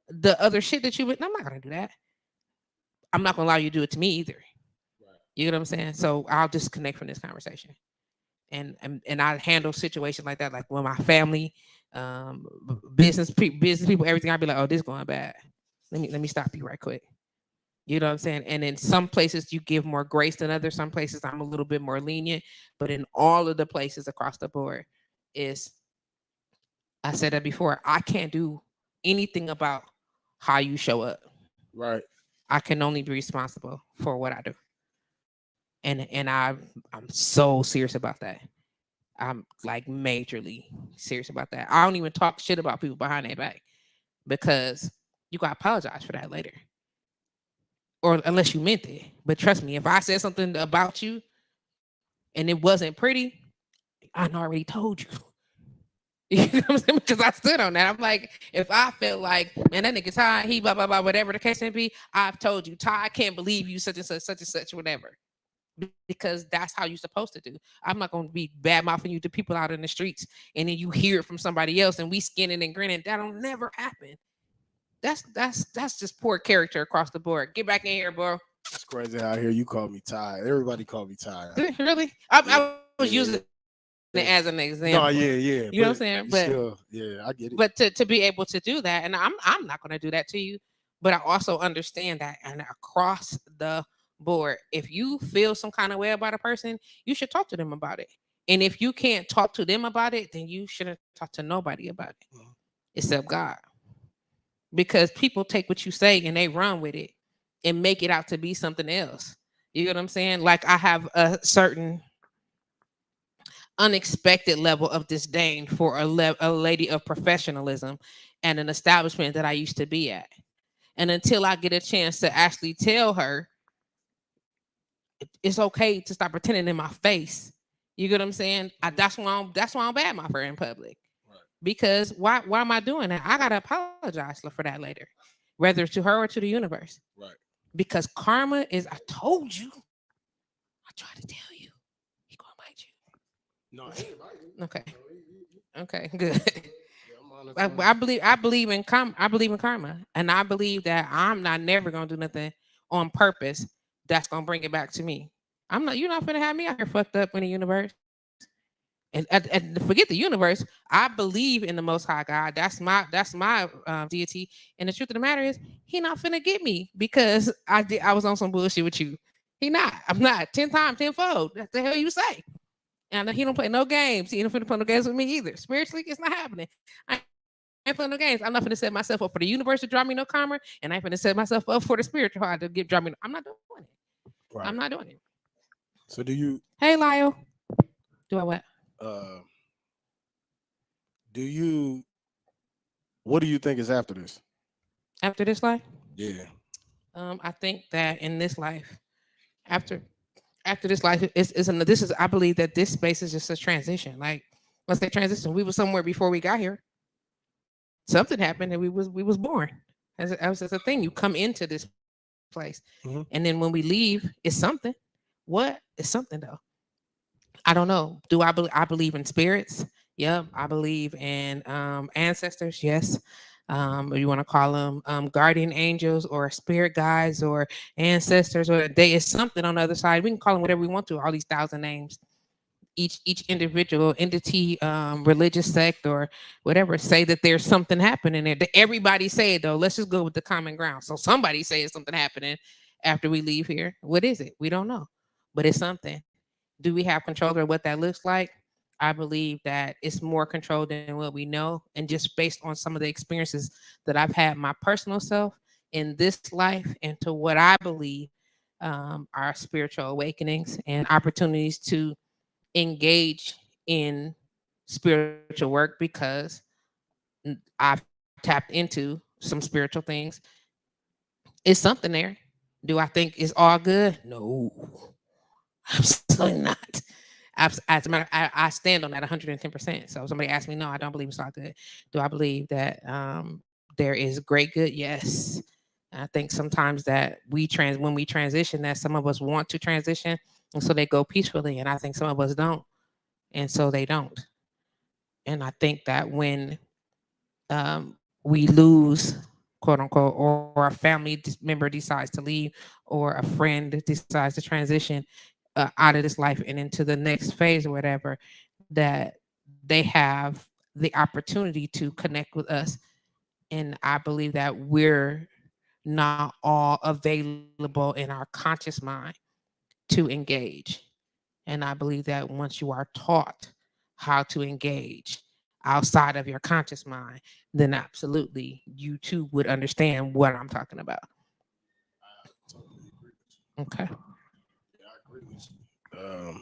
the other shit that you would. I'm not gonna do that. I'm not gonna allow you to do it to me either. Right. You know what I'm saying? So I'll disconnect from this conversation. And I handle situations like that, like with my family, business people, everything. I'd be like, oh, this going bad. Let me stop you right quick. You know what I'm saying? And in some places you give more grace than others. Some places I'm a little bit more lenient, but in all of the places across the board, is I said that before. I can't do anything about how you show up. Right. I can only be responsible for what I do, and I'm so serious about that. I'm like majorly serious about that. I don't even talk shit about people behind their back, because you gotta apologize for that later. Or unless you meant it. But trust me, if I said something about you and it wasn't pretty, I already told you. You know what I'm saying? Because I stood on that. I'm like, if I felt like, man, that nigga Ty, he blah blah blah, whatever the case may be, I've told you, Ty, I can't believe you such and such, whatever. Because that's how you're supposed to do. I'm not gonna be bad mouthing you to people out in the streets, and then you hear it from somebody else and we skinning and grinning. That'll never happen. That's just poor character across the board. Get back in here, bro. It's crazy how I hear you call me Ty. Everybody call me Ty. Really? Yeah, I was using it as an example. You know no, what I'm yeah, saying? yeah. But But you still, yeah, I get it. to be able to do that, and I'm not going to do that to you, but I also understand that, and across the board, if you feel some kind of way about a person, you should talk to them about it. And if you can't talk to them about it, then you shouldn't talk to nobody about it Mhm. except God, because people take what you say and they run with it and make it out to be something else. You know what I'm saying? Like, I have a certain unexpected level of disdain for a lady of professionalism and an establishment that I used to be at. And until I get a chance to actually tell her it's okay to stop pretending in my face. You get what I'm saying? That's why I'm bad my friend in public. Right. Because why am I doing that? I gotta apologize for that later, whether it's to her or to the universe. Right. Because karma is, I told you, I tried to tell you, he gonna bite No, he ain't biting. you. Okay, No, okay, good. yeah, I'm I, monitoring. I believe I believe in I believe in karma, and I believe that I'm not never gonna do nothing on purpose that's gonna bring it back to me. I'm not. You're not gonna have me out here fucked up in the universe. And forget the universe. I believe in the Most High God. That's my deity. And the truth of the matter is, he not finna get me because I was on some bullshit with you. He not. I'm not. 10 times tenfold. That's the hell you say. And he don't play no games. He don't finna play no games with me either. Spiritually, it's not happening. I ain't playing no games. I'm not finna set myself up for the universe to drop me no karma, and I ain't finna set myself up for the spiritual side to drop me. I'm not doing it. I'm not Right. doing it. So do you Hey, Lyle. Do I what? uh do you what do you think is after this? After this life? Yeah. I think that in this life, after after this life this is I believe that this space is just a transition. Like, let's say transition. We were somewhere before we got here. Something happened and we was born. As a thing, you come into this place, and then when we leave, it's something. What is something though? I don't know. I believe in spirits? Yep. I believe in ancestors. Yes. You want to call them guardian angels or spirit guides or ancestors, or they is something on the other side. We can call them whatever we want to. All these thousand names. Each individual entity, religious sect or whatever, say that there's something happening there. Everybody say it though. Let's just go with the common ground. So somebody says something happening after we leave here. What is it? We don't know, but it's something. Do we have control over what that looks like? I believe that it's more control than what we know. And just based on some of the experiences that I've had my personal self in this life and to what I believe are spiritual awakenings and opportunities to engage in spiritual work because I've tapped into some spiritual things. It's something there. Do I think it's all good? No, absolutely not. As a matter, I stand on that 110%. So if somebody asks me, no, I don't believe it's all good. Do I believe that there is great good? Yes. I think sometimes that when we transition, that some of us want to transition, and so they go peacefully, and I think some of us don't, and so they don't. And I think that when we lose, quote unquote, or a family member decides to leave, or a friend decides to transition out of this life and into the next phase or whatever, that they have the opportunity to connect with us. And I believe that we're not all available in our conscious mind to engage. And I believe that once you are taught how to engage outside of your conscious mind, then absolutely you too would understand what I'm talking about. I totally agree with you. Okay. Yeah, I agree with you.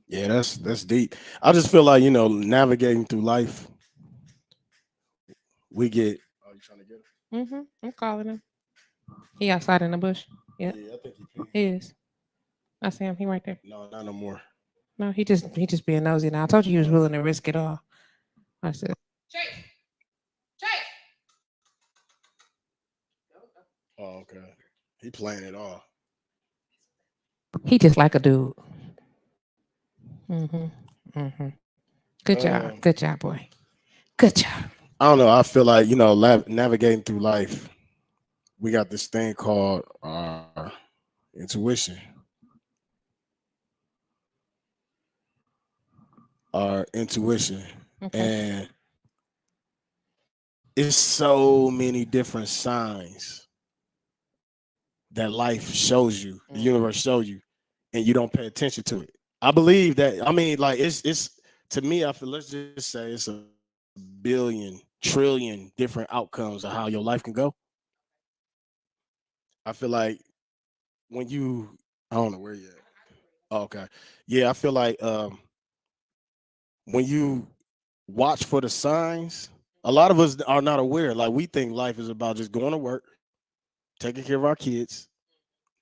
Yeah, that's deep. I just feel like, navigating through life, we get. Oh, you trying to get him? I'm calling him. He outside in the bush. Yeah, Yeah, I think he peed. he is. I see him. He right there. No, not no more. No, he just being nosy now. I told you he was willing to risk it all. I said, Chase, Chase. Oh, okay. He playing it all. He just like a dude. Mm-hmm. Mm-hmm. Good job. Um, Good job, boy. Good job. I don't know. I feel like navigating through life, we got this thing called our intuition. Our intuition, Okay. and it's so many different signs that life shows you, the universe shows you, and you don't pay attention to it. I believe that. I mean, like it's to me. I feel. Let's just say it's a billion, trillion different outcomes of how your life can go. I feel like when you, I don't know where you at. Oh, okay, yeah, I feel like when you watch for the signs, a lot of us are not aware. Like we think life is about just going to work, taking care of our kids,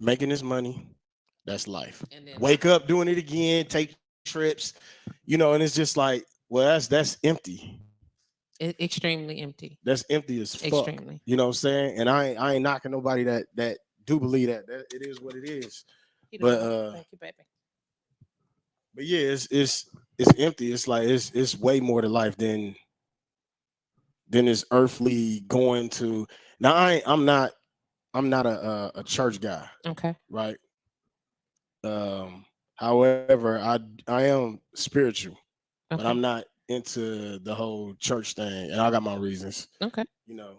making this money. That's life. And then Wake up, doing it again, take trips, and it's just like, well, that's empty. extremely empty. That's empty as fuck. Extremely. You know what I'm saying? And I ain't knocking nobody that do believe that it is what it is. You But know, thank you, baby. but yeah, it's empty. It's like it's way more to life than this earthly going to. Now I'm not a church guy, Okay. right? However, I am spiritual, but I'm Okay. not into the whole church thing, and I got my reasons, Okay. you know.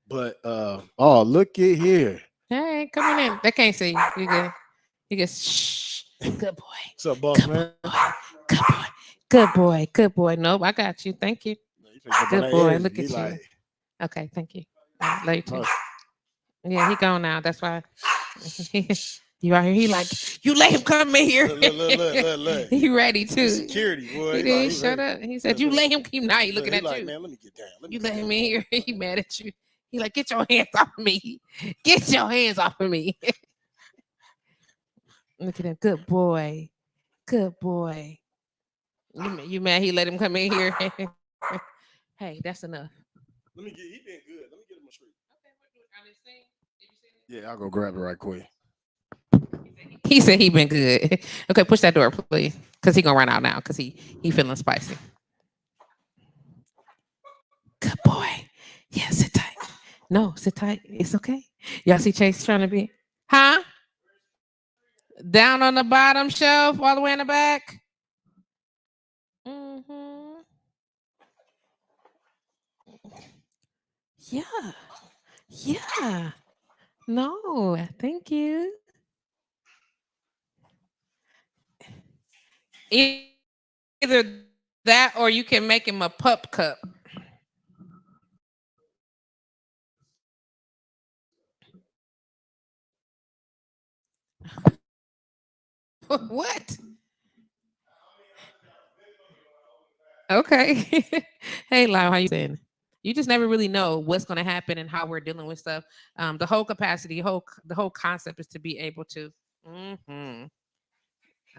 But oh, look at here. Hey, come on in. They can't see you. You good. You good. Shh. Good boy. What's up, boss Good man? boy. Good boy. Good boy. Good boy. Nope, I got you. Thank you. You picked up on Good that boy. energy. Look He at like, you. Okay, thank you. Love you too. hush. Yeah, he gone now. That's why. You out here. He like, you let him come in here. Look. He ready It's too. security, boy. He He did. ready. Shut up. He said, you Look. let him keep. Now he Look, looking he at like, you. man, let me get down. Let me You get let him down. in here. He mad at you. He like, get your hands off of me. Get your hands off of me. Look at him. Good boy. Good boy. You mad he let him come in here? Hey, that's enough. Let me get. He been good. Let me get him a treat. Yeah, I'll go grab it right quick. He said he been good. Okay, push that door, please. Cause he gonna run out now. Cause he feeling spicy. Good boy. Yeah, sit tight. No, sit tight. It's okay. Y'all see Chase trying to be, huh? Down on the bottom shelf, all the way in the back. Mm-hmm. Yeah. Yeah. No, thank you. Either that or you can make him a pup cup. What? Okay. Hey, Lyle, how you doing? You just never really know what's going to happen and how we're dealing with stuff. The whole capacity, the whole concept is to be able to. Hmm.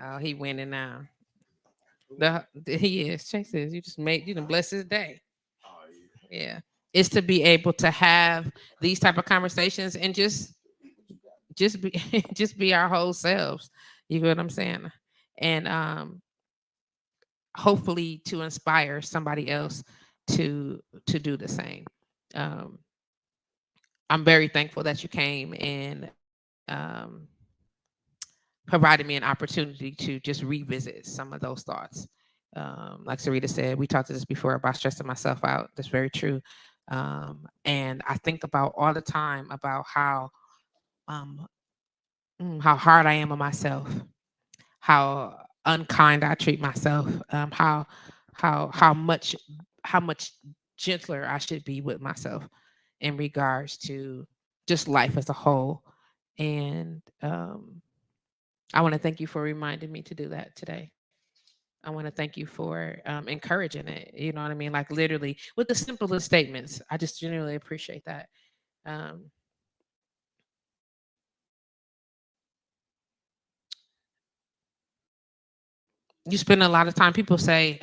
Oh, he winning now. He is. Chase is. You done bless his day. Oh Yeah, it's to be able to have these type of conversations and just be just be our whole selves. You get what I'm saying? And hopefully to inspire somebody else to do the same. Um, I'm very thankful that you came and provided me an opportunity to just revisit some of those thoughts. Like Sarita said, we talked to this before about stressing myself out. That's very true. And I think about all the time about um, how hard I am on myself, how unkind I treat myself, how much how much gentler I should be with myself in regards to just life as a whole. And I want to thank you for reminding me to do that today. I want to thank you for encouraging it. You know what I mean? Like literally with the simplest statements. I just genuinely appreciate that. Um, you spend a lot of time. People say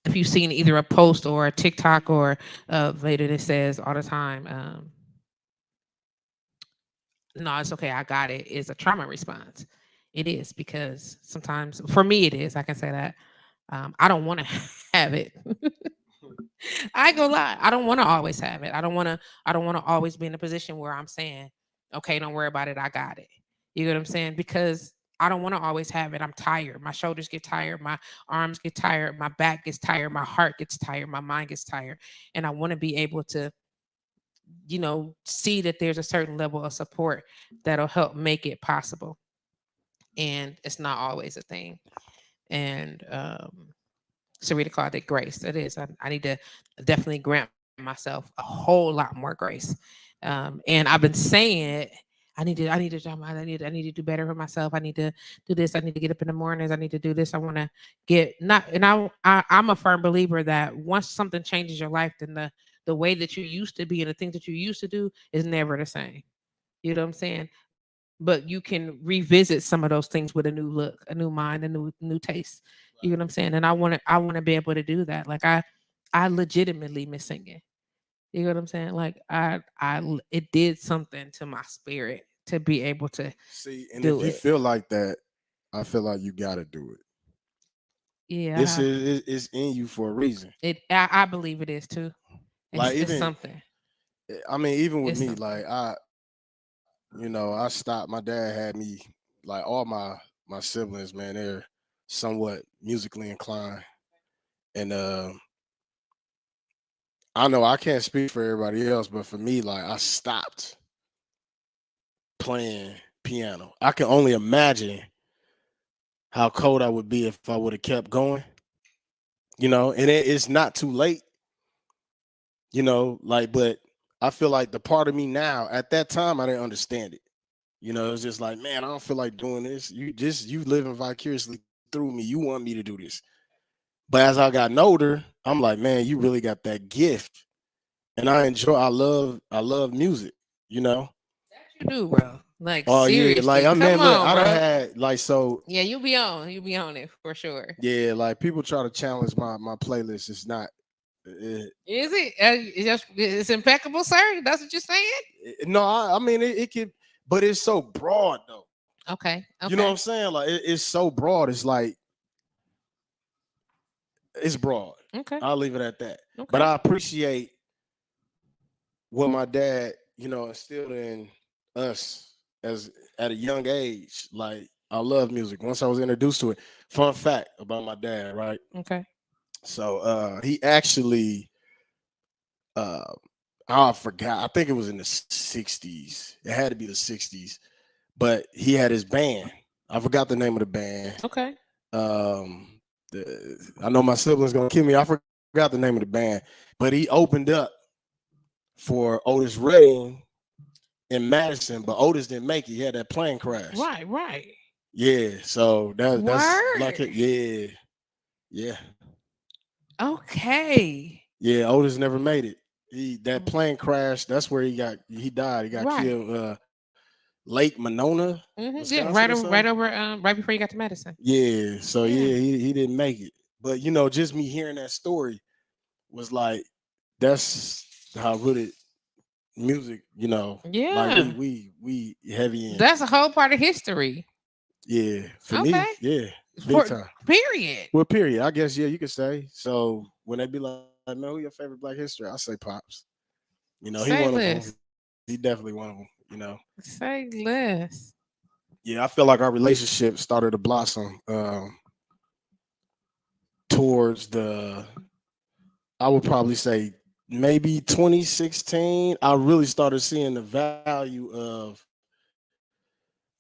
if you've seen either a post or a TikTok or a video that says all the time, no, it's okay, I got it, is a trauma response. It is because sometimes, for me, it is. I can say that. I don't want to have it. I ain't gonna lie. I don't want to always have it. I don't want to. I don't want to always be in a position where I'm saying, "Okay, don't worry about it. I got it." You get what I'm saying? Because I don't want to always have it. I'm tired. My shoulders get tired. My arms get tired. My back gets tired. My heart gets tired. My mind gets tired. And I want to be able to, see that there's a certain level of support that'll help make it possible. And it's not always a thing. And Sarita called it grace. It is. I need to definitely grant myself a whole lot more grace. And I've been saying it. I need to jump out. I need to do better for myself. I need to do this. I need to get up in the mornings. I need to do this. I want to get not and I'm a firm believer that once something changes your life, then the way that you used to be and the things that you used to do is never the same. You know what I'm saying? But you can revisit some of those things with a new look, a new mind, a new taste. You know what I'm saying? And I want to be able to do that. Like I legitimately miss singing. You know what I'm saying? Like it did something to my spirit to be able to See, and if do you it. feel like that, I feel like you got to do it. Yeah, This is in you for a reason. I believe it is too. Like It's even, something. I mean, even with It's me, something. like I stopped. My dad had me like all my siblings, man. They're somewhat musically inclined, and I know I can't speak for everybody else, but for me, like I stopped playing piano. I can only imagine how cold I would be if I would have kept going. And it's not too late. Like, but I feel like the part of me now, at that time, I didn't understand it. It was just like, man, I don't feel like doing this. You living vicariously through me. You want me to do this. But as I got older, I'm like, man, you really got that gift. And I love music, you know. That you do, bro. Like Oh yeah, like seriously. I Come man, look, on, I done bro. had like so Yeah, you be on it for sure. yeah, like people try to challenge my playlist. It's not Is it? It's impeccable, sir. That's what you're saying. no, I mean it could, but it's so broad though. Okay. You know what Okay. I'm saying? Like it's so broad. It's like it's broad. Okay. I'll leave it at that. But Okay. I appreciate what my dad, instilled in us as at a young age. Like I love music. Once I was introduced to it. Fun fact about my dad, right? Okay. So he actually uh I forgot. I think it was in the 60s. It had to be the 60s. But he had his band. I forgot the name of the band. Okay. I know my siblings gonna kill me. I forgot the name of the band, but he opened up for Otis Redding in Madison, but Otis didn't make it. He had that plane crash. Right. Right. Yeah, so that's like Word. it. Yeah, yeah, Okay. yeah. Otis never made it. That Mm, plane crash. That's where he died. He got right. killed. Lake Monona, Yeah. Wisconsin or Right something. over. Right before you got to medicine. Yeah, so Yeah. yeah, he didn't make it. But just me hearing that story was like, that's how rooted music, like we Yeah. we we heavy in. That's a whole part of history. Yeah, for Okay. me, yeah, big For time. period. Well, period. I guess yeah, you could say. So when they be like, man, who your favorite Black History? I say Pops. He one of Say them. less. He definitely one of them. Say less. Yeah, I feel like our relationship started to blossom towards I would probably say maybe 2016. I really started seeing the value of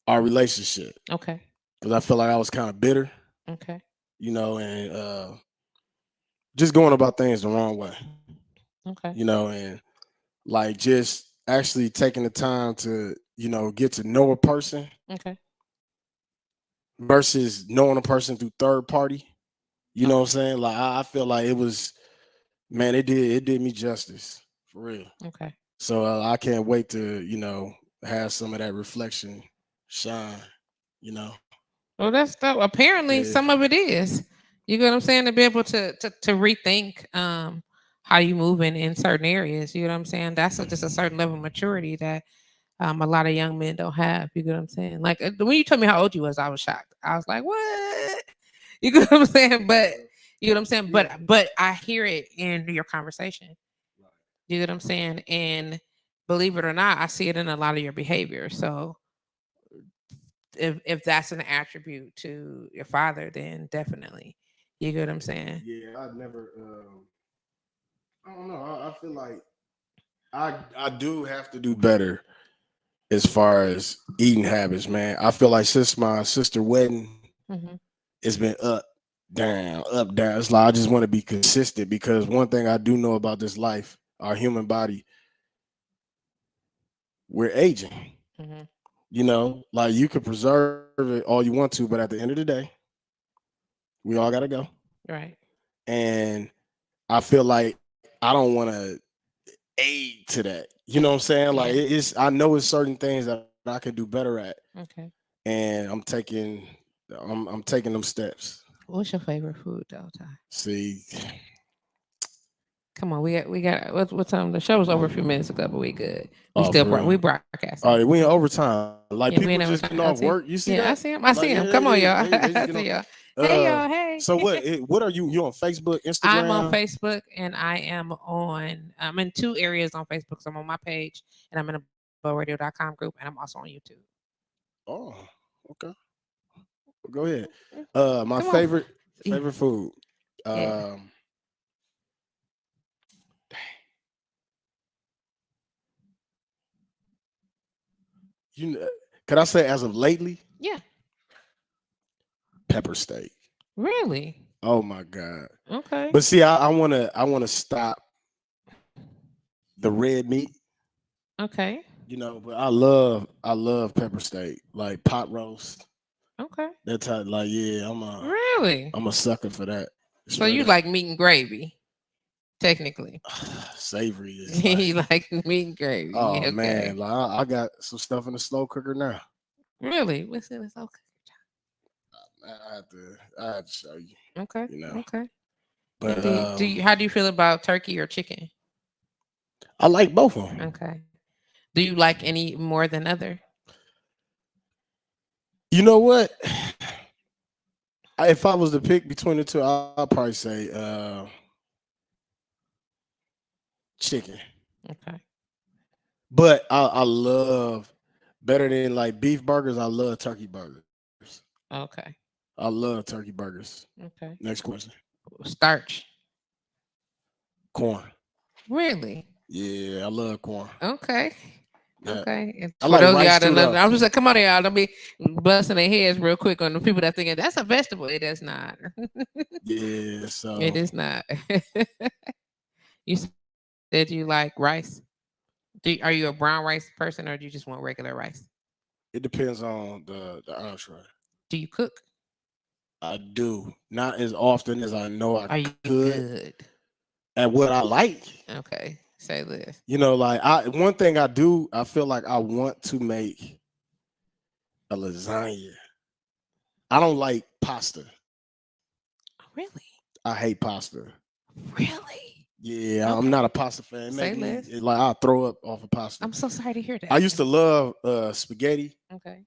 our relationship Okay. because I felt like I was kind of bitter, Okay. and just going about things the wrong way, Okay. and like just actually taking the time to, get to know a person Okay. versus knowing a person through third party. You know what I'm Okay. saying? Like I feel like it was, man, it did me justice for real. Okay. So I can't wait to, have some of that reflection shine, you know. Well, that's that. Apparently, Yeah. some of it is. You get what I'm saying? To be able to rethink how you move in certain areas. You know what I'm saying? That's just a certain level of maturity that a lot of young men don't have. You get what I'm saying? Like when you told me how old you was, I was shocked. I was like, what? You get what I'm saying? But you know what I'm saying? Yeah. But I hear it in your conversation. You get what I'm saying? And believe it or not, I see it in a lot of your behavior. So if that's an attribute to your father, then definitely. You get what I'm saying? Yeah, I never I don't know. I feel like I do have to do better as far as eating habits, man. I feel like since my sister wedding, Hmm. it's been up, down, up, down. It's like I just want to be consistent because one thing I do know about this life, our human body, we're aging. Hmm. Like you could preserve it all you want to, but at the end of the day, we all gotta go. Right. And I feel like I don't want to aid to that. You know what I'm saying? Like Yeah. it's I know it's certain things that I can do better at, Okay. and I'm taking them steps. What's your favorite food, though, Ty? See, Come on, we got what time? The show was over a few minutes ago, but we good. We oh still for real. we broadcasting. All right, we in overtime. Like Yeah, people we just ain't never getting time. off I work. see. You see that? Yeah, I see him. I Like see him. yeah, Come on, y'all. they just I getting see off. y'all. Hey, y'all. Hey. So what? What are you? You on Facebook, I'm on Instagram? Facebook and I'm in two areas on Facebook. So I'm on my page and I'm in a bowradio.com group and I'm also on YouTube. Oh, okay. Well, go ahead. Mm, My come on. Yeah. favorite food. Yeah. Um, you know, could I say as of lately, Yeah. pepper steak. Really? Oh my god. Okay. But see, I wanna stop the red meat. Okay. But I love pepper steak, like pot roast. Okay. That's how, like, yeah, Really? I'm a sucker for that. So Straight you up. like meat and gravy, technically. Savory is like, You like meat and gravy. oh Yeah, man, okay. like I got some stuff in the slow cooker now. Really? What's in this? Okay. I have to show you, Okay. you know. Okay. But And do you how do you feel about turkey or chicken? I like both of them. Okay. Do you like any more than other? You know what? If I was to pick between the two, I'll probably say chicken. Okay. But I love better than like beef burgers. I love turkey burgers. Okay. I love turkey burgers. Okay. Next question. Starch. Corn. Really? Yeah, I love corn. Okay. Yeah. Okay. And I for like those of rice y'all that too know, though. I'm just like, come on, y'all. Don't be busting their heads real quick on the people that thinking that's a vegetable. It is not. Yeah, It so is not. You said you like rice. Are you a brown rice person or do you just want regular rice? it depends on the entree. Do you cook? I do. Not as often as I know I Are you could good? at what I like. Okay. Say this. Like I one thing I do, I feel like I want to make a lasagna. I don't like pasta. Really? I hate pasta. Really? Yeah, I'm Okay. not a pasta fan. It Say make me less. like I'll throw up off of pasta. I'm so sorry to hear I that. used to love spaghetti, Okay.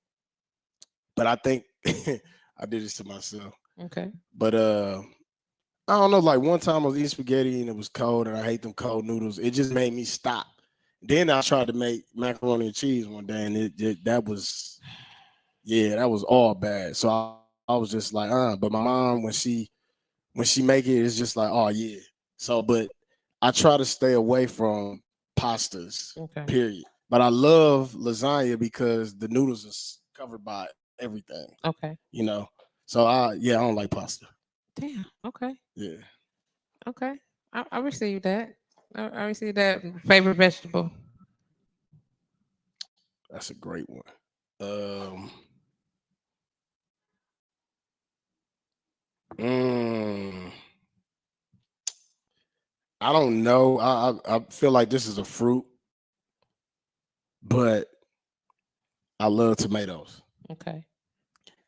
but I think I did this to myself. Okay. But I don't know. Like one time I was eating spaghetti and it was cold, and I hate them cold noodles. It just made me stop. Then I tried to make macaroni and cheese one day, and that was yeah, that was all bad. So I was just like, but my mom when she make it, it's just like, oh yeah. So, but I try to stay away from pastas. Okay. Period. But I love lasagna because the noodles are covered by everything. Okay. You know. So I don't like pasta. Damn. Okay. Yeah, Okay. I received that. I received that. Favorite vegetable. that's a great one. Um, mm, I don't know. I feel like this is a fruit, but I love tomatoes. Okay.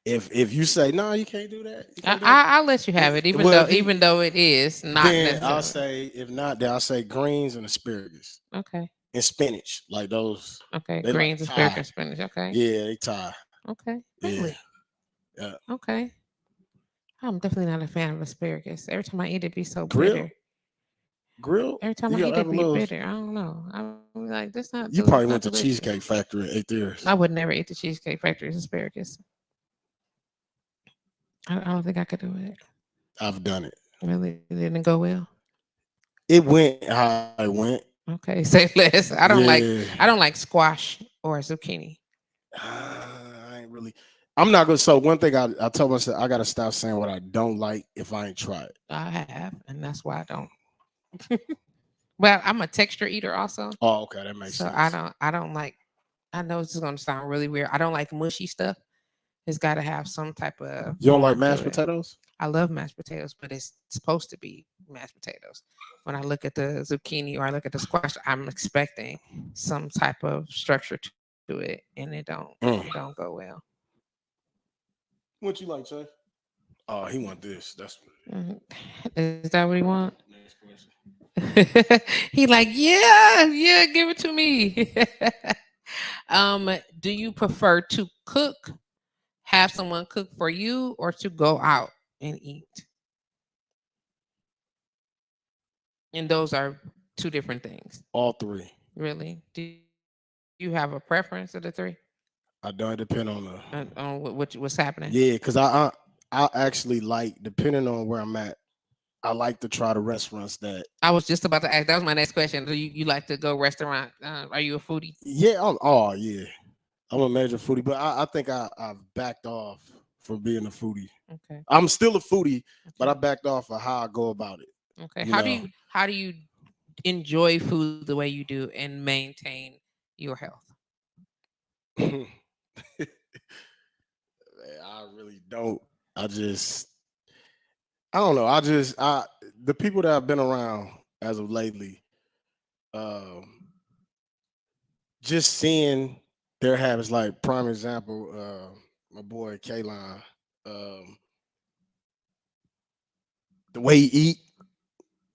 If you say no, you can't do that. You I, can't do that. I I'll let you have it, even Well, though if you it is not then I'll necessarily. say if not, then I'll say greens and asparagus Okay. and spinach. Like those, Okay. they like Greens, tie. asparagus, spinach. Okay. Yeah, they tie. Okay. Yeah, Really? yeah. Okay. I'm definitely not a fan of asparagus. Every time I eat it, be so Grill, bitter. grill. Every time I You eat gotta it, have a be little. bitter. I don't know. I'm like, this not You it's probably not went to delicious. Cheesecake Factory and ate theirs. I would never eat the Cheesecake Factory's asparagus. I don't think I could do it. I've done it. Really, it didn't go well. It went how it went. Okay, say less. Yeah. I don't like squash or zucchini. I ain't really. I'm not gonna. So one thing I told myself I gotta stop saying what I don't like if I ain't try it. I have, and that's why I don't. Well, I'm a texture eater also, Oh, okay, that makes so sense. I don't like. I know it's going to sound really weird. I don't like mushy stuff. It's got to have some type of You don't like form to mashed it. potatoes? I love mashed potatoes, but it's supposed to be mashed potatoes. When I look at the zucchini or I look at the squash, I'm expecting some type of structure to it, and it don't go well. What you like, Jay? Oh, he want this. That's Mhm. Is that what he want? next question. He like, yeah, yeah, give it to me. Do you prefer to cook, have someone cook for you, or to go out and eat? And those are two different things. All three. Really? Do you have a preference of the three? I don't depend on the On what's happening? yeah, because I actually like depending on where I'm at. I like to try the restaurants that I was just about to ask. That was my next question. Do you like to go restaurant? Are you a foodie? yeah. Oh yeah, I'm a major foodie, but I think I've backed off from being a foodie. Okay. I'm still a foodie, but Okay. I backed off of how I go about it. Okay. You know, How do you enjoy food the way you do and maintain your health? man, I really don't. I just I don't know. I the people that I've been around as of lately, um, just seeing their habits. Like prime example, my boy Kalon, um, the way he eat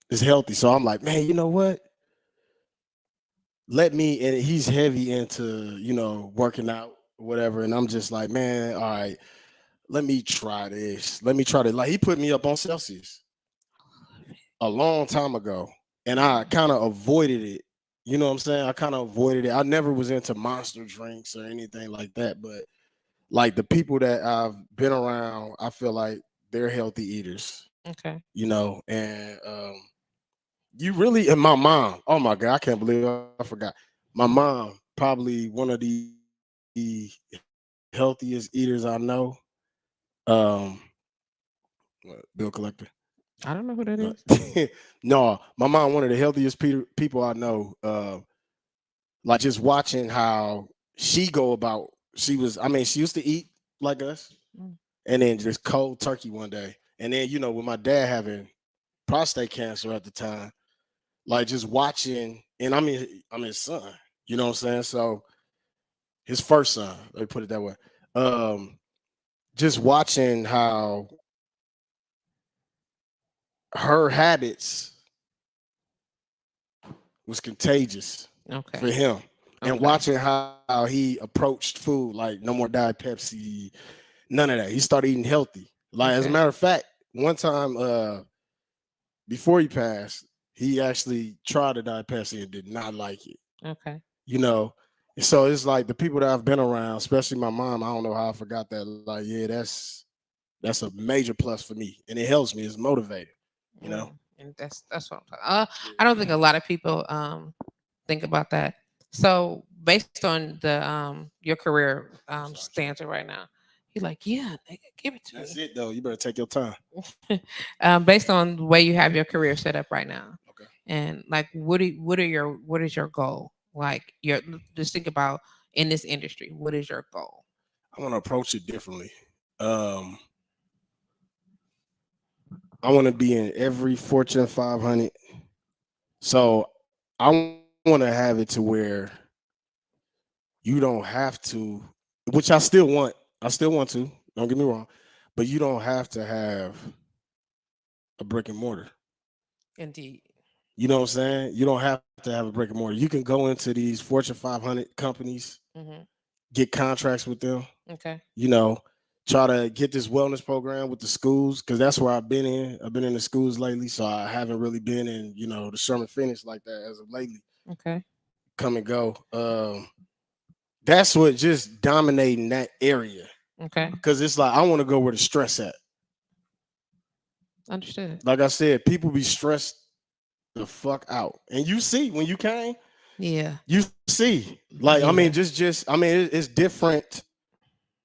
is healthy. So I'm like, man, you know what? Let me. And he's heavy into working out, whatever. And I'm just like, man, all right. Let me try this. Let me try to like he put me up on Celsius a long time ago. And I kind of avoided it. You know what I'm saying? I kind of avoided it. I never was into monster drinks or anything like that. But like the people that I've been around, I feel like they're healthy eaters, Okay. and you really and my mom, oh my God, I can't believe I forgot. My mom, probably one of the healthiest eaters I know. Um, what, bill collector. I don't know who that No, is. no, my mom, one of the healthiest people I know. Like just watching how she go about. I mean, she used to eat like us, Mm. and then just cold turkey one day, and then with my dad having prostate cancer at the time, like just watching, and I'm his son. You know what I'm saying? So his first son, let me put it that way. Um, just watching how her habits was contagious Okay. for him. And Okay. watching how he approached food, like no more Diet Pepsi, none of that. He started eating healthy. Like as a Okay. matter of fact, one time before he passed, he actually tried a Diet Pepsi and did not like it. Okay. You know, and so it's like the people that I've been around, especially my mom. I don't know how I forgot that. Like, yeah, that's a major plus for me, and it helps me. It's motivated. You know. And that's what I'm talking. I don't think a lot of people think about that. So based on the your career Sorry. stance right now, you're like, yeah, nigga, give it to That's me. it though. You better take your time. Based on the way you have your career set up right now, Okay. and like, what is your goal? Like, your just think about in this industry, what is your goal? I want to approach it differently. Um, I want to be in every Fortune 500. So I want to have it to where you don't have to, which I still want. I still want to. Don't get me wrong, but you don't have to have a brick and mortar. Indeed. You know what I'm saying? You don't have to have a brick and mortar. You can go into these Fortune 500 companies, Hmm. get contracts with them. Okay. You know, try to get this wellness program with the schools because that's where I've been in. I've been in the schools lately, so I haven't really been in the Sherman finish like that as of lately. Okay. Come and go. That's what just dominating that area Okay. because it's like I want to go where the stress at. Understood. Like I said, people be stressed the fuck out, and you see when you came, Yeah. you see. Like I mean, Yeah. it's different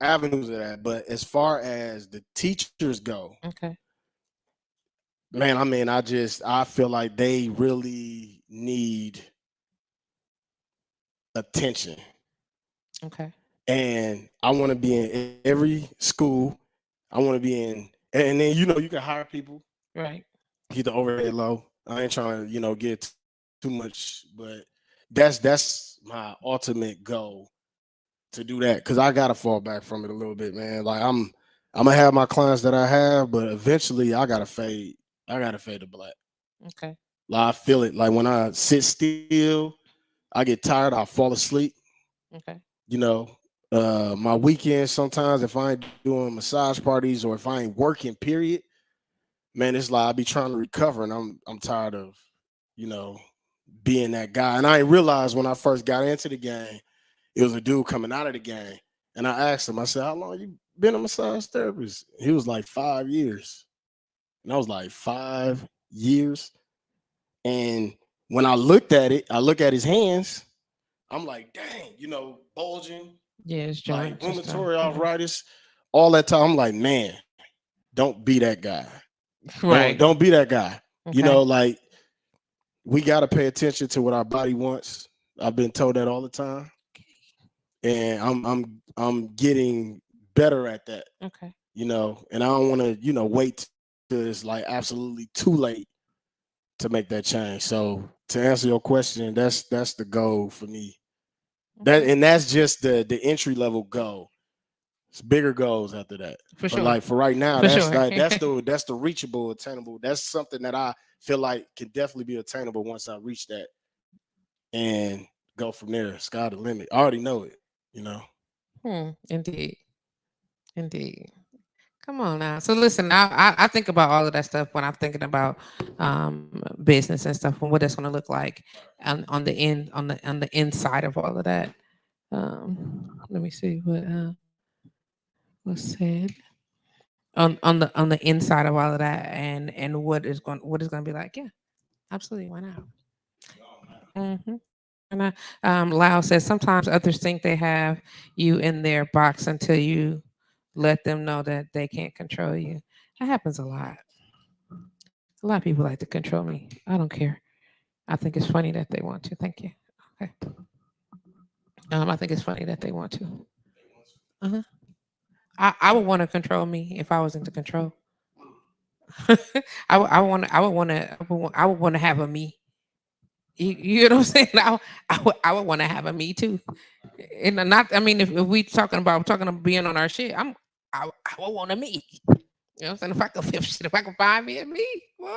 avenues of that, but as far as the teachers go, Okay. man, I mean, I feel like they really need attention. Okay. and I want to be in every school. I want to be in, and then you can hire people, Right. keep the overhead low. I ain't trying to get too much, but that's my ultimate goal to do that because I gotta fall back from it a little bit, man. Like I'm gonna have my clients that I have, but eventually I gotta fade. I gotta fade to black. Okay. Like I feel it. Like when I sit still, I get tired. I fall asleep. Okay. You know, my weekends sometimes if I ain't doing massage parties or if I ain't working, period, man, it's like I be trying to recover and I'm tired of, you know, being that guy. And I ain't realized when I first got into the game, it was a dude coming out of the game. And I asked him, I said, how long you been a massage therapist? He was like 5 years. And I was like, 5 years. And when I looked at it, I look at his hands. I'm like, dang, bulging, Yeah, it's like joint just rheumatoid yeah. arthritis, all that time. I'm like, man, don't be that guy. Don't Right. don't be that guy. Okay. Like we gotta pay attention to what our body wants. I've been told that all the time, and I'm getting better at that. Okay. And I don't want to wait till it's like absolutely too late to make that change. So to answer your question, that's the goal for me. Okay. And that's just the entry level goal. It's bigger goals after that. For But sure. like for right now, For that's sure. like that's the reachable, attainable. That's something that I feel like can definitely be attainable once I reach that and go from there. Sky the limit. I already know it, you know. Indeed. Indeed. Come on now. So listen, I think about all of that stuff when I'm thinking about business and stuff and what it's going to look like on the end on the inside of all of that. Let me see what's said on the inside of all of that and what is going to be like. Yeah, absolutely. Why not? Hmm. And Lau says sometimes others think they have you in their box until you let them know that they can't control you. That happens a lot. A lot of people like to control me. I don't care. I think it's funny that they want to. Thank you. Okay. I think it's funny that they want to. Uh-huh. I would want to control me if I was into control. I would want to have a me. You know what I'm saying? I would want to have a me too. And not, I mean, if we talking about being on our shit, I would want a me. You know what I'm saying? If I could find me a me, boy.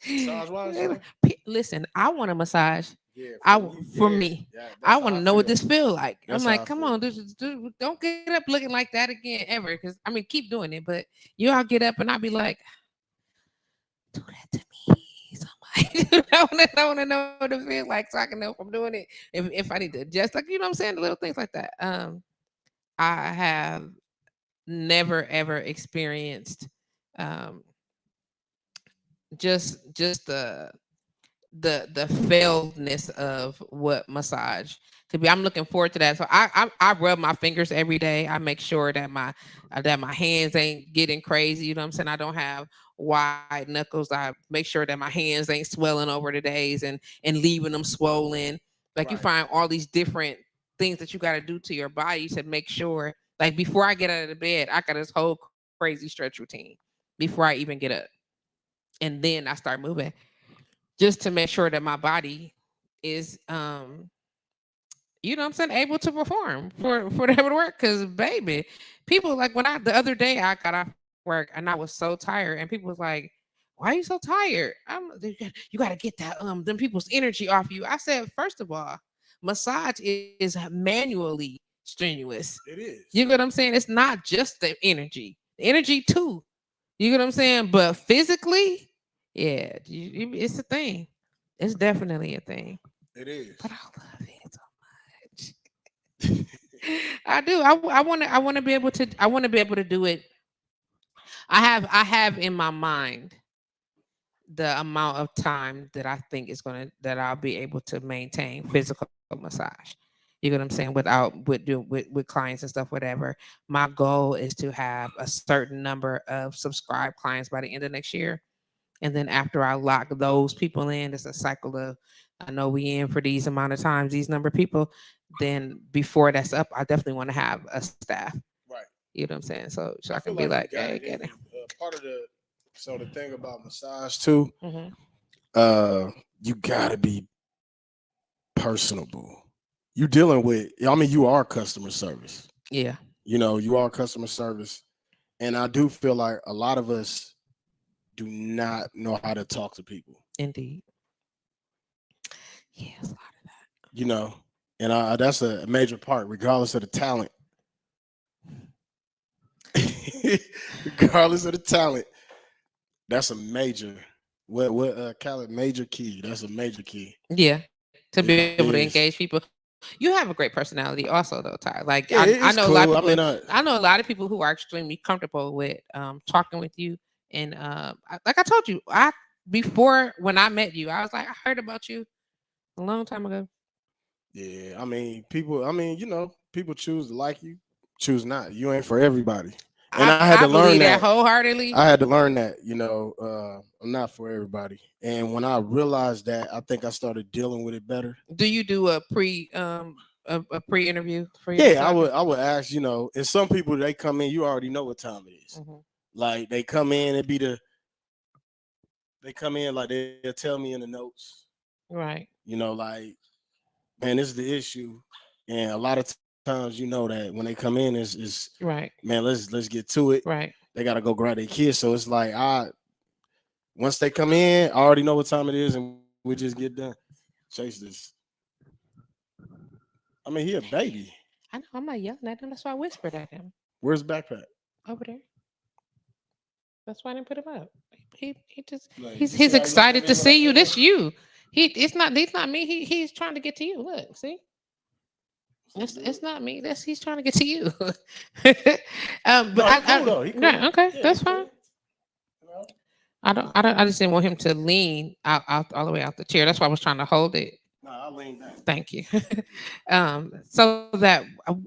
Massage wise, though? Listen, I want a massage. Yeah, from you. For Yeah, me, yeah. I That's want how to I know what feel. this feel like. I'm That's how like, I come feel. on, don't get up looking like that again ever. Because I mean, keep doing it, but you all get up and I'll be like, do that to me. So I'm like, I want to know what it feels like so I can know if I'm doing it. If I need to adjust, like you know what I'm saying, the little things like that. I have never ever experienced um just the failedness of what massage could be. I'm looking forward to that. So I rub my fingers every day. I make sure that my hands ain't getting crazy. You know what I'm saying? I don't have wide knuckles. I make sure that my hands ain't swelling over the days and leaving them swollen. Like you Right. find all these different things that you got to do to your body to make sure. Like before I get out of the bed, I got this whole crazy stretch routine before I even get up, and then I start moving just to make sure that my body is you know what I'm saying, able to perform for them to work. Cause baby, people like when I the other day I got off work and I was so tired and people was like, why are you so tired? You gotta get that them people's energy off you. I said, first of all, massage is manually strenuous. It You get is. what I'm saying? It's not just the energy. The energy too. You get what I'm saying? But physically, yeah, it's a thing. It's definitely a thing. It But is. I love it so much. I do. I want to be able to. I want to be able to do it. I have in my mind the amount of time that I think is gonna that I'll be able to maintain physical massage. You get what I'm saying? Without with clients and stuff, whatever. My goal is to have a certain number of subscribed clients by the end of next year. And then after I lock those people in, it's a cycle of, I know we in for these amount of times, these number of people. Then before that's up, I definitely want to have a staff. Right. You know what I'm saying? So I I can feel be like you like, got hey, it. get it. Part of the so the thing about massage too, Hmm. you gotta be personable. You dealing with, I mean, you are customer service. Yeah, You are customer service, and I do feel like a lot of us do not know how to talk to people. indeed. Yeah, it's a lot of You know, and that's a major part, regardless of the talent. Regardless of the talent, that's a major. What Khaled, major key? That's a major key. that. Yeah, to be able to It engage is. people. You have a great personality, also though, Ty. Like Yeah, I know a it's lot of cool. people. I mean, I know a lot of people who are extremely comfortable with talking with you. And like I told you, I before when I met you, I was like, I heard about you a long time ago. yeah. I mean, people. I mean, people choose to like you, choose not. You ain't for everybody, and I had I to learn believe that that. wholeheartedly. I had to learn that. I'm not for everybody, and when I realized that, I think I started dealing with it better. Do you do a pre interview for your Yeah, I massager? would. I would ask. And some people they come in, you already know what time it is. Hmm. Like they come in, they come in like they'll tell me in the notes. Right, Like, man, this is the issue, and a lot of times, that when they come in, is right, man, let's get to it. right. They gotta go grab their kids, so it's like once they come in, I already know what time it is, and we just get done. Chase this. I mean, he a baby. I know I'm not yelling at him. That's why I whispered at him Where's the backpack? over there. That's why I didn't put him up. He just Like, he's you see he's how he looked at excited me to when I see you. said that? This you. He's not me. He's trying to get to you. Look, see. Is he It's good? not me. That's he's trying to get to you. But No, he cool though. He cool. right, okay, Yeah, he that's fine. cool. You know? I just didn't want him to lean out all the way out the chair. That's why I was trying to hold it. No, I lean back. Thank you. So that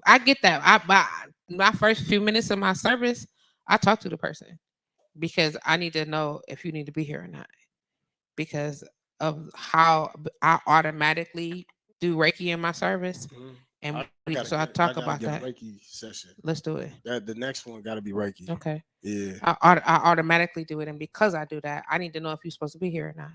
I get that. My first few minutes of my service, I talk to the person because I need to know if you need to be here or not because of how I automatically do Reiki in my service, and so I talk I about gotta that. get a Reiki session. Let's do it. That the next one gotta be Reiki. Okay. Yeah. I automatically do it, and because I do that, I need to know if you're supposed to be here or not.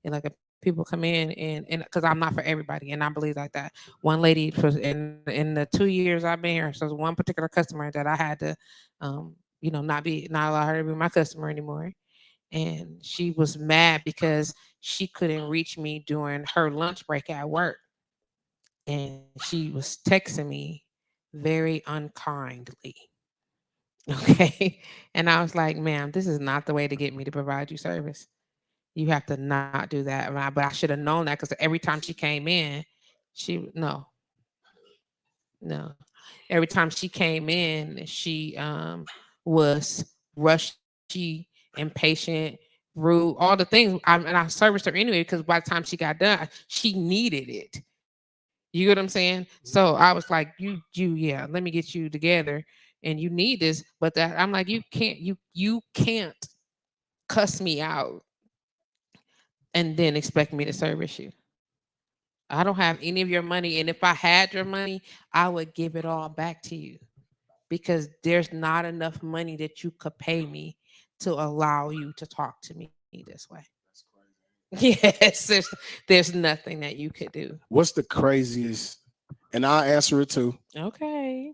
And like if people come in and because I'm not for everybody, and I believe like that. One lady for in the 2 years I've been here, so there's one particular customer that I had to, not allow her to be my customer anymore, and she was mad because she couldn't reach me during her lunch break at work, and she was texting me very unkindly. Okay. And I was like, ma'am, this is not the way to get me to provide you service. You have to not do that. But I should have known that because every time she came in, no, no. Every time she came in, she was rushy, impatient, rude, all the things. And I serviced her anyway because by the time she got done, she needed it. You get what I'm saying? So I was like, yeah, let me get you together, and you need this. But that I'm like, you can't cuss me out and then expect me to service you. I don't have any of your money, and if I had your money, I would give it all back to you because there's not enough money that you could pay me to allow you to talk to me this way. That's crazy. Yes, there's nothing that you could do. What's the craziest? And I'll answer it too. Okay.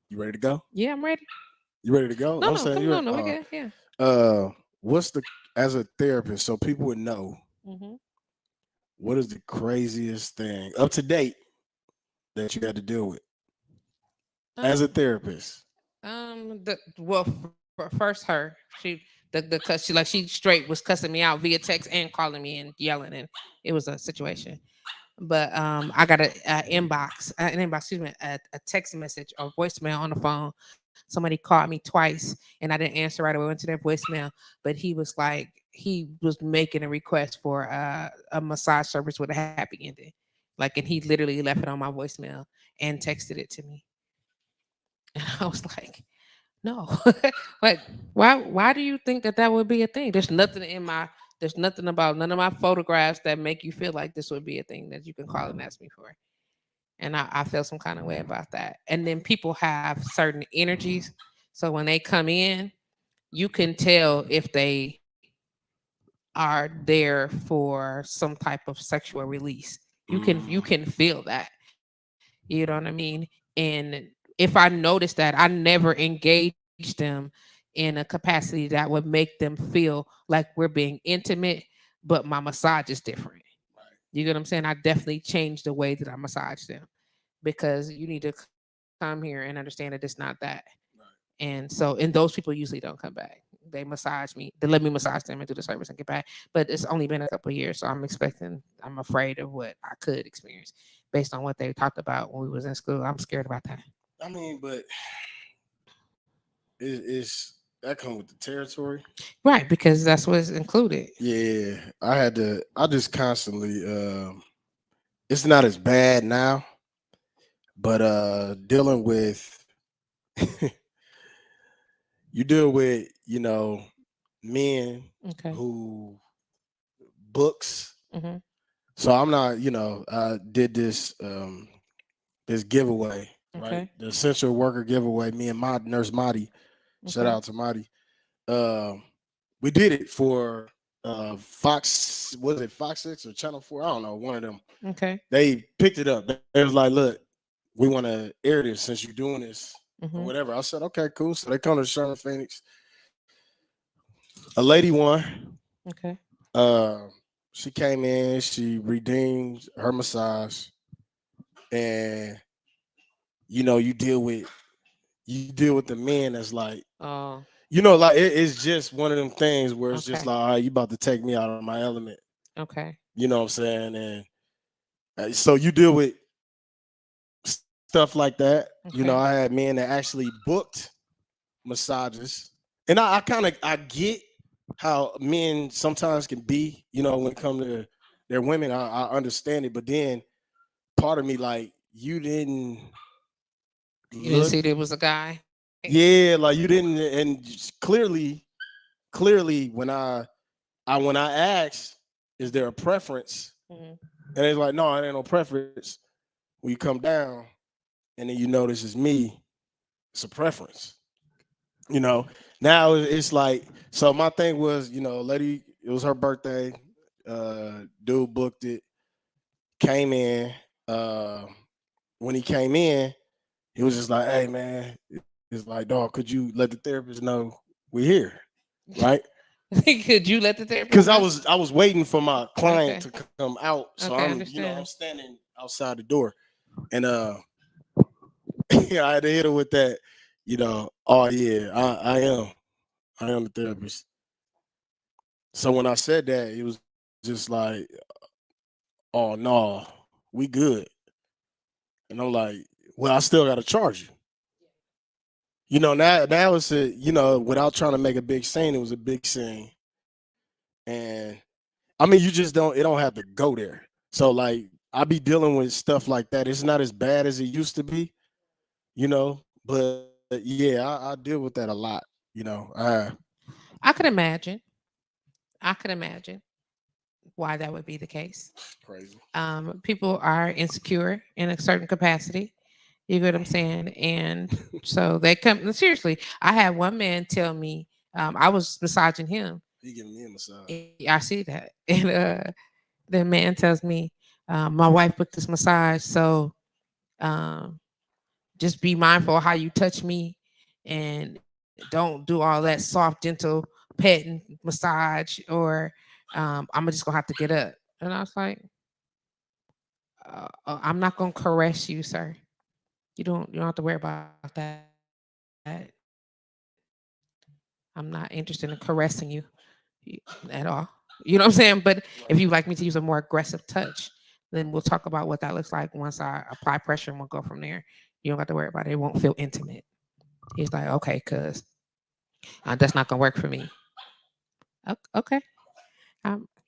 You ready to go? Yeah, I'm ready. You ready to go? No, I'm no, saying come you on, ready. no, we good. Yeah. What's the as a therapist, so people would know Hmm. what is the craziest thing up to date that you had to deal with as a Um, therapist? first her the cuss she straight was cussing me out via text and calling me and yelling, and it was a situation. But I got excuse me, a text message or voicemail on the phone. Somebody called me twice, and I didn't answer right away. Went to their voicemail, but he was making a request for a massage service with a happy ending, like, and he literally left it on my voicemail and texted it to me, and I was like, No. Like, why do you think that that would be a thing? There's nothing about none of my photographs that make you feel like this would be a thing that you can call and ask me for. And I feel some kind of way about that. And then people have certain energies. So when they come in, you can tell if they are there for some type of sexual release. You can feel that. You know what I mean? And if I notice that, I never engage them in a capacity that would make them feel like we're being intimate, but my massage is different. You get what I'm saying? I definitely changed the way that I massage them because you need to come here and understand that it's not that. And so, and those people usually don't come back. They massage me. They let me massage them and do the service and get back. But it's only been a couple of years, so I'm afraid of what I could experience based on what they talked about when we was in school. I'm scared about that. I mean, but it's that come with the territory. Right, because that's what's included. Yeah, I just constantly. It's not as bad now, but dealing with you deal with men Okay. who books. Hmm. So I'm not, I did this giveaway, right? Okay. The essential worker giveaway. Me and my nurse Marty, shout Okay. out to Marty. Um, we did it for Fox. Was it Fox 6 or Channel 4? I don't know. One of them. Okay. They picked it up. They was like, "Look, we want to air this since you're doing this or Hmm. whatever." I said, "Okay, cool." So they come to Charlotte Phoenix. A lady won. Okay. Uh, she came in. She redeemed her massage, and you deal with the men that's like, Oh. like it's just one of them things where it's just Okay. like, all right, you about to take me out of my element. Okay. You know what I'm saying? And so you deal with stuff like that. Okay. I had men that actually booked massages, and I kind of I get how men sometimes can be. When it comes to their women, I understand it. But then part of me like you didn't You didn't look, see there was a guy. yeah, like you didn't, and clearly when I asked, is there a preference? Hmm. And it's like, no, it ain't no preference. When you come down and then you notice it's me, it's a preference. You know, now it's like, so my thing was, lady, it was her birthday. Dude booked it, came in. When he came in, he was just like, hey man, it's like, dog, could you let the therapist know we here? Right? Could you let the therapist Because I know? was I was waiting for my client Okay. to come out. So Okay. I I'm understand. standing outside the door. And I had to hit her with that, oh yeah, I am the therapist. So when I said that, it was just like, oh no, we good. And I'm like, well, I still gotta charge you. Now it's without trying to make a big scene, it was a big scene. And I mean, you just don't it don't have to go there. So like I be dealing with stuff like that. It's not as bad as it used to be, but yeah, I deal with that a lot. I could imagine. I could imagine why that would be the case. Crazy. People are insecure in a certain capacity. You get what I'm saying? And so they come seriously. I had one man tell me I was massaging him. He giving me a massage. I see that, and the man tells me, "My wife booked this massage, so um, just be mindful of how you touch me, and don't do all that soft, gentle petting massage, or I'm just gonna have to get up." And I was like, "I'm not gonna caress you, sir. You don't have to worry about that. I'm not interested in caressing you at all. You know what I'm saying? But if you'd like me to use a more aggressive touch, then we'll talk about what that looks like once I apply pressure and we'll go from there. You don't have to worry about it. It won't feel intimate." He's like, "Okay, cuz that's not gonna work for me." Okay.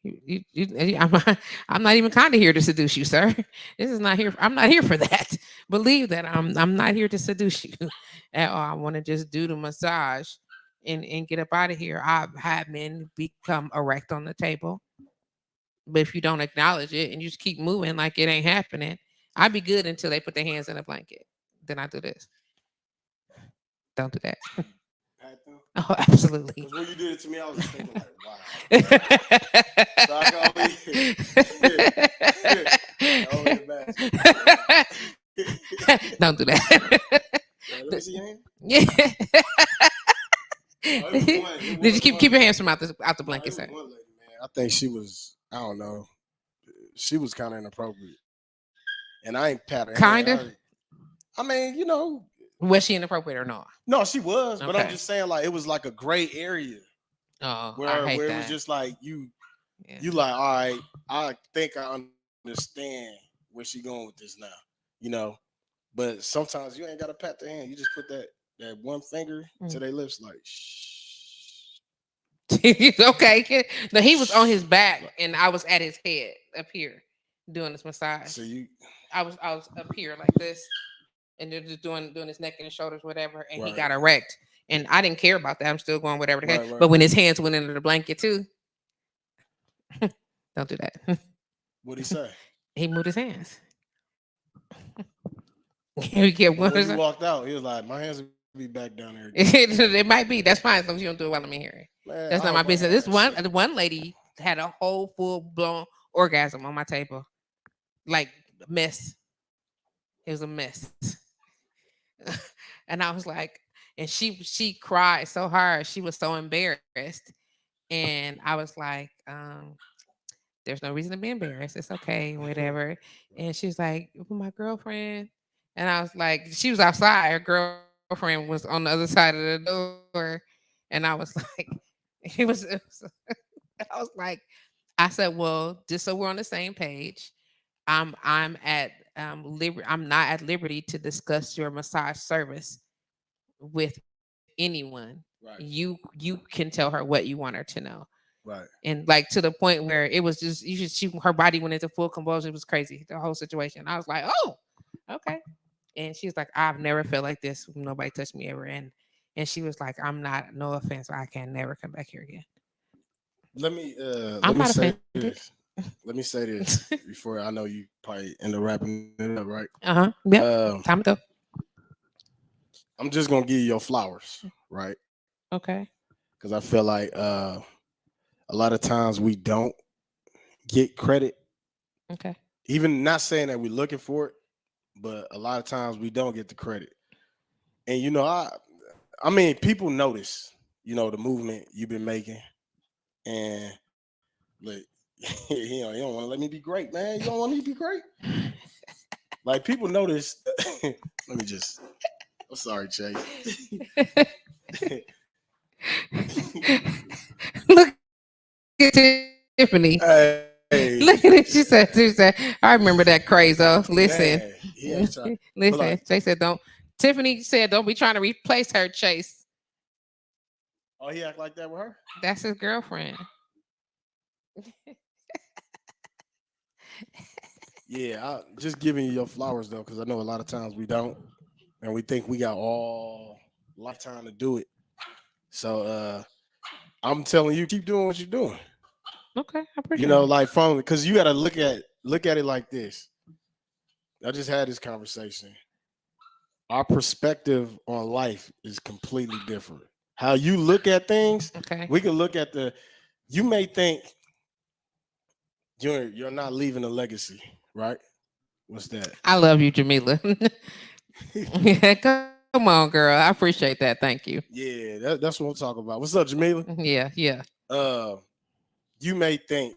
I'm not even kind of here to seduce you, sir. This is not here. I'm not here for that. Believe that I'm not here to seduce you at all. I want to just do the massage and get up out of here. I've had men become erect on the table, but if you don't acknowledge it and you just keep moving like it ain't happening, I'd be good until they put their hands in a blanket. Then I do this. Don't do that. Pat them? Oh, absolutely. Because when you did it to me, I was just thinking like, wow. So I can only imagine. Don't do that. Yeah, let me see your hand. Yeah. Oh, it was one. Did you keep your hands from out the No, blanket, it sir? was one lady, man. I think she was, I don't know. She was kind of inappropriate. And I ain't pat her hand. Kinda. I mean, you know. Was she inappropriate or not? No, she was, but I'm Okay. just saying, like, it was like a gray area Oh, I where hate it that. was just like you Yeah. like, all right, I think I understand where she going with this now, you know. But sometimes you ain't gotta pat the hand. You just put that one finger to their lips, like shh. Okay. No, he was on his back and I was at his head up here doing this massage. So you I was up here like this, and they're just doing his neck and his shoulders, whatever, and he right, got erect. And I didn't care about that. I'm still going whatever the heck. right, But right. when his hands went into the blanket too, don't do that. What'd he say? He moved his hands. He kept But when going. you walked out, he was like, my hands will be back down there again. It might be. That's fine. As long as you don't do it while I'm in here. Man, That's I not my hope I business. had This that one shit. one lady had a whole full blown orgasm on my table, like mess. It was a mess, and I was like, and she cried so hard. She was so embarrassed, and I was like, there's no reason to be embarrassed. It's okay, whatever. And she was like, my girlfriend. And I was like, she was outside. Her girlfriend was on the other side of the door. And I was like, it was I was like, I said, well, just so we're on the same page, I'm not at liberty to discuss your massage service with anyone. Right, You can tell her what you want her to know, right. and like to the point where it was just you should she her body went into full convulsion. It was crazy, the whole situation. I was like, oh, okay. And she's like, I've never felt like this. Nobody touched me ever. And she was like, I'm not, no offense, I can never come back here again. Let I'm me not say offended. this. Let me say this before I know you probably end up wrapping it up, right? Yep. Um, Time to go. I'm just gonna give you your flowers, right? Okay. Because I feel like a lot of times we don't get credit, Okay. even not saying that we're looking for it, but a lot of times we don't get the credit. And you know, I mean, people notice, you know, the movement you've been making, and like, you don't want to let me be great, man. You don't want me to be great. Like people notice. Let me just. I'm sorry, Chase. Look at Tiffany. Hey, Look at it. She said, I remember that craze. Oh, listen. man, he ain't trying. But Listen. like, They said, don't. Tiffany said, don't be trying to replace her, Chase. oh, he act like that with her. That's his girlfriend. Yeah, just giving you your flowers though, because I know a lot of times we don't, and we think we got all lifetime to do it. So I'm telling you, keep doing what you're doing. Okay, I You appreciate know, it. like from because you got to look at it like this. I just had this conversation. Our perspective on life is completely different. How you look at things, Okay. we can look at the. You may think you're not leaving a legacy, right? What's that? I love you, Jamila. Yeah, come on, girl. I appreciate that. Thank you. Yeah, that's what I'm talking about. What's up, Jamila? Yeah, yeah. Uh, you may think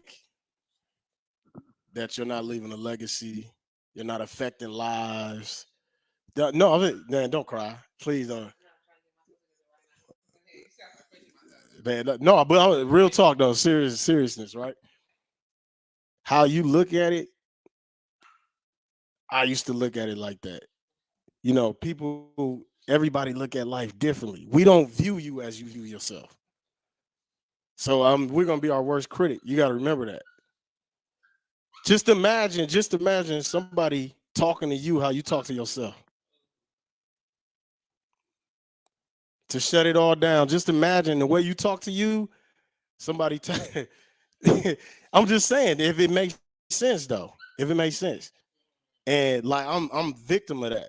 that you're not leaving a legacy, you're not affecting lives. No, man, don't cry, please don't. Man, no, but real talk though, seriousness, right? How you look at it, I used to look at it like that. You know, everybody look at life differently. We don't view you as you view yourself. So we're gonna be our worst critic. You got to remember that. Just imagine somebody talking to you how you talk to yourself. To shut it all down. Just imagine the way you talk to you. Somebody. I'm just saying if it makes sense though. If it makes sense, and like I'm victim of that.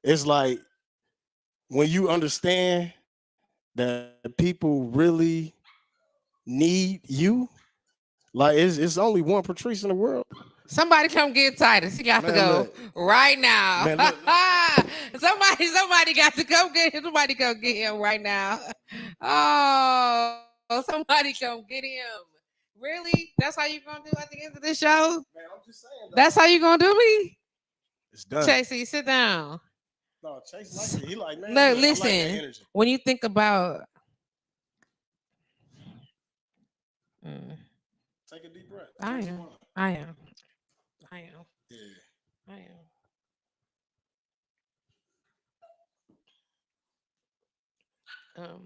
It's like when you understand that people really need you. Like it's only one Patrice in the world. Somebody come get Titus. He got to Man, go look, right now. man, look. Somebody got to come get him. Somebody come get him right now. Oh, somebody come get him. Really? That's how you gonna do at the end of this show? Man, I'm just saying. Though. That's how you gonna do me? It's done. Chasey, sit down. No, Chase like it. He like, man, Look, look, I like that listen. energy. When you think about Take a deep breath. I am. I am. I am. Yeah. I am.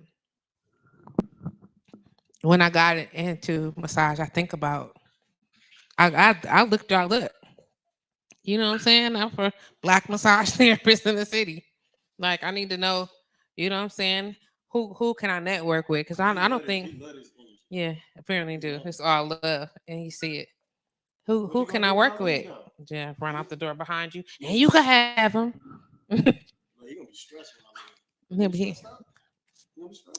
When I got into massage, I think about I looked y'all up. You know what I'm saying? I'm for black massage therapists in the city. Like I need to know, you know what I'm saying? Who can I network with? Because I don't think yeah, apparently do. It's all love and you see it. Who can I work with? Yeah, run out the door behind you. And you can have him. He gonna be stressed when I leave.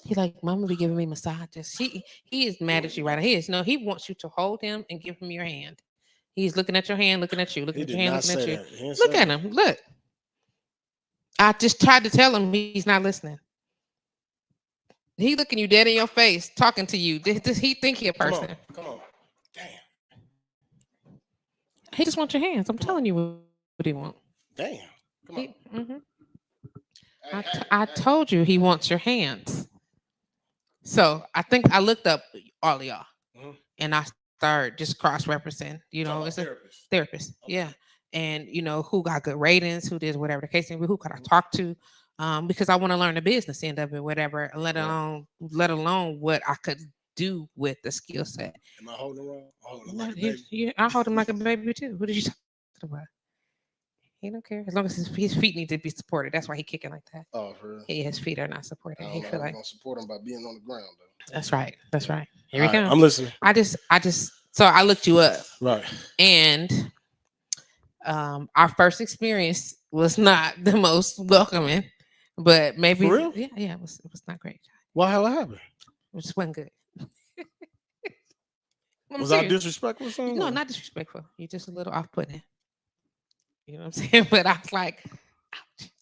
He like, Mama be giving me massages. He is mad at you right now. He is no, he wants you to hold him and give him your hand. He's looking at your hand, looking at you, looking at your hand, looking at you. Look at him. Look. I just tried to tell him he's not listening. He looking you dead in your face, talking to you. Does he think he a person? Come on. Damn. He just wants your hands. I'm telling you what he wants. Damn. Come on. I told you he wants your hands. So I think I looked up all of y'all, and I started just cross referencing. You know, it's a therapist. Okay. Yeah, and you know who got good ratings, who did whatever the case may be, who could I talk to, because I want to learn the business end of it, whatever. Let alone what I could do with the skill set. Am I holding wrong? I hold him like a baby too. What are you talking about? He don't care as long as his feet need to be supported. That's why he kicking like that. Oh, for real? His feet are not supported. He feel like gonna support him by being on the ground. Though. That's right. That's right. Here we go. I'm listening. I just. So I looked you up. Right. And our first experience was not the most welcoming, but maybe. For real? Yeah. It was not great. Why? How it happened? It just wasn't good. Was I disrespectful or something? No, not disrespectful. You're just a little off-putting. You know what I'm saying? But I was like,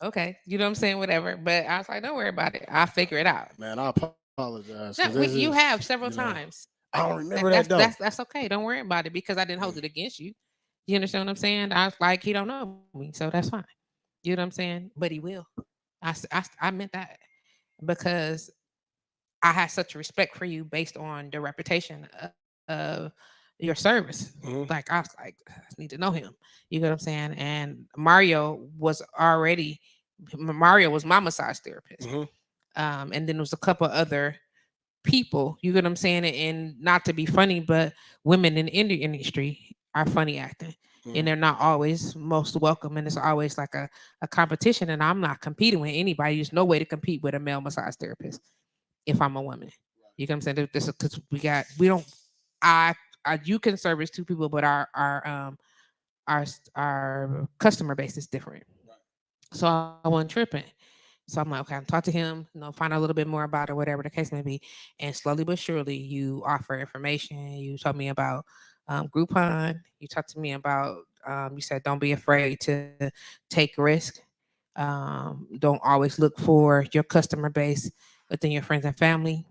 okay, you know what I'm saying? Whatever. But I was like, don't worry about it. I'll figure it out. Man, I apologize. No, you have several times. I don't remember that. That's okay. Don't worry about it because I didn't hold it against you. You understand what I'm saying? I was like, he don't know me, so that's fine. You know what I'm saying? But he will. I meant that because I had such respect for you based on the reputation of your service. Like I was like, I need to know him. You know what I'm saying? And Mario was my massage therapist. And then there was a couple other people, you know what I'm saying? And not to be funny, but women in the industry are funny acting. And they're not always most welcome. And it's always like a competition. And I'm not competing with anybody. There's no way to compete with a male massage therapist if I'm a woman. You know what I'm saying? This is because you can service two people, but our customer base is different. So I wasn't tripping. So I'm like, okay, I'm talk to him, find out a little bit more about it, whatever the case may be. And slowly but surely, you offer information. You told me about Groupon. You talked to me about, you said, don't be afraid to take risk. Don't always look for your customer base within your friends and family.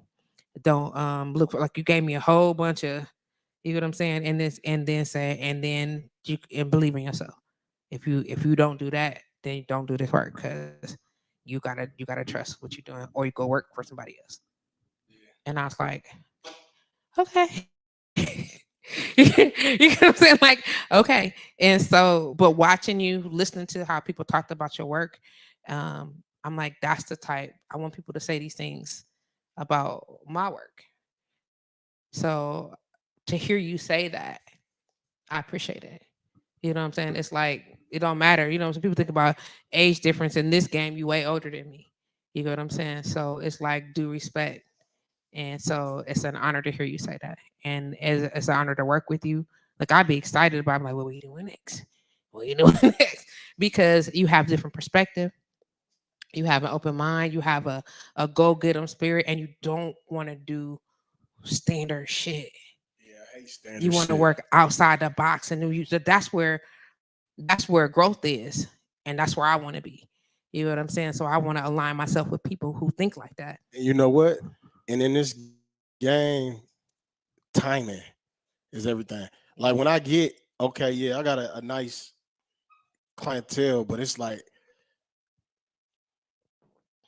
Don't look for, like, you gave me a whole bunch of, you know what I'm saying? And then you and believe in yourself. If you don't do that, then you don't do this work because you gotta trust what you're doing, or you go work for somebody else. Yeah. And I was like, okay. You know what I'm saying? Like, okay. And so, but watching you, listening to how people talked about your work, I'm like, that's the type I want people to say these things about my work. So to hear you say that, I appreciate it. You know what I'm saying? It's like it don't matter. You know, some people think about age difference in this game. You way older than me. You know what I'm saying? So it's like due respect. And so it's an honor to hear you say that. And it's an honor to work with you. Like I'd be excited about I'm like, what are you doing next? What are you doing next? Because you have different perspective. You have an open mind. You have a go get 'em spirit, and you don't want to do standard shit. Yeah, I hate You standard want to shit. work outside the box, and that's where growth is, and that's where I want to be. You know what I'm saying? So I want to align myself with people who think like that. And you know what? And in this game, timing is everything. Like when I get okay, yeah, I got a nice clientele, but it's like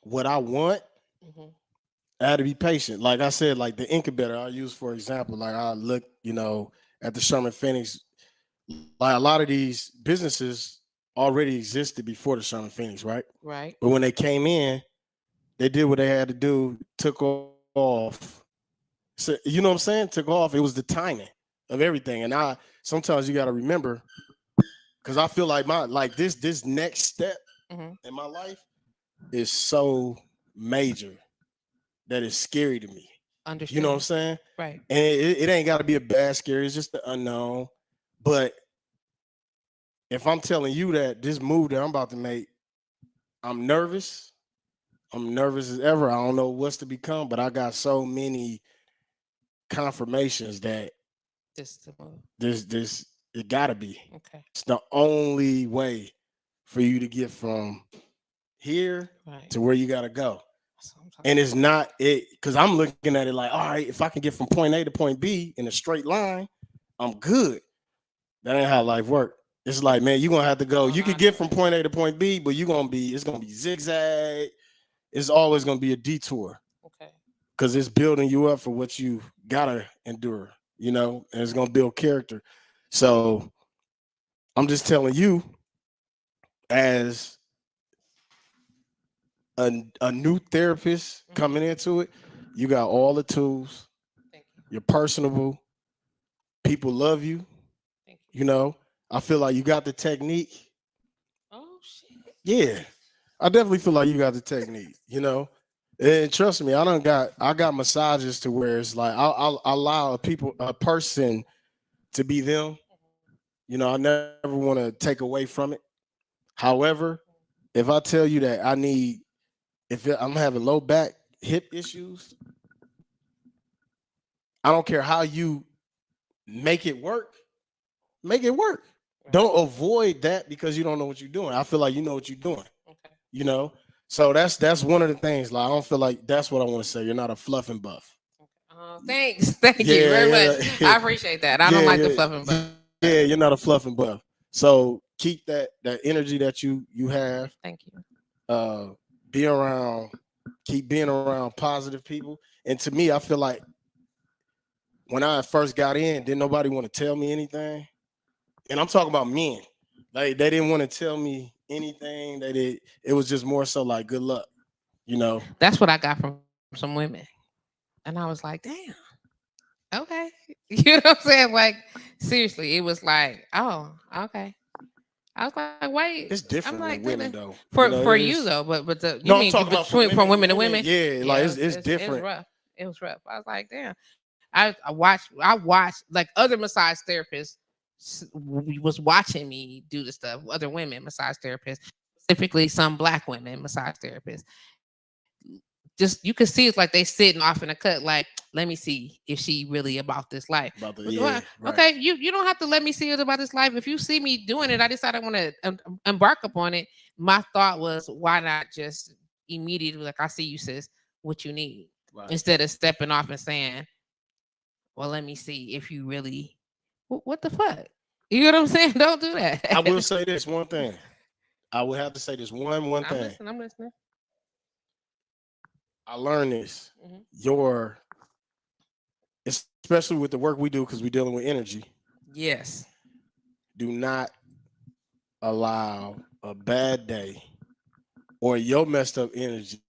what I want, Hmm. I had to be patient. Like I said, like the incubator I use for example, like I look, at the Sherman Phoenix, like a lot of these businesses already existed before the Sherman Phoenix, right? Right. But when they came in, they did what they had to do, took off. So you know what I'm saying? Took off. It was the timing of everything. And I sometimes you gotta remember because I feel like this next step Hmm. in my life is so major that it's scary to me. You know what I'm Understand. saying? Right. And it ain't got to be a bad scary. It's just the unknown. But if I'm telling you that this move that I'm about to make, I'm nervous. I'm nervous as ever. I don't know what's to become, but I got so many confirmations that This is the move. this it gotta be. Okay. It's the only way for you to get from here Right. to where you gotta go. That's what I'm talking And it's about. not it because I'm looking at it like, all right, if I can get from point A to point B in a straight line, I'm good. That ain't how life works. It's like, man, you're gonna have to go. No, You no, could I get know from that. point A to point B, but it's gonna be zigzag. It's always gonna be a detour Okay. because it's building you up for what you gotta endure, and it's gonna build character. So I'm just telling you, as a new therapist Hmm. coming into it, you got all the tools. Thank you. You're personable. People love you. Thank you. You know, I feel like you got the technique. Oh shit. Yeah, I definitely feel like you got the technique. And trust me, I got massages to where it's like I'll allow a person to be them. I never want to take away from it. However, if I tell you that I'm having low back hip issues, I don't care how you make it work. Make it work. Right. Don't avoid that because you don't know what you're doing. I feel like you know what you're doing. Okay. You know, so that's one of the things. Like I don't feel like that's what I want to say. You're not a fluff and buff. Thanks. Thank you Yeah, very much. yeah, I appreciate that. I don't yeah, like the yeah, fluff and buff. yeah. You're not a fluff and buff. So keep that energy that you have. Thank you. Uh, be around. Keep being around positive people. And to me, I feel like when I first got in, didn't nobody want to tell me anything. And I'm talking about men. Like they didn't want to tell me anything. It was just more so like good luck. You know. That's what I got from some women. And I was like, damn, okay. You know what I'm saying? Like, seriously, it was like, oh, okay. I was like, wait. It's I'm different like, with nigga. women though. For It you is. though, but you No, I'm mean talking about for between from women. women to Women, women? yeah, like Yeah, it's it was different. rough. It was rough. I was like, damn. I watched like other massage therapists was watching me do the stuff. Other women massage therapists, specifically some black women massage therapists. Just you could see it's like they sitting off in a cut, like, let me see if she really about this life. About the But, well, yeah, right. okay, you don't have to let me see it about this life. If you see me doing it, I decide I want to embark upon it. My thought was, why not just immediately like, I see you, sis. What you need, Right. instead of stepping off and saying, well, let me see if you really. What the fuck? You know what I'm saying? Don't do I will that. say this one thing. I would have to say this one I'm thing. listening. I'm listening. I learned this. Hmm. Your Especially with the work we do because we're dealing with energy. Yes. Do not allow a bad day or your messed up energy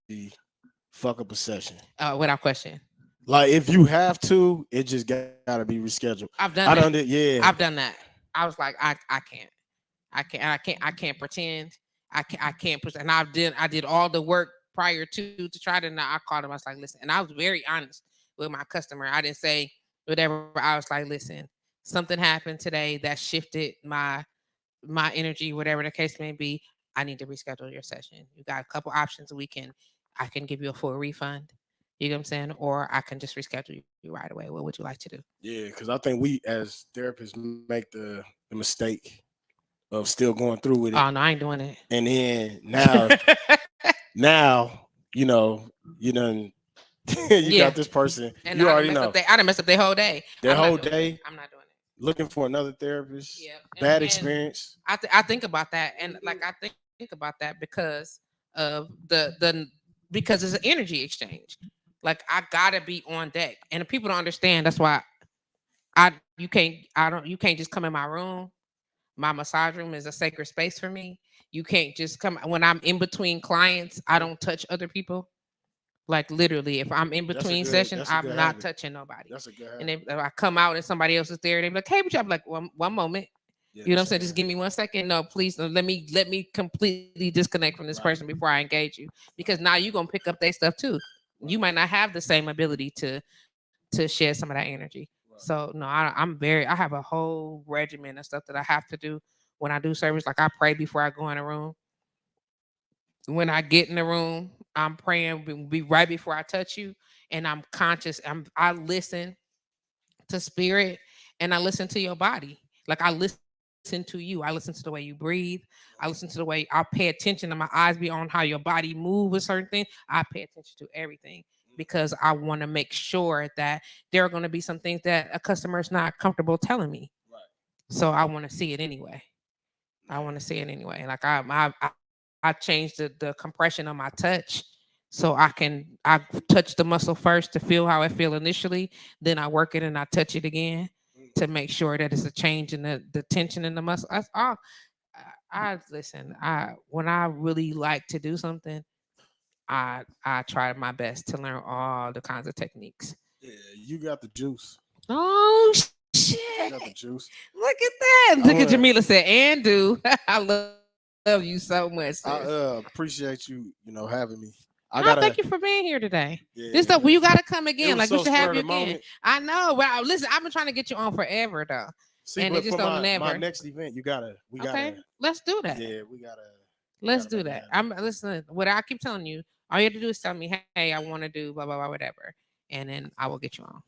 fuck up a session. Without question. Like if you have to, it just gotta be rescheduled. I've I done done that. it. Yeah. I've done that. I was like, I can't. I can't pretend. I can't push. And I did all the work prior to try to. Now I called him. I was like, listen, and I was very honest with my customer. I didn't say whatever. I was like, listen, something happened today that shifted my energy, whatever the case may be. I need to reschedule your session. You got a couple options. I can give you a full refund. You know what I'm saying? Or I can just reschedule you right away. What would you like to do? Yeah, because I think we as therapists make the mistake of still going through with it, Oh no, I ain't doing it. and then now you done you Yeah. got this person And you already know I done messed up their whole day. their I'm not whole doing it. day I'm not doing it. looking for another therapist. Yeah. Bad And experience. I think about that, and like I think about that because of because it's an energy exchange. Like I gotta be on deck, and the people don't understand. That's why you can't just come in my room. My massage room is a sacred space for me. You can't just come when I'm in between clients. I don't touch other people. Like literally, if I'm in between sessions, That's a I'm good not habit. touching nobody. That's a good And habit. if I come out and somebody else is there, they be like, "Hey, but you?" I'm like, one moment." Yeah, You know what I'm that's a saying? good Just habit. give me 1 second. No, please, let me completely disconnect from this Right. person before I engage you, because now you're gonna pick up their stuff too. You Right. might not have the same ability to share some of that energy. Right. So no, I have a whole regimen of stuff that I have to do when I do service. Like I pray before I go in a room. When I get in the room, I'm praying be right before I touch you, and I'm conscious. I listen to spirit, and I listen to your body. Like I listen to you. I listen to the way you breathe. I listen to the way I pay attention, and my eyes be on how your body move with certain things. I pay attention to everything because I want to make sure that there are going to be some things that a customer is not comfortable telling me. Right. So I want to see it anyway. I Man. want to see it anyway. Like I changed the compression on my touch so I touch the muscle first to feel how it feel initially. Then I work it and I touch it again Mm. to make sure that it's a change in the tension in the muscle. That's all. I listen. I when I really like to do something, I try my best to learn all the kinds of techniques. Yeah, you got the juice. Oh shit! You got the juice. Look at that. I Look at wanna Jamila said, and do. I love you so much, sis. I appreciate you, having me. No, I thank you gotta for being here today. This yeah, stuff, well, you man. got to come It again. was Like we so should have spur you of the again. moment. I know. Well, listen, I've been trying to get you on forever though, See, and it but just for don't my never. next event, we Okay, gotta let's do that. yeah, we Let's gotta do make it that. happen. I'm listen. What I keep telling you, all you have to do is tell me, hey, I want to do blah blah blah whatever, and then I will get you on.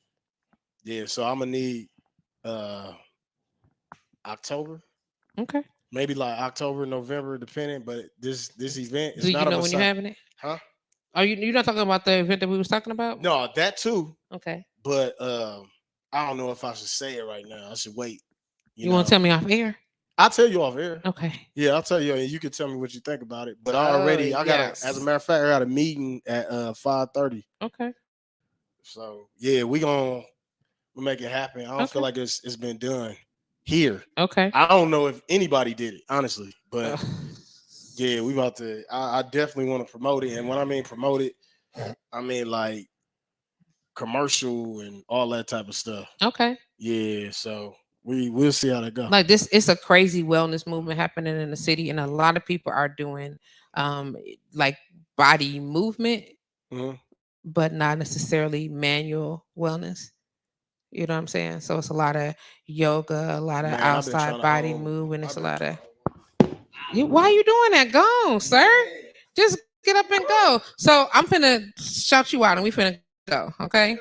Yeah, so I'm gonna need uh October, Okay. maybe like October, November, depending. But this event Do is you not a know when you're massage, having it? huh? Are you're not talking about the event that we was talking about? No, that too. Okay. But I don't know if I should say it right now. I should wait. You You want to know, tell me off air? I'll tell you off air. Okay. Yeah, I'll tell you, and you can tell me what you think about it. But Oh I got a, as a yes. matter of fact, I got a meeting at 5:30. Okay. So yeah, we make it happen. I don't feel Okay. like it's been done here. Okay. I don't know if anybody did it, honestly. But Ugh. yeah, we about to. I definitely want to promote it, and when I mean promote it, I mean like commercial and all that type of stuff. Okay. Yeah, so we'll see how that go. Like this, it's a crazy wellness movement happening in the city, and a lot of people are doing like body movement, Mhm. but not necessarily manual wellness. You know what I'm saying? So it's a lot of yoga, a lot of Man, I've been trying outside to body movement. It's I've a been lot of trying why are you doing that? Go on, sir. Just get up and go. So I'm finna shout you out and we finna go. Okay.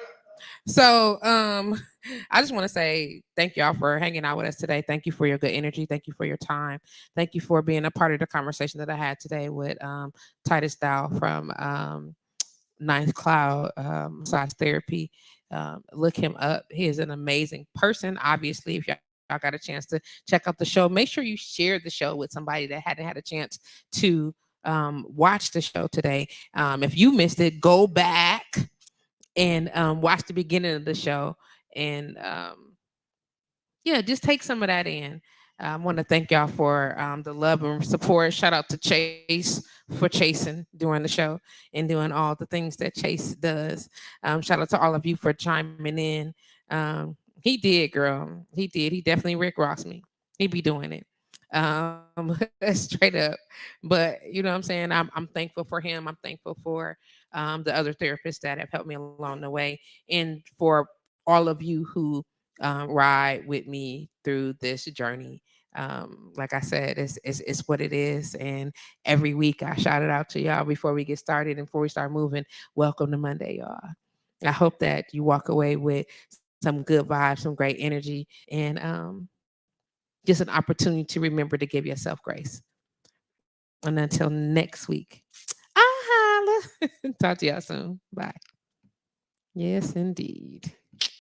So I just want to say thank y'all for hanging out with us today. Thank you for your good energy. Thank you for your time. Thank you for being a part of the conversation that I had today with Titus Dow from Ninth Cloud Massage Therapy. Look him up. He is an amazing person. Obviously, if y'all got a chance to check out the show, make sure you share the show with somebody that hadn't had a chance to watch the show today. If you missed it, go back and watch the beginning of the show and yeah, just take some of that in. I want to thank y'all for the love and support. Shout out to Chase for chasing during the show and doing all the things that Chase does. Shout out to all of you for chiming in. He did, girl. He did. He definitely Rick Ross me. He be doing it. Straight up. But you know what I'm saying? I'm thankful for him. I'm thankful for the other therapists that have helped me along the way, and for all of you who ride with me through this journey. Like I said, it's what it is. And every week I shout it out to y'all before we get started and before we start moving. Welcome to Monday, y'all. I hope that you walk away with some good vibes, some great energy, and just an opportunity to remember to give yourself grace. And until next week, I'll holla. Talk to y'all soon. Bye. Yes, indeed.